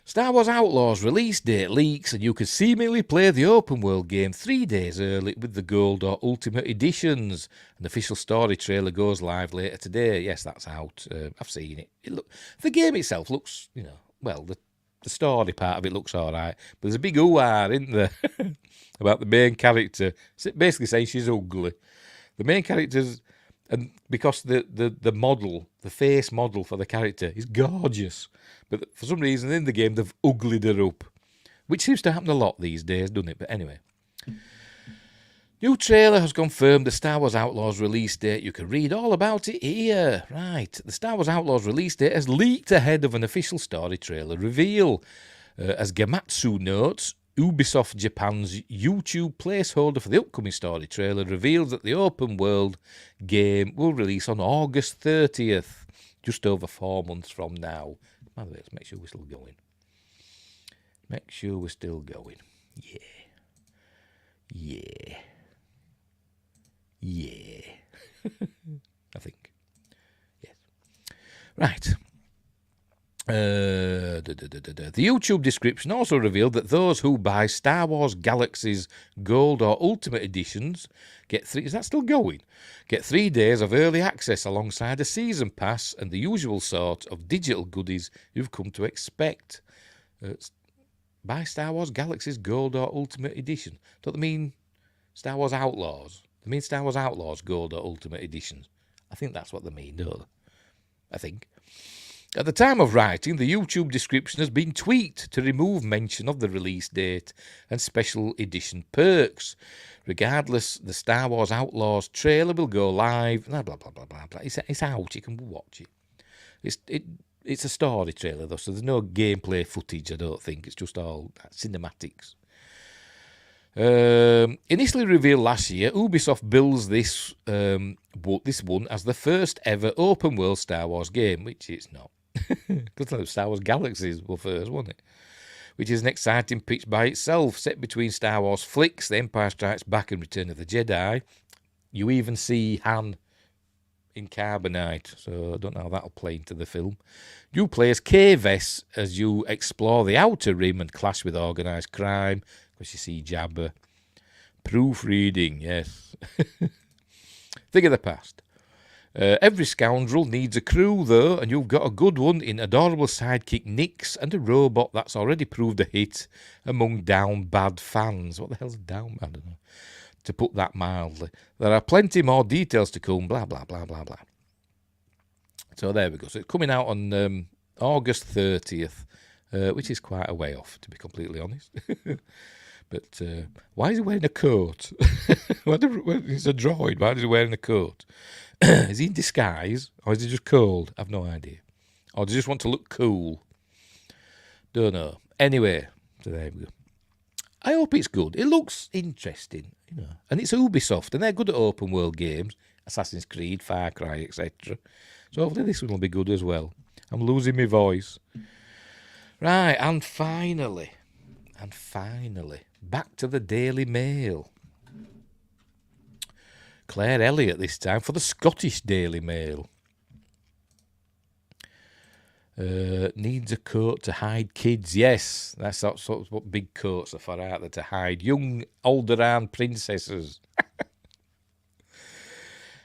Star Wars Outlaws release date leaks, and you can seemingly play the open world game 3 days early with the Gold or Ultimate editions. An official story trailer goes live later today. Yes, that's out. I've seen it. The game itself looks, the story part of it looks all right. But there's a big ooh-ah, isn't there, about the main character. Basically saying she's ugly. The main character's, and because the model, the face model for the character is gorgeous. But for some reason in the game they've uglied her up. Which seems to happen a lot these days, doesn't it? But anyway. New trailer has confirmed the Star Wars Outlaws release date. You can read all about it here. Right. The Star Wars Outlaws release date has leaked ahead of an official story trailer reveal. As Gamatsu notes, Ubisoft Japan's YouTube placeholder for the upcoming story trailer reveals that the open world game will release on August 30th, just over 4 months from now. By the way, let's make sure we're still going. Make sure we're still going. Yeah. I think. Yes. Right. The YouTube description also revealed that those who buy Star Wars Galaxy's Gold or Ultimate editions get 3... Is that still going? Get 3 days of early access alongside a season pass and the usual sort of digital goodies you've come to expect. Buy Star Wars Galaxy's Gold or Ultimate edition. Don't they mean Star Wars Outlaws? They mean Star Wars Outlaws Gold or Ultimate editions. I think that's what they mean, don't they? I think. At the time of writing, the YouTube description has been tweaked to remove mention of the release date and special edition perks. Regardless, the Star Wars Outlaws trailer will go live. Blah, blah, blah, blah, blah, blah. It's out. You can watch it. It's a story trailer, though, so there's no gameplay footage, I don't think. It's just all cinematics. Initially revealed last year, Ubisoft bills this one as the first ever open world Star Wars game, which it's not. Because Star Wars Galaxies were first, wasn't it? Which is an exciting pitch by itself, set between Star Wars flicks, The Empire Strikes Back and Return of the Jedi. You even see Han in Carbonite, so I don't know how that'll play into the film. You play as K-Vess as you explore the Outer Rim and clash with organised crime, because you see Jabba. Proofreading, yes. Think of the past. Every scoundrel needs a crew, though, and you've got a good one in adorable sidekick Nix and a robot that's already proved a hit among down bad fans. What the hell's down bad? I don't know. To put that mildly. There are plenty more details to come, blah, blah, blah, blah, blah. So there we go. So it's coming out on August 30th, which is quite a way off, to be completely honest. But why is he wearing a coat? He's a droid. Why is he wearing a coat? Is he in disguise? Or is he just cold? I've no idea. Or does he just want to look cool? Don't know. Anyway, so there we go. I hope it's good. It looks interesting, And it's Ubisoft, and they're good at open world games. Assassin's Creed, Far Cry, etc. So hopefully this one will be good as well. I'm losing my voice. Right, and finally, back to the Daily Mail. Claire Elliott this time for the Scottish Daily Mail. Needs a coat to hide kids. Yes, that's sort of what big coats are for, aren't they? To hide young Alderaan princesses.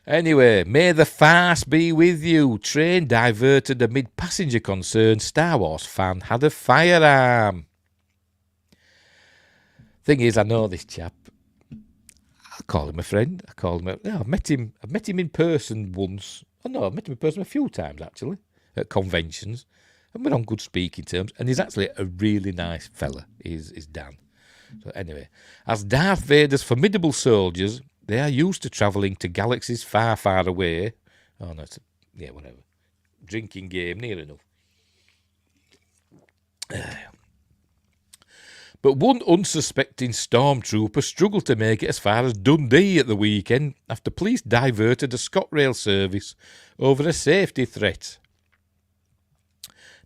Anyway, may the farce be with you. Train diverted amid passenger concern. Star Wars fan had a firearm. Thing is, I know this chap. I call him a friend. I've met him in person once. Oh no, I've met him in person a few times actually at conventions, and we're on good speaking terms. And he's actually a really nice fella. Is Dan. So anyway, as Darth Vader's formidable soldiers, they are used to travelling to galaxies far, far away. Oh no, whatever. Drinking game near enough. But one unsuspecting stormtrooper struggled to make it as far as Dundee at the weekend after police diverted a ScotRail service over a safety threat.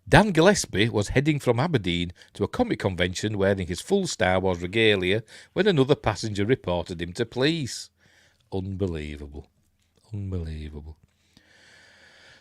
Dan Gillespie was heading from Aberdeen to a comic convention wearing his full Star Wars regalia when another passenger reported him to police. Unbelievable.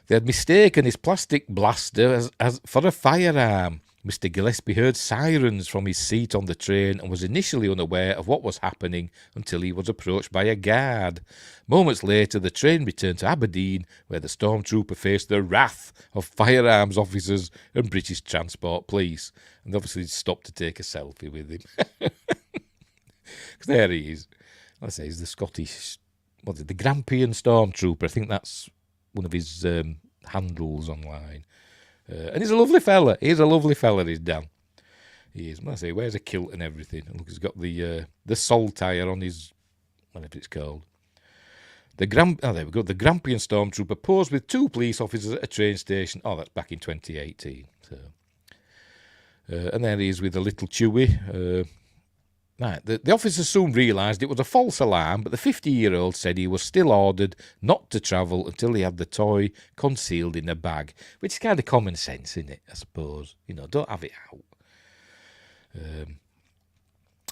They had mistaken his plastic blaster as for a firearm. Mr. Gillespie heard sirens from his seat on the train and was initially unaware of what was happening until he was approached by a guard. Moments later, the train returned to Aberdeen, where the stormtrooper faced the wrath of firearms officers and British Transport Police, and obviously stopped to take a selfie with him. Because there he is. Let's say he's the Scottish, the Grampian Stormtrooper. I think that's one of his handles online. And he's a lovely fella. He's Dan. He is. I say, he wears a kilt and everything. And look, he's got the saltire on his, whatever it's called. There we go. The Grampian Stormtrooper posed with two police officers at a train station. Oh, that's back in 2018. So, and there he is with a little Chewie. Right, the officers soon realised it was a false alarm, but the 50-year-old said he was still ordered not to travel until he had the toy concealed in a bag, which is kind of common sense, isn't it, I suppose? Don't have it out.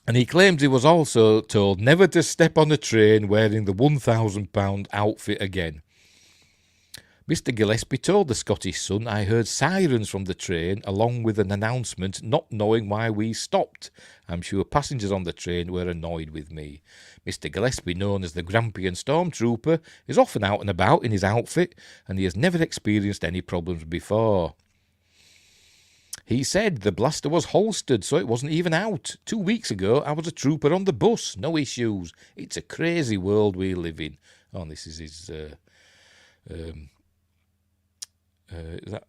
And he claims he was also told never to step on a train wearing the £1,000 outfit again. Mr. Gillespie told the Scottish Sun, I heard sirens from the train along with an announcement not knowing why we stopped. I'm sure passengers on the train were annoyed with me. Mr. Gillespie, known as the Grampian Stormtrooper, is often out and about in his outfit and he has never experienced any problems before. He said the blaster was holstered, so it wasn't even out. 2 weeks ago, I was a trooper on the bus. No issues. It's a crazy world we live in. Oh, this is his...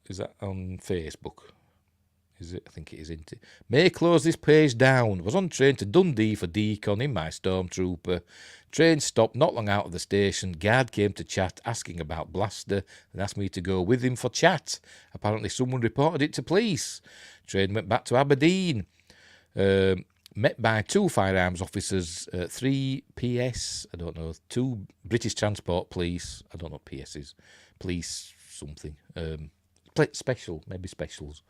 is that on Facebook? Is it? I think it is, isn't it? May close this page down. Was on train to Dundee for decon in my Stormtrooper. Train stopped not long out of the station. Guard came to chat, asking about blaster, and asked me to go with him for chat. Apparently someone reported it to police. Train went back to Aberdeen. Met by two firearms officers, 3 PS, I don't know, 2 British Transport Police, I don't know PSs, police something, special, maybe specials.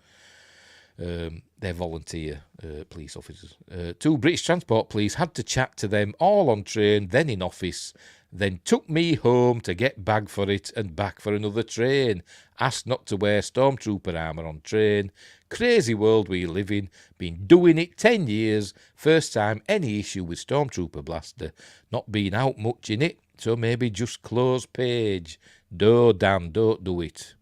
They're volunteer police officers. 2 British Transport Police had to chat to them all on train, then in office, then took me home to get bag for it and back for another train. Asked not to wear Stormtrooper armour on train. Crazy world we live in. Been doing it 10 years. First time any issue with Stormtrooper blaster. Not been out much in it, so maybe just close page. No, Dan, don't do it.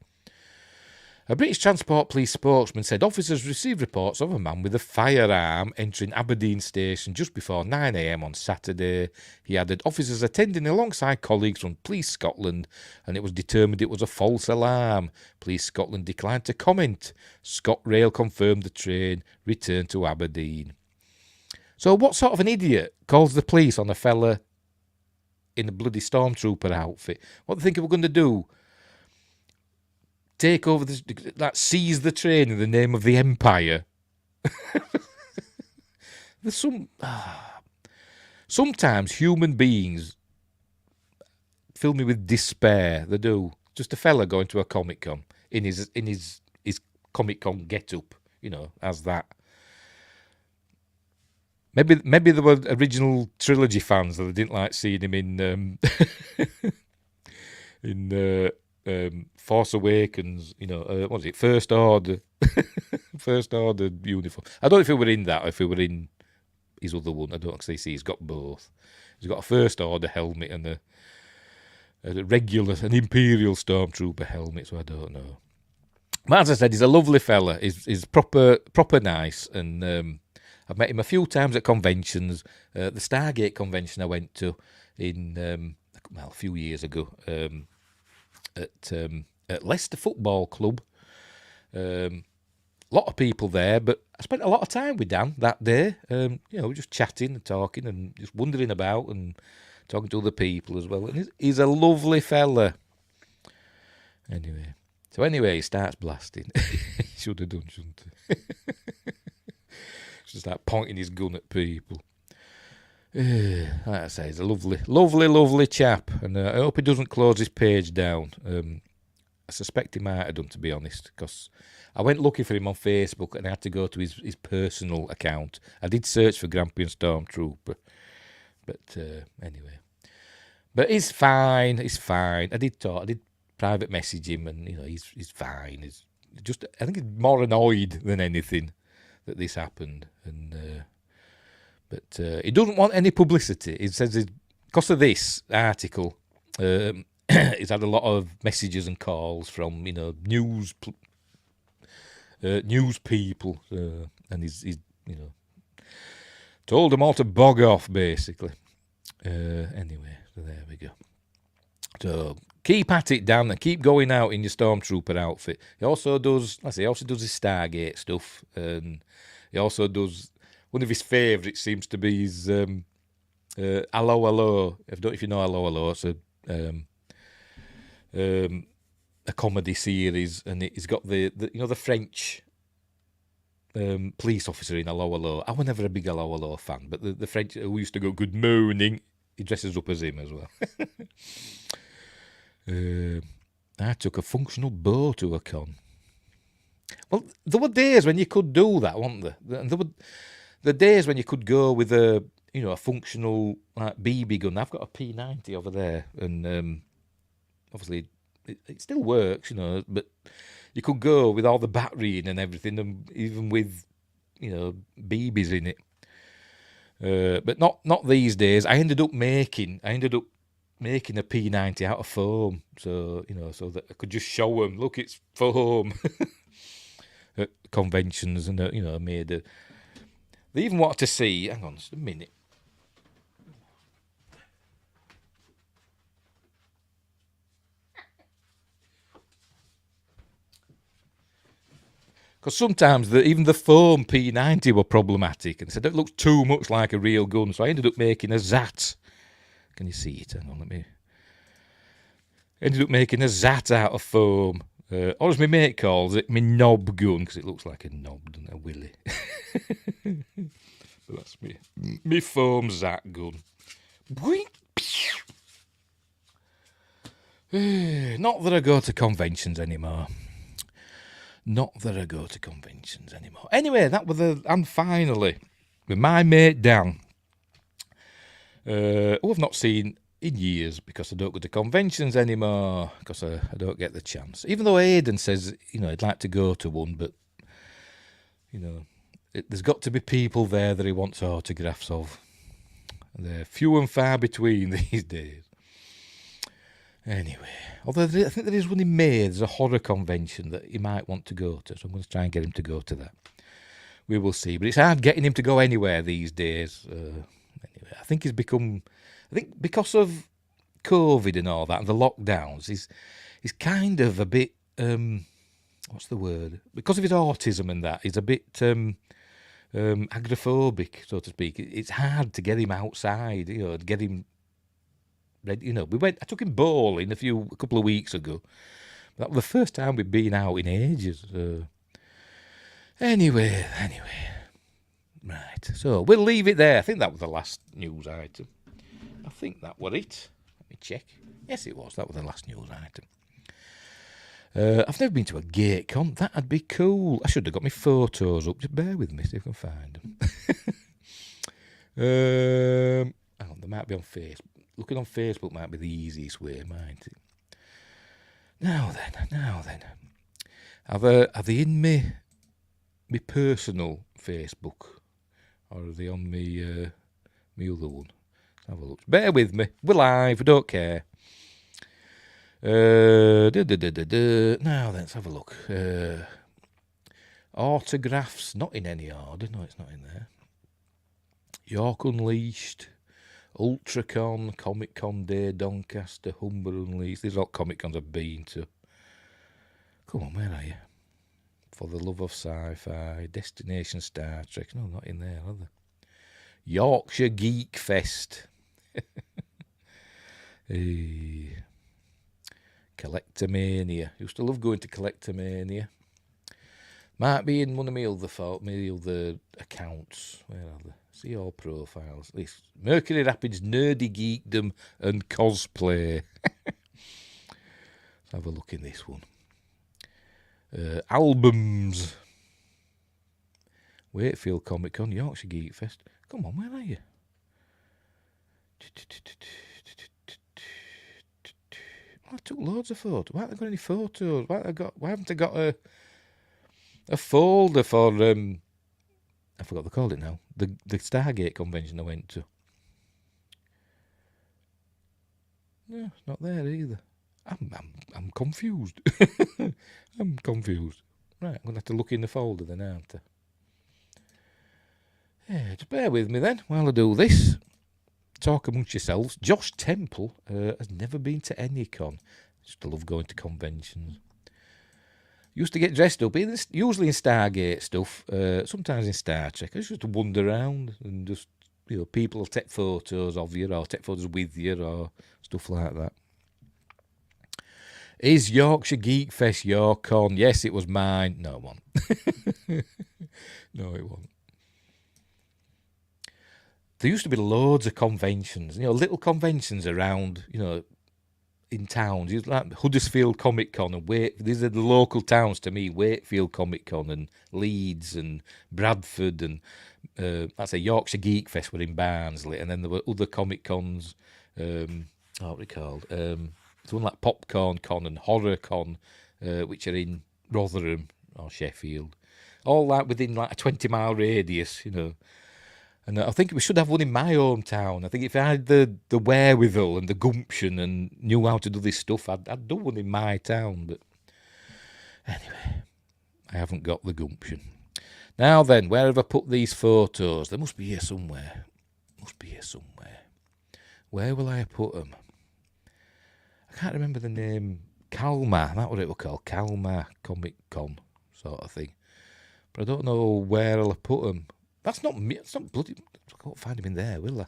A British Transport Police spokesman said officers received reports of a man with a firearm entering Aberdeen station just before 9 a.m. on Saturday. He added officers attending alongside colleagues from Police Scotland, and it was determined it was a false alarm. Police Scotland declined to comment. ScotRail confirmed the train returned to Aberdeen. So what sort of an idiot calls the police on a fella in a bloody Stormtrooper outfit? What do they think we're going to do? Take over this, seize the train in the name of the Empire. There's sometimes human beings fill me with despair. They do. Just a fella going to a Comic Con in his Comic Con get up, as that. Maybe there were original trilogy fans that didn't like seeing him in Force Awakens. What was it? First Order, First Order uniform. I don't know if he were in that or if he were in his other one. I don't actually see. He's got both. He's got a First Order helmet and a regular, an Imperial Stormtrooper helmet. So I don't know. But as I said, he's a lovely fella. He's proper nice, and I've met him a few times at conventions. The Stargate convention I went to in a few years ago at Leicester Football Club. Lot of people there, but I spent a lot of time with Dan that day. Just chatting and talking and just wandering about and talking to other people as well. And he's a lovely fella. Anyway, he starts blasting. Should have done, shouldn't he? Should start pointing his gun at people. Like I say, he's a lovely chap, and I hope he doesn't close his page down. I suspect he might have done, to be honest, because I went looking for him on Facebook and I had to go to his personal account. I did search for Grampian Stormtrooper, but anyway. But he's fine. I did private message him, and he's fine. I think he's more annoyed than anything that this happened, but he doesn't want any publicity. He says because of this article, he's had a lot of messages and calls from news people, and he's told them all to bog off, basically. Anyway, so there we go. So keep at it, Dan, and keep going out in your Stormtrooper outfit. He also does his Stargate stuff, and he also does, one of his favourites seems to be his Hello Hello. I don't know if you know Hello Hello. It's a comedy series, and he's got the French police officer in Hello Hello. I was never a big Hello Hello fan, but the French who used to go good morning, he dresses up as him as well. I took a functional bow to a con. Well, there were days when you could do that, weren't there? And there were the days when you could go with a functional BB gun. I've got a P90 over there, and obviously it still works, but you could go with all the battery in and everything, and even with BBs in it. But not these days. I ended up making a P90 out of foam, so so that I could just show them, look, it's foam at conventions, and I made a. They even wanted to see. Hang on, just a minute. Because sometimes even the foam P90 were problematic, and said it looks too much like a real gun, so I ended up making a ZAT. Can you see it? Hang on, ended up making a ZAT out of foam. Or as my mate calls it, my knob gun, because it looks like a knob, doesn't it? A willy. But that's me foam ZAT gun. Not that I go to conventions anymore. Anyway, that was and finally, with my mate Dan, who I've not seen in years because I don't go to conventions anymore, because I don't get the chance. Even though Aidan says, he'd like to go to one, but, there's got to be people there that he wants autographs of. They're few and far between these days. Anyway, although I think there is one in May, there's a horror convention that he might want to go to, so I'm going to try and get him to go to that. We will see, but it's hard getting him to go anywhere these days. Anyway, I think because of COVID and all that, and the lockdowns, he's kind of a bit, what's the word? Because of his autism and that, he's a bit agoraphobic, so to speak. It's hard to get him outside, to get him ready. I took him bowling a couple of weeks ago. That was the first time we'd been out in ages. Anyway. Right, so we'll leave it there. I think that was the last news item. I think that was it. me check. Yes, it was. That was the last news item. I've never been to a gate con. That'd be cool. I should have got my photos up. Just bear with me, see if I can find them. Oh, they might be on Facebook. Looking on Facebook might be the easiest way, mightn't it? Now then. Are they in me personal Facebook? Or are they on me other one? Let's have a look. Bear with me. We're live. I don't care. Now then, let's have a look. Autographs, not in any order. No, it's not in there. York Unleashed, Ultracon, Comic Con Day, Doncaster, Humber Unleashed. These are all Comic Cons I've been to. Come on, where are you? For the Love of Sci-Fi, Destination Star Trek. No, not in there, are they? Yorkshire Geek Fest. Hey. Collectomania. Used to love going to Collectomania. Might be in one of my other accounts. Where are they? See all profiles. This Mercury Rapids Nerdy Geekdom and Cosplay. Let's have a look in this one. Albums. Wakefield Comic Con, Yorkshire Geek Fest. Come on, where are you? I took loads of photos. Why haven't I got any photos? Why haven't I got a folder for I forgot they called it now. The Stargate convention I went to. No, it's not there either. I'm confused. I'm confused. Right, I'm gonna have to look in the folder then, aren't I? Yeah, just bear with me then while I do this. Talk amongst yourselves. Josh Temple has never been to any con. Used to love going to conventions. Used to get dressed up, usually in Stargate stuff, sometimes in Star Trek. I used to wander around and just, people will take photos of you or take photos with you or stuff like that. Is Yorkshire Geek Fest your con? Yes, it was mine. No, it wasn't. No, it wasn't. There used to be loads of conventions, little conventions around, in towns. Like Huddersfield Comic Con and these are the local towns to me. Wakefield Comic Con and Leeds and Bradford and that's a Yorkshire Geek Fest were in Barnsley, and then there were other Comic Cons. What are they called? There's one like Popcorn Con and Horror Con, which are in Rotherham or Sheffield. All that within like a 20-mile radius, And I think we should have one in my hometown. I think if I had the wherewithal and the gumption and knew how to do this stuff, I'd do one in my town. But anyway, I haven't got the gumption. Now then, where have I put these photos? They must be here somewhere. Where will I put them? I can't remember the name. Kalmar, that's what it was called. Kalmar Comic Con sort of thing. But I don't know where I'll put them. That's not me. It's not bloody. I can't find him in there, will I?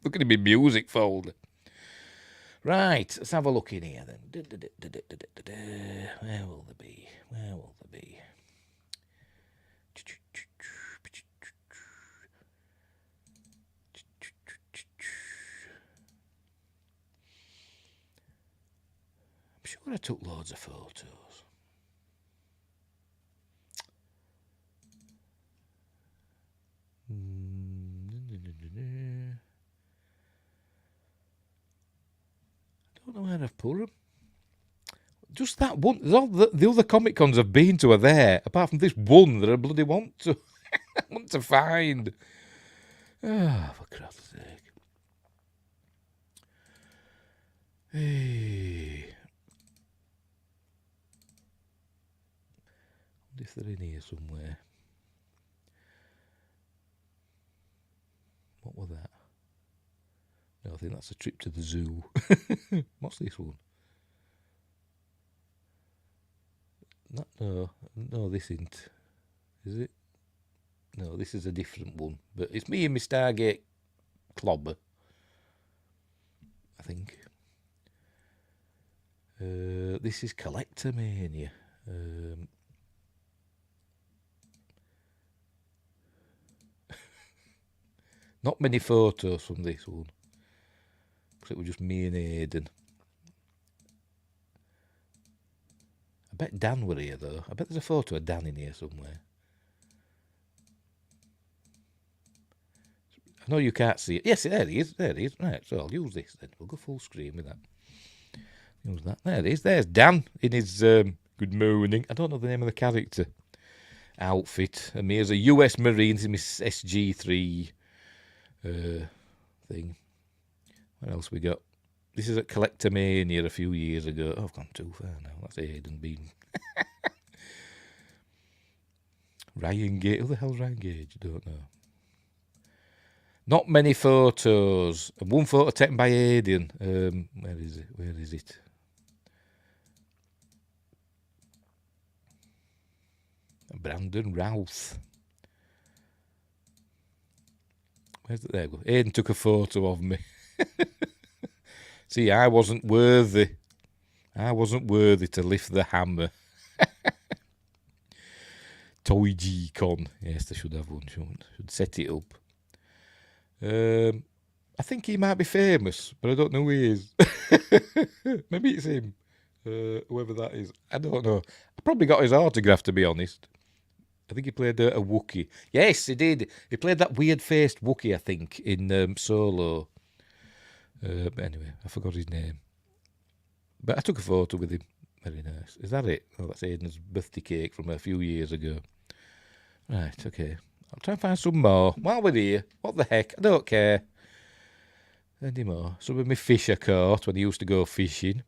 Look at him in music folder. Right, let's have a look in here then. Where will they be? I'm sure I took loads of photos. I don't know where I've put them. Just that one. All the other Comic Cons I've been to are there, apart from this one that I bloody want to find. Ah, for Christ's sake. Hey. I wonder if they're in here somewhere. What was that? No, I think that's a trip to the zoo. What's this one? No, this isn't. Is it? No, this is a different one. But it's me and my Stargate clobber, I think. This is Collectomania. Not many photos from this one. Because it was just me and Aidan. I bet Dan were here, though. I bet there's a photo of Dan in here somewhere. I know you can't see it. Yes, there he is. There he is. Right, so I'll use this then. We'll go full screen with that. Use that. There it is. There's Dan in his good morning. I don't know the name of the character. Outfit. And me as a US Marine in my SG3 thing. What else we got? This is at Collectomania a few years ago. Oh, I've gone too far now. That's Aidan Bean. Ryan Gage. Who the hell's Ryan Gage? I don't know. Not many photos. One photo taken by Aidan. Where is it? Where is it? Brandon Routh. Where's it? There we go. Aidan took a photo of me. See, I wasn't worthy. I wasn't worthy to lift the hammer. TOYG con. Yes, they should have one, shouldn't? Should set it up. I think he might be famous, but I don't know who he is. Maybe it's him. Whoever that is. I don't know. I probably got his autograph, to be honest. I think he played a Wookiee. Yes, he did. He played that weird-faced Wookiee, I think, in Solo. But anyway, I forgot his name. But I took a photo with him. Very nice. Is that it? Oh, that's Aidan's birthday cake from a few years ago. Right, okay. I'll try and find some more. While we're here, what the heck? I don't care anymore. Some of my fish I caught when I used to go fishing.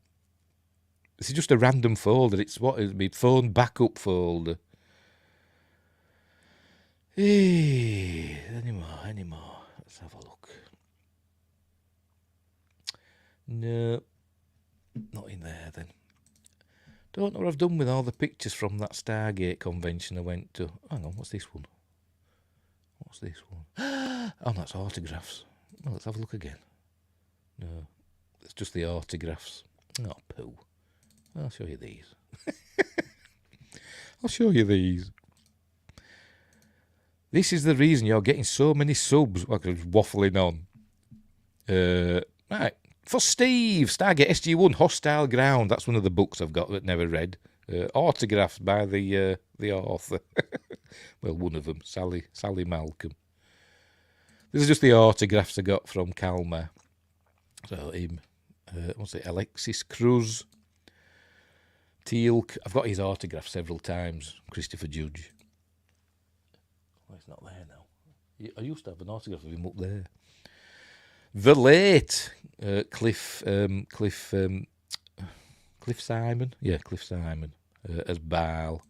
This is just a random folder. It's what is my phone backup folder. Hey, anymore. Let's have a look. No, not in there then. Don't know what I've done with all the pictures from that Stargate convention I went to. Hang on, what's this one? What's this one? Oh, that's autographs. Well, let's have a look again. No, it's just the autographs. Oh, poo. I'll show you these. I'll show you these. This is the reason you're getting so many subs. Well, I was waffling on. Right. For Steve, Stargate SG-1, Hostile Ground. That's one of the books I've got that never read. Autographed by the author. Well, one of them, Sally Malcolm. This is just the autographs I got from Kalmar. So him, what's it, Alexis Cruz, Teal'c. I've got his autograph several times. Christopher Judge. Oh, it's not there now. I used to have an autograph of him up there. The late Cliff Simon. Yeah, Cliff Simon as Baal.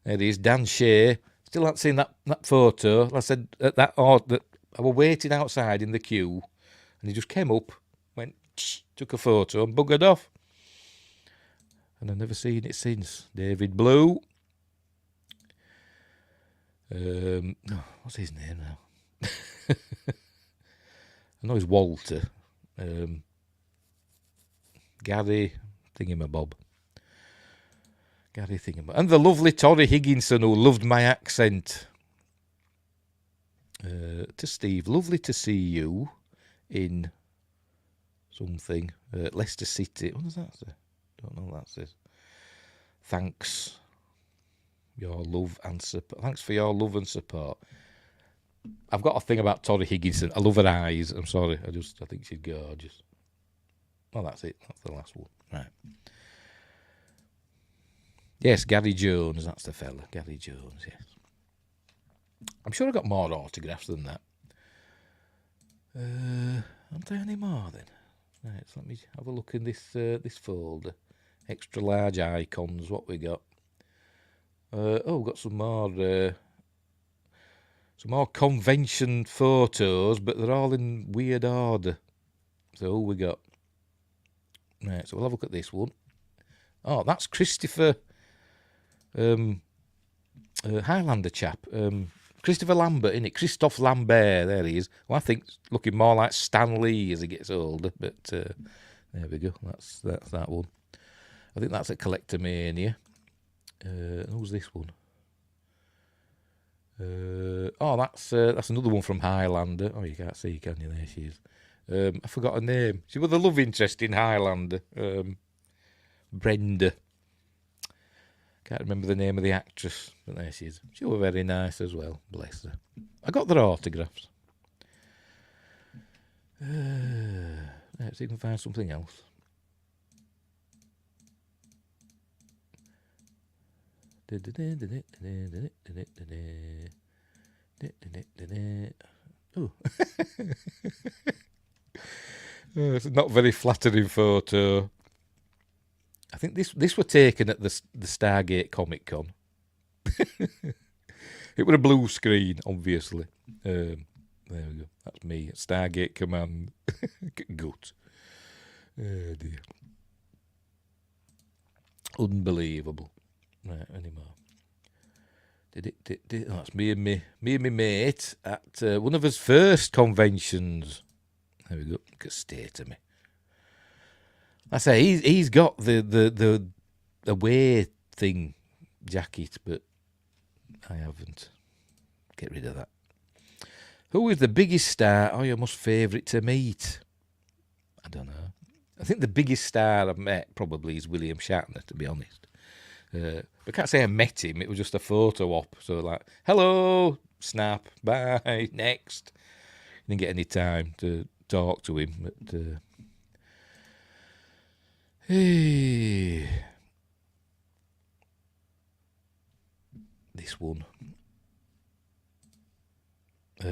There he is, Dan Shea. Still haven't seen that photo. Like I said, that I was waiting outside in the queue, and he just came up, went, took a photo, and buggered off. And I've never seen it since. David Blue. What's his name now? I know he's Walter. Gary Thingamabob. And the lovely Tori Higginson, who loved my accent. To Steve, lovely to see you in something. Leicester City. What does that say? Don't know what that says. Thanks. Your love and support. Thanks for your love and support. I've got a thing about Tori Higginson. I love her eyes. I'm sorry. I think she's gorgeous. Oh, that's it. That's the last one. Right. Yes, Gary Jones. That's the fella. Gary Jones, yes. I'm sure I got more autographs than that. Aren't there any more then? Right, so let me have a look in this folder. Extra large icons. What we got? We've got some more convention photos, but they're all in weird order. So we got. Right, so we'll have a look at this one. Oh, that's Christopher Highlander chap. Christopher Lambert, innit? Christophe Lambert, there he is. Well, I think looking more like Stan Lee as he gets older, but there we go. That's that one. I think that's at Collectomania. Who's this one? That's another one from Highlander. Oh, you can't see, can you? There she is. I forgot her name. She was the love interest in Highlander. Brenda. Can't remember the name of the actress, but there she is. She was very nice as well, bless her. I got their autographs. Let's see if we can find something else. Oh. It's not a very flattering photo. I think this were taken at the Stargate Comic Con. It was a blue screen, obviously. There we go. That's me at Stargate Command. Gut. Oh dear. Unbelievable. Right, anymore. That's me and my mate at one of his first conventions. There we go. Look at state of me. I say he's got the away thing jacket, but I haven't. Get rid of that. Who is the biggest star or your most favourite to meet? I don't know. I think the biggest star I've met probably is William Shatner, to be honest. I can't say I met him. It was just a photo op. So like, hello, snap, bye, next. Didn't get any time to talk to him. But hey, this one.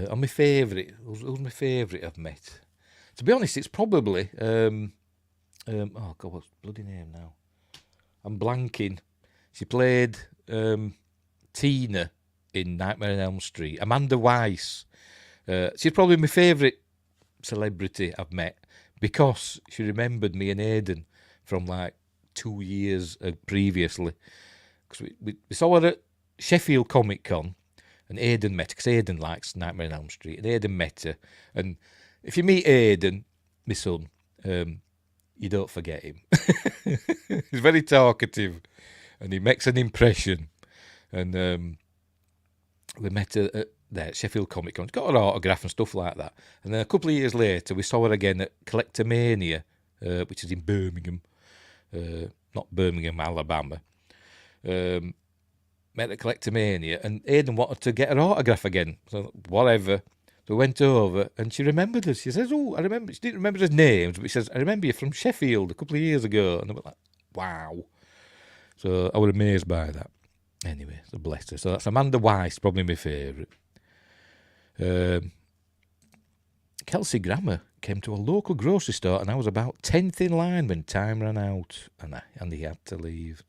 On my favourite, who's my favourite I've met? To be honest, it's probably oh God, what's the bloody name now? I'm blanking. She played Tina in Nightmare on Elm Street. Amanda Weiss. She's probably my favourite celebrity I've met because she remembered me and Aidan from like 2 years previously. Because we saw her at Sheffield Comic Con and Aidan met her, because Aidan likes Nightmare on Elm Street, and Aidan met her. And if you meet Aidan, my son, you don't forget him. He's very talkative and he makes an impression. And we met her at Sheffield Comic Con. Got her autograph and stuff like that. And then a couple of years later, we saw her again at Collectomania, which is in Birmingham. Not Birmingham, Alabama. Met at Collectomania, and Aidan wanted to get her autograph again. So whatever. So we went over, and she remembered us. She says, "Oh, I remember." She didn't remember his names, but she says, "I remember you from Sheffield a couple of years ago." And I was like, "Wow!" So I was amazed by that. Anyway, so bless her. So that's Amanda Weiss, probably my favourite. Kelsey Grammer came to a local grocery store, and I was about 10th in line when time ran out, and he had to leave.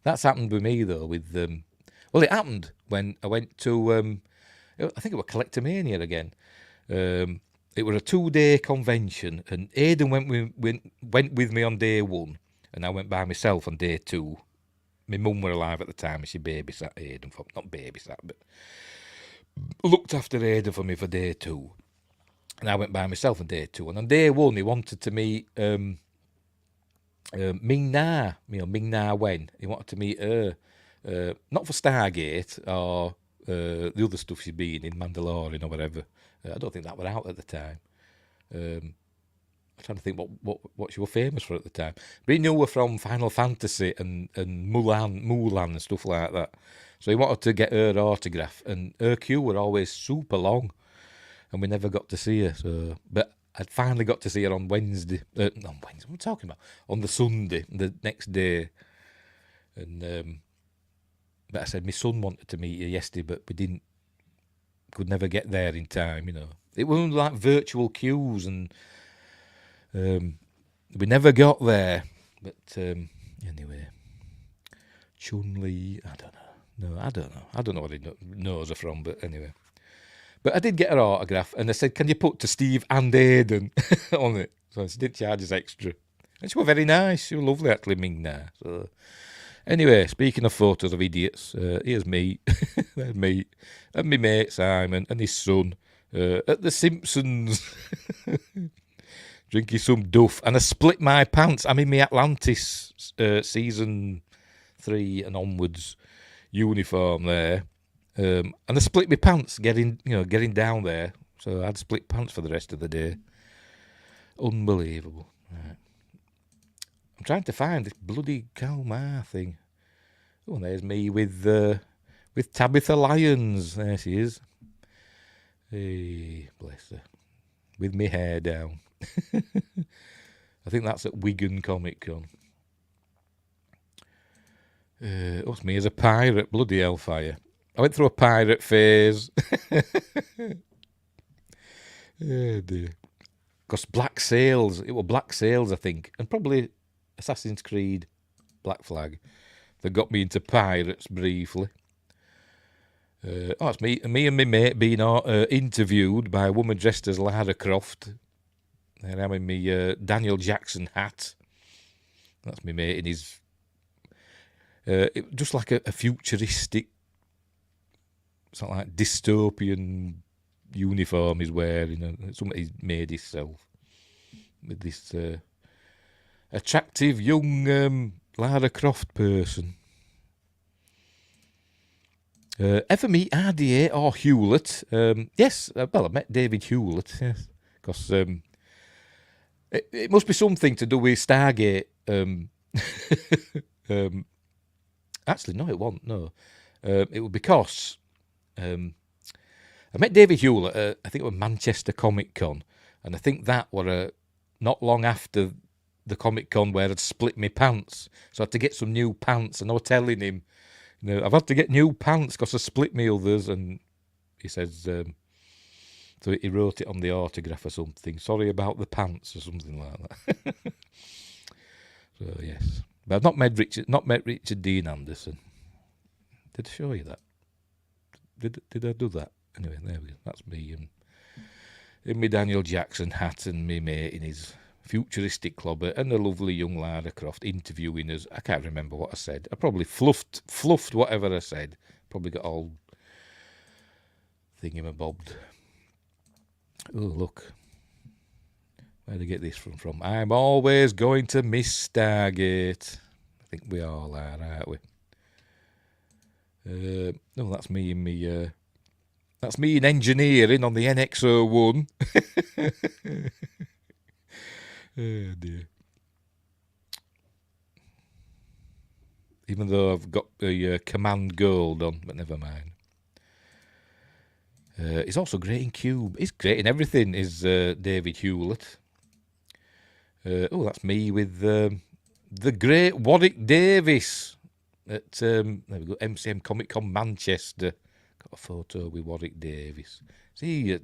That's happened with me though. With well, it happened when I went to I think it was Collectomania again. It was a 2-day convention, and Aidan went with me on day 1, and I went by myself on day 2. My mum were alive at the time, and she babysat Aidan for, not babysat, but looked after Aidan for me for day 2. And I went by myself on day 2, and on day 1 he wanted to meet Ming Na, Ming Na Wen. He wanted to meet her, not for Stargate or the other stuff she'd been in, Mandalorian or whatever. I don't think that was out at the time. I'm trying to think what she was famous for at the time. But he knew her from Final Fantasy and Mulan and stuff like that. So he wanted to get her autograph, and her queue were always super long, and we never got to see her. So, but I'd finally got to see her on Wednesday. What am I talking about? On the Sunday, the next day. And but I said my son wanted to meet you yesterday, but we could never get there in time. It wasn't like virtual queues, and we never got there. But anyway, Chun-Li, I don't know. No, I don't know. I don't know what he knows her from, but anyway. But I did get her autograph, and I said, "Can you put to Steve and Aidan on it?" So she didn't charge us extra. And she was very nice. She was lovely, actually, Ming Na. So anyway, speaking of photos of idiots, here's me. There's me. And my mate Simon and his son at The Simpsons. Drinking some duff. And I split my pants. I'm in my Atlantis season 3 and onwards uniform there. And I split my pants getting down there. So I had split pants for the rest of the day. Unbelievable. Right. I'm trying to find this bloody Kalmar thing. Oh, and there's me with Tabitha Lyons. There she is. Hey, bless her. With me hair down. I think that's at Wigan Comic Con. What's me as a pirate? Bloody hellfire. I went through a pirate phase. Oh dear. Because Black Sails, it was Black Sails, I think, and probably Assassin's Creed Black Flag that got me into pirates briefly. It's me and my mate being interviewed by a woman dressed as Lara Croft. And I'm in my Daniel Jackson hat. That's my mate in his... just like a futuristic, sort of like dystopian uniform he's wearing. Something he's made himself. With this attractive young Lara Croft person. Ever meet RDA or Hewlett? Yes, well, I met David Hewlett, yes. Because it must be something to do with Stargate. Actually, no, it wasn't, no. It was because I met David Hewlett at, I think it was Manchester Comic Con, and I think that were not long after the Comic Con where I'd split my pants. So I had to get some new pants, and I was telling him, I've had to get new pants because I split my others, and he says, so he wrote it on the autograph or something, sorry about the pants or something like that. So, yes. But I've not met Richard Dean Anderson. Did I show you that? Did I do that? Anyway, there we go. That's me in my Daniel Jackson hat and me mate in his futuristic clobber and a lovely young Lara Croft interviewing us. I can't remember what I said. I probably fluffed whatever I said. Probably got all thingamabobbed. Oh, look. Where'd I get this from? I'm always going to miss Stargate. I think we all are, aren't we? No, that's me in me. That's me in engineering on the NX-01. Oh dear. Even though I've got the command gold on, but never mind. He's also great in Cube. He's great in everything, is David Hewlett. That's me with the great Warwick Davis at there we go, MCM Comic Con Manchester. Got a photo with Warwick Davis. See,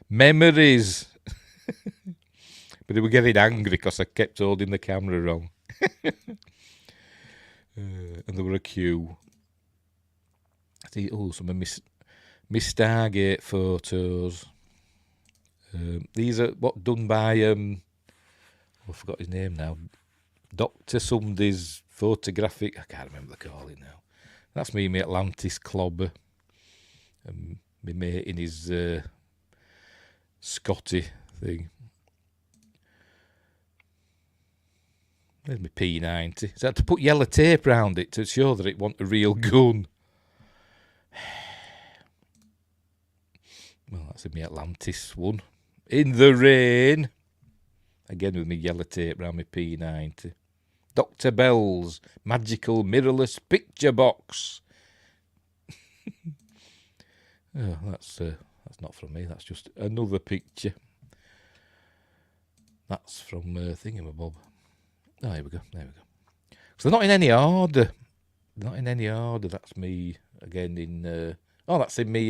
memories. But they were getting angry because I kept holding the camera wrong. And there were a queue. See, some of my Stargate photos. These are done by I forgot his name now. Dr. Somebody's photographic. I can't remember the calling now. That's me, my Atlantis clobber. My mate in his Scotty thing. There's my P90. So I had to put yellow tape around it to show that it wasn't a real gun. Well, that's in my Atlantis one. In the rain. Again with my yellow tape around my P90. Dr. Bell's magical mirrorless picture box. Oh, that's not from me. That's just another picture. That's from Thingamabob. Oh, here we go. So they're not in any order. That's me again in... that's in me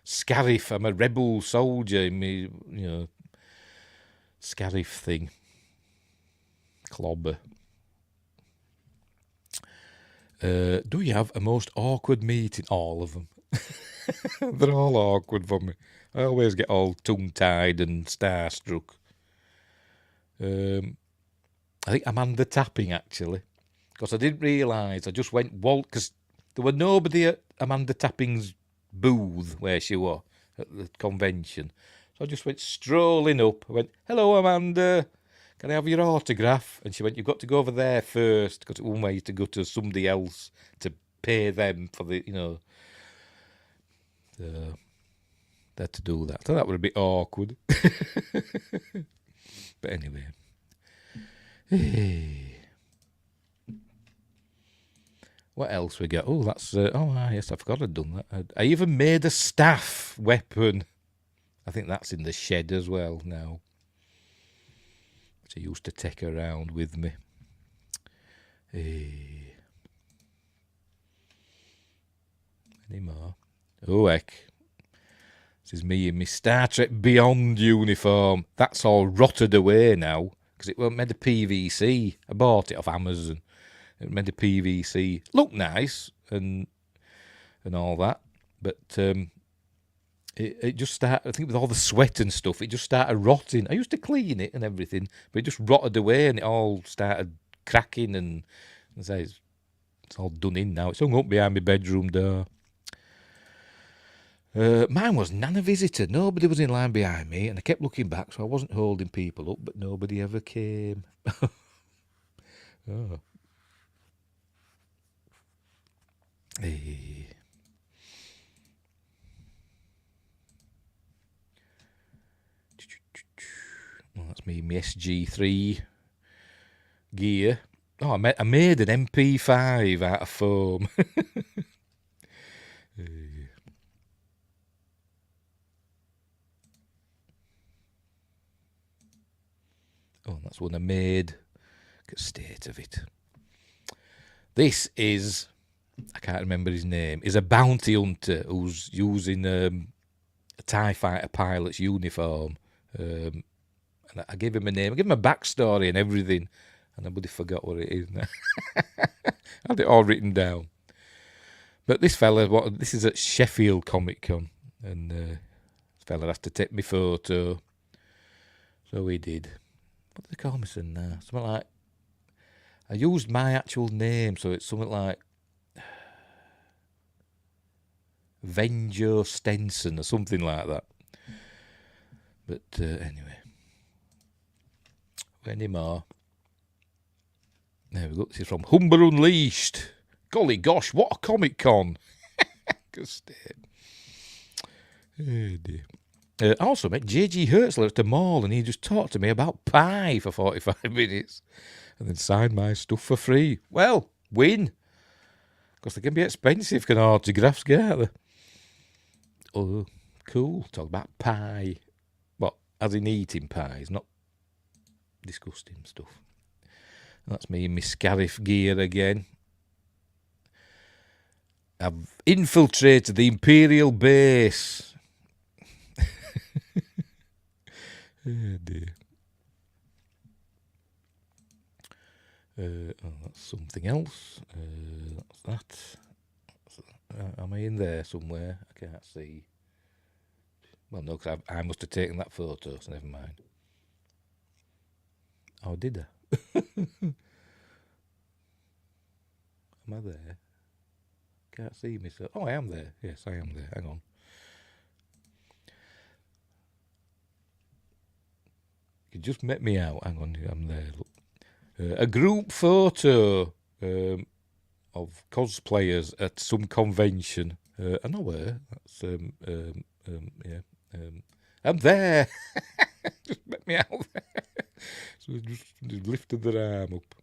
Scarif. I'm a rebel soldier in me, Scarif thing. Clobber. Do you have a most awkward meeting? All of them. They're all awkward for me. I always get all tongue-tied and starstruck. I think I'm under tapping, actually. Because I didn't realise. I just went because there were nobody at Amanda Tapping's booth where she was at the convention. So I just went strolling up. I went, hello, Amanda. Can I have your autograph? And she went, you've got to go over there first. Because it was one way to go to somebody else to pay them for the, So, they had to do that. I thought that would be awkward. But anyway. Hey. What else we got? Oh, that's... yes, I forgot I'd done that. I even made a staff weapon. I think that's in the shed as well now. Which I used to take around with me. Hey. Any more? Oh, heck. This is me in my Star Trek Beyond uniform. That's all rotted away now. Because it weren't made of PVC. I bought it off Amazon. It made of PVC. Looked nice and all that. But it just started, I think with all the sweat and stuff, it just started rotting. I used to clean it and everything, but it just rotted away and it all started cracking and it's all done in now. It's hung up behind my bedroom door. Mine was none visitor. Nobody was in line behind me, and I kept looking back, so I wasn't holding people up, but nobody ever came. Oh. Hey. Well, that's me, my SG3 gear. Oh, I made an MP5 out of foam. Oh, that's one I made. Look at the state of it. This is, I can't remember his name, is a bounty hunter who's using a TIE fighter pilot's uniform. And I gave him a name, I gave him a backstory and everything, and I bloody forgot what it is now. I had it all written down. But this fella, this is at Sheffield Comic Con, and this fella has to take me photo. So he did. What do they call me now? Something like, I used my actual name, so it's something like Venjo Stenson or something like that. But anyway. Any more? There we go. This is from Humber Unleashed. Golly gosh, what a Comic Con. Good state. Oh dear. I also met J.G. Hertzler at the mall, and he just talked to me about pie for 45 minutes and then signed my stuff for free. Well, win. Because they can be expensive, can autographs, can't they? Oh, cool. Talk about pie. What? As in eating pies, not disgusting stuff. That's me in my Scarif gear again. I've infiltrated the Imperial base. Oh dear. That's something else. That's that. Am I in there somewhere? I can't see. Well, no, because I must have taken that photo, so never mind. Oh, did I? Am I there? Can't see myself. Oh, I am there. Yes, I am there. Hang on. You just met me out. Hang on, I'm there. Look. A group photo of cosplayers at some convention. I know where. That's yeah. I'm there. Just met me out there. So just lifted their arm up.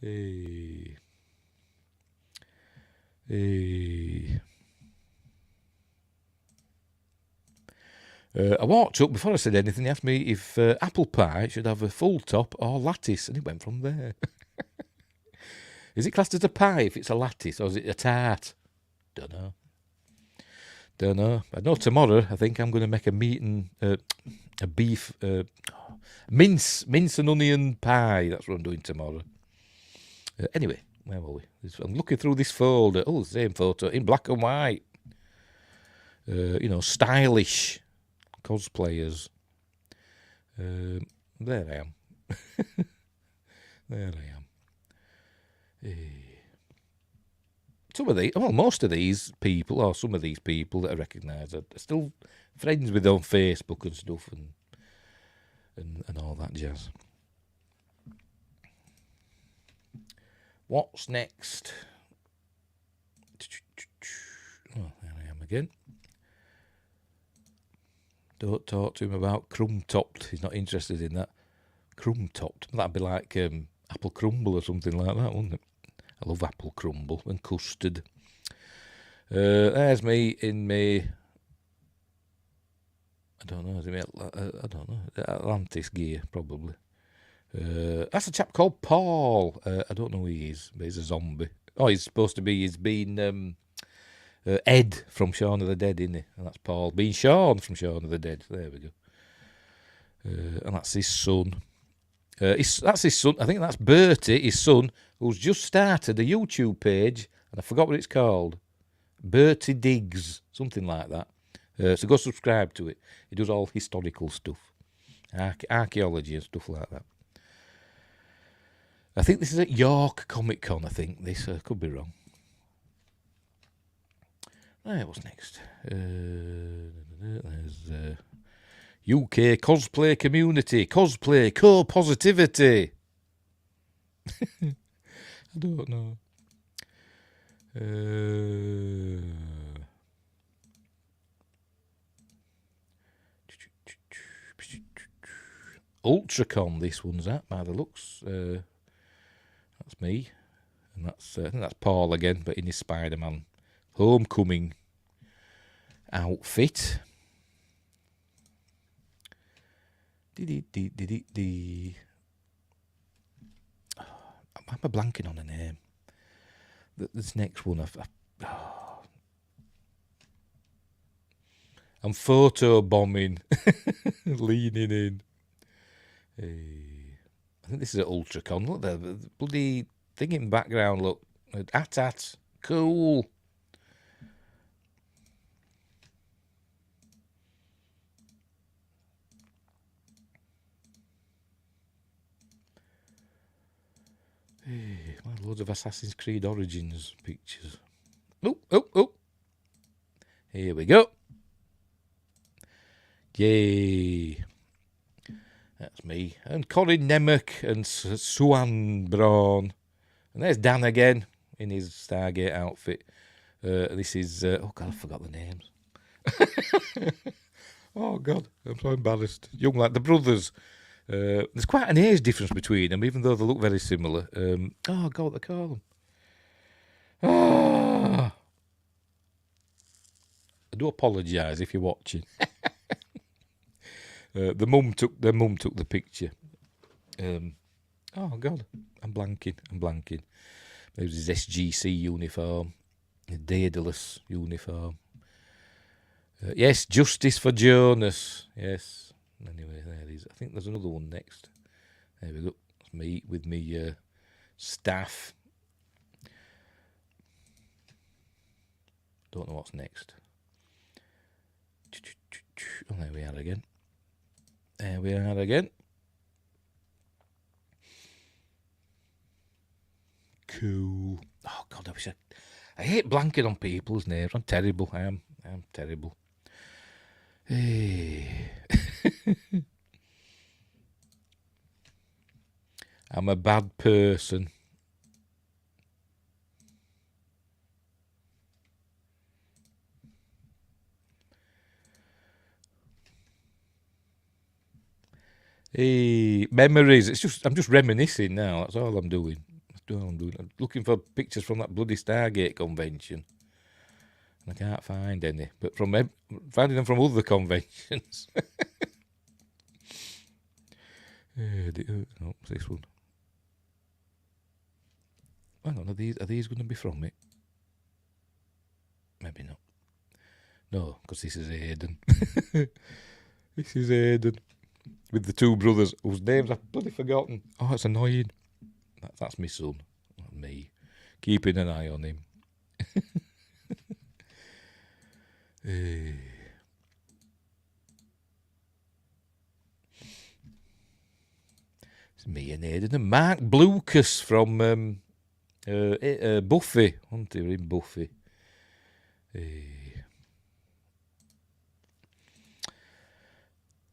Hey. Hey. I walked up, before I said anything, he asked me if apple pie should have a full top or lattice, and it went from there. Is it classed as a pie if it's a lattice, or is it a tart? Don't know. I know tomorrow, I think I'm going to make a meat and a beef, mince and onion pie. That's what I'm doing tomorrow. Anyway, where were we? I'm looking through this folder. Oh, the same photo in black and white. Stylish cosplayers. There I am. There I am. Most of these people, or some of these people that I recognise, are still friends with on Facebook and stuff, and all that jazz. What's next? Oh, there I am again. Don't talk to him about crumb-topped. He's not interested in that. Crumb-topped. That'd be like apple crumble or something like that, wouldn't it? I love apple crumble and custard. There's me in me. I don't know. Is it me? I don't know. Atlantis gear, probably. That's a chap called Paul. I don't know who he is, but he's a zombie. Oh, he's supposed to be. He's been Ed from Shaun of the Dead, isn't he? And that's Paul being Shaun from Shaun of the Dead. There we go. And that's his son. That's his son. I think that's Bertie, his son, who's just started a YouTube page, and I forgot what it's called. Bertie Diggs, something like that. So go subscribe to it. He does all historical stuff, archaeology and stuff like that. I think this is at York Comic Con. I think this could be wrong. Right, what's next? There's UK cosplay community, cosplay co-positivity. I don't know. Ultracon, this one's at by the looks. That's me, and that's I think that's Paul again, but in his Spider-Man Homecoming outfit. Why am I blanking on a name? This next one, I'm photo bombing, leaning in. I think this is at Ultracon. Look, the bloody thing in the background. Look, AT-AT, cool. Loads of Assassin's Creed Origins pictures. Oh. Here we go. Yay. That's me. And Colin Nemec and Suan Braun. And there's Dan again in his Stargate outfit. This is... oh, God, I forgot the names. Oh, God, I'm so embarrassed. Young like the brothers. There's quite an age difference between them, even though they look very similar. Oh, God, what they call them. Oh. I do apologise if you're watching. The mum took the picture. Oh, God, I'm blanking. There's his SGC uniform, a Daedalus uniform. Yes, justice for Jonas. Yes. Anyway, there it is. I think there's another one next. There we go. It's me with me staff. Don't know what's next. Oh, there we are again. Cool. Oh, God, I hate blanking on people's names. I'm terrible. I am terrible. Hey. I'm a bad person. Hey, memories. I'm just reminiscing now. That's all I'm doing. I'm looking for pictures from that bloody Stargate convention. I can't find any, but finding them from other conventions. What's this one? Hang on, are these going to be from it? Maybe not. No, because this is Aidan. This is Aidan with the two brothers whose names I've bloody forgotten. Oh, it's annoying. That's my son, not me. Keeping an eye on him. It's me and Aidan and Mark Blucas from Buffy. Wasn't he? We're in Buffy.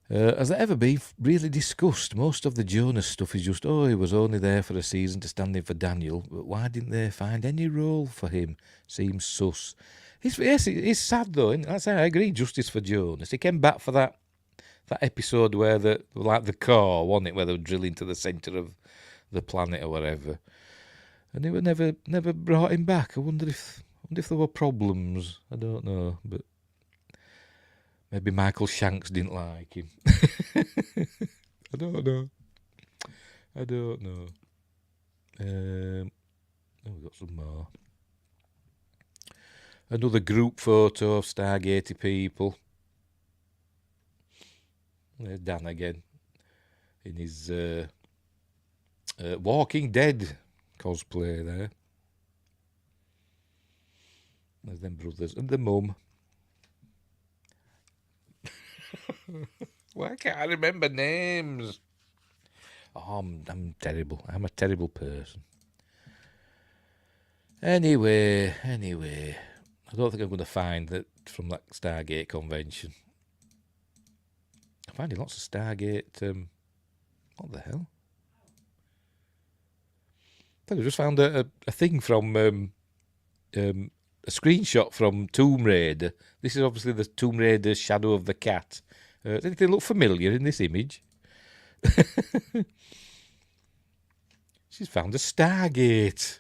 Has that ever been really discussed? Most of the Jonas stuff is just, he was only there for a season to stand in for Daniel, but why didn't they find any role for him? Seems sus. It's sad though, isn't it? I agree, justice for Jonas. He came back for that that episode where the core, wasn't it, where they were drilling to the centre of the planet or whatever, and they were never brought him back. I wonder if there were problems. I don't know, but maybe Michael Shanks didn't like him. I don't know. We've got some more. Another group photo of Stargate people. There's Dan again in his Walking Dead cosplay there. There's them brothers and the mum. Why can't I remember names? Oh, I'm terrible. I'm a terrible person. Anyway, I don't think I'm going to find that from that Stargate convention. I'm finding lots of Stargate. What the hell? I think I just found a thing from a screenshot from Tomb Raider. This is obviously the Tomb Raider Shadow of the Cat. Does anything look familiar in this image? She's found a Stargate.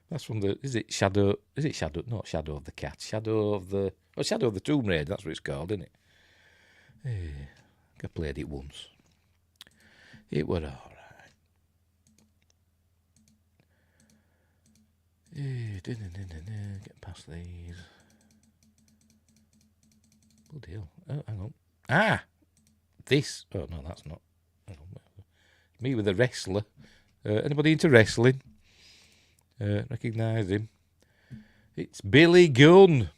That's from the. Is it Shadow? Not Shadow of the Cat. Shadow of the Tomb Raider. That's what it's called, isn't it? I played it once. It were all right. Get past these. Bloody hell. Oh, hang on. Ah! This. Oh, no, that's not. Hang on. Me with a wrestler. Anybody into wrestling? Recognise him. It's Billy Gunn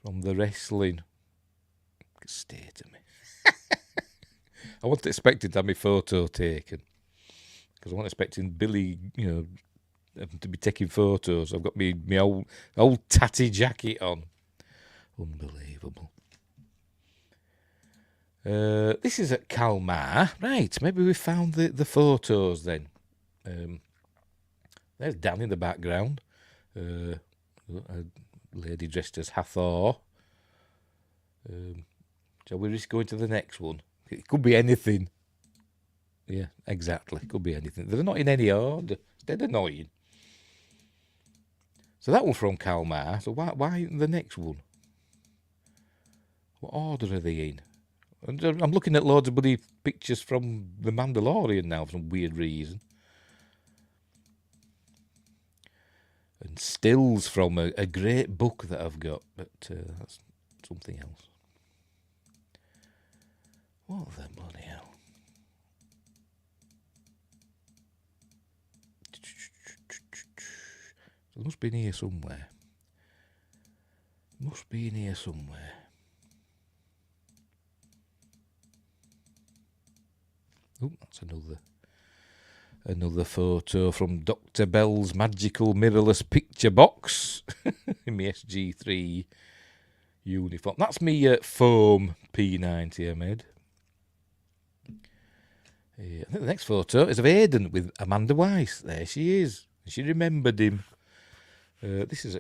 from the wrestling. Stay to me. I wasn't expecting to have my photo taken because I wasn't expecting Billy, to be taking photos. I've got my old tatty jacket on. Unbelievable. This is at Kalmar. Right, maybe we found the photos then. There's Dan in the background. A lady dressed as Hathor. Shall we risk going to the next one? It could be anything. Yeah, exactly. It could be anything. They're not in any order. It's dead annoying. So that one from Kalmar. So why the next one? What order are they in? And I'm looking at loads of bloody pictures from The Mandalorian now for some weird reason. And stills from a great book that I've got, but that's something else. What the bloody hell? It must be in here somewhere. Oh, that's another photo from Dr. Bell's magical mirrorless picture box in my SG3 uniform. That's me foam P90 I made. I think the next photo is of Aidan with Amanda Weiss. There she is. She remembered him. I think this is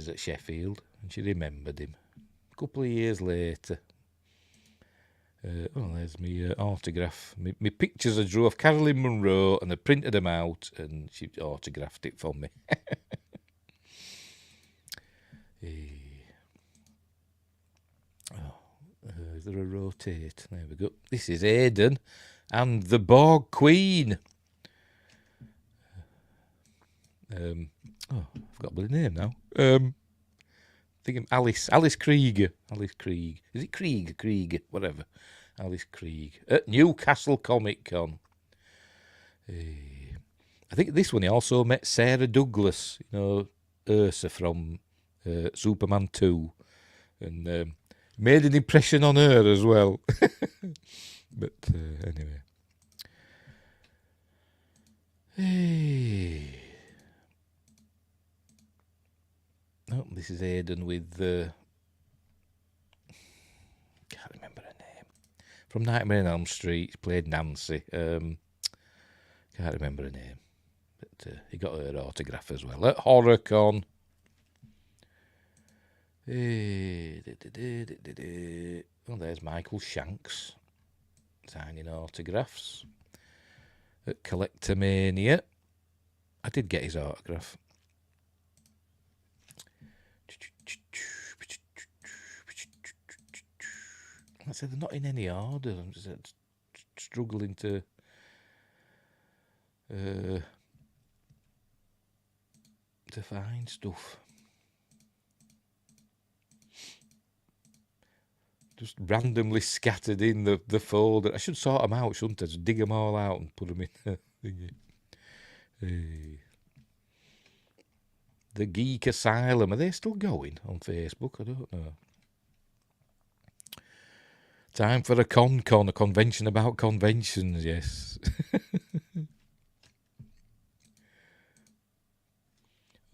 at Sheffield, and she remembered him. A couple of years later. There's me autograph. My pictures I drew of Carolyn Munro, and I printed them out, and she autographed it for me. Is there a rotate? There we go. This is Aidan and the Borg Queen. I've got the name now. Thinking Alice Krieger. Alice Krieg. Is it Krieger? Whatever. Alice Krieg. At Newcastle Comic Con. I think this one he also met Sarah Douglas, Ursa from Superman 2. And made an impression on her as well. But anyway. Oh, this is Aidan with can't remember her name. From Nightmare on Elm Street, she played Nancy. Can't remember her name. But he got her autograph as well. At HorrorCon. Oh, there's Michael Shanks signing autographs at Collectomania. I did get his autograph. I said they're not in any order. I'm just struggling to find stuff. Just randomly scattered in the folder. I should sort them out, shouldn't I? Just dig them all out and put them in the thingy. The Geek Asylum. Are they still going on Facebook? I don't know. Time for a con, a convention about conventions, yes.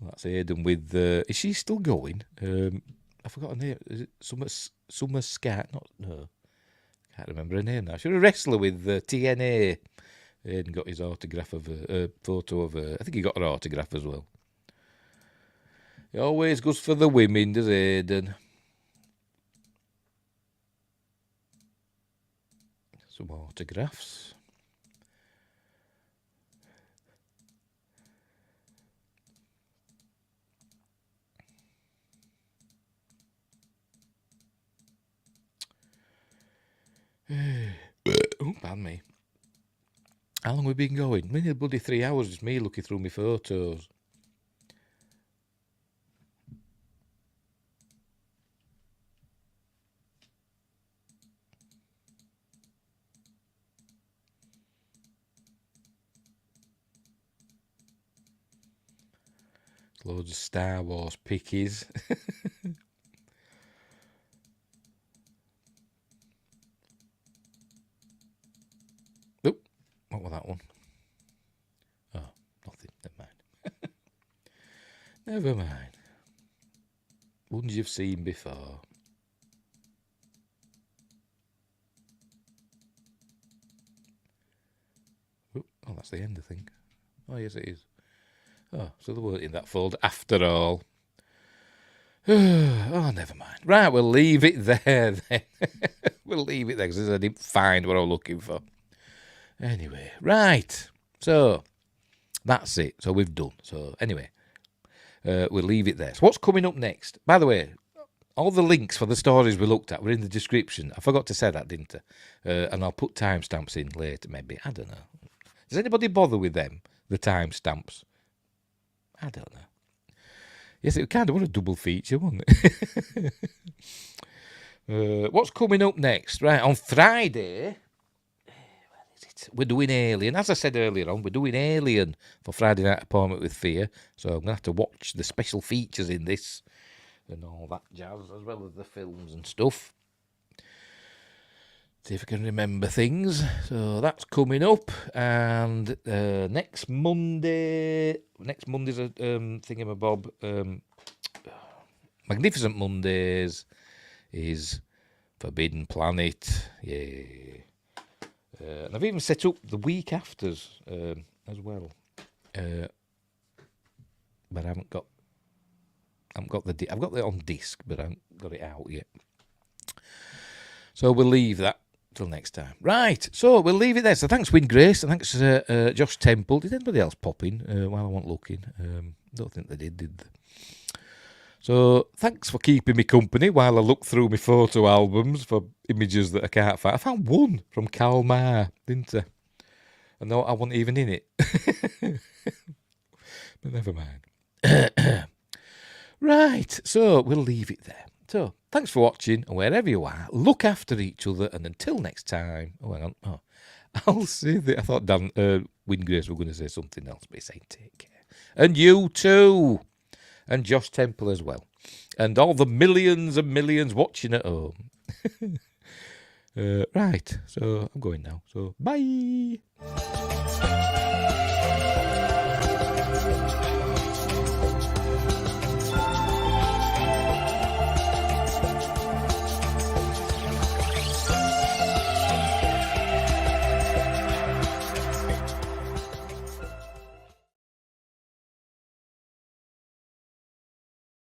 That's Aidan with... is she still going? I forgot her name. Is it Summer Scat? No. Can't remember her name now. She's a wrestler with TNA. Aidan got his autograph of a photo of her. I think he got her autograph as well. He always goes for the women, does Aidan? Some autographs. Oh, pardon me. How long have we been going? Nearly bloody 3 hours, just me looking through my photos. Loads of Star Wars pickies. Oh, what was that one? Oh, nothing. Never mind. Never mind. Ones you've seen before. Oh, that's the end, I think. Oh, yes, it is. Oh, so they weren't in that folder after all. Oh, never mind. Right, we'll leave it there then. We'll leave it there because I didn't find what I was looking for. Anyway, right. So, that's it. So, we've done. So, anyway, we'll leave it there. So, what's coming up next? By the way, all the links for the stories we looked at were in the description. I forgot to say that, didn't I? And I'll put timestamps in later, maybe. I don't know. Does anybody bother with them, the timestamps? I don't know. Yes, it kind of was a double feature, wasn't it? What's coming up next? Right, on Friday, where is it? We're doing Alien. As I said earlier on, we're doing Alien for Friday Night Appointment with Fear. So I'm going to have to watch the special features in this and all that jazz, as well as the films and stuff. See if I can remember things. So that's coming up. And next Monday's a thingamabob. Magnificent Mondays is Forbidden Planet. Yeah. And I've even set up the week afters as well. But I haven't got I've got it on disc, but I haven't got it out yet. So we'll leave that till next time. Right, so we'll leave it there. So thanks, Win Grace, and thanks, Josh Temple. Did anybody else pop in while I wasn't looking? Don't think they did they? So thanks for keeping me company while I looked through my photo albums for images that I can't find. I found one from Kalmar, didn't I? And no, I wasn't even in it. But never mind. Right, so we'll leave it there. So, thanks for watching, and wherever you are, look after each other, and until next time... Oh, hang on. Oh, I'll say that. I thought Dan Wingrace were going to say something else, but he's saying take care. And you too! And Josh Temple as well. And all the millions and millions watching at home. Right, so I'm going now. So, bye!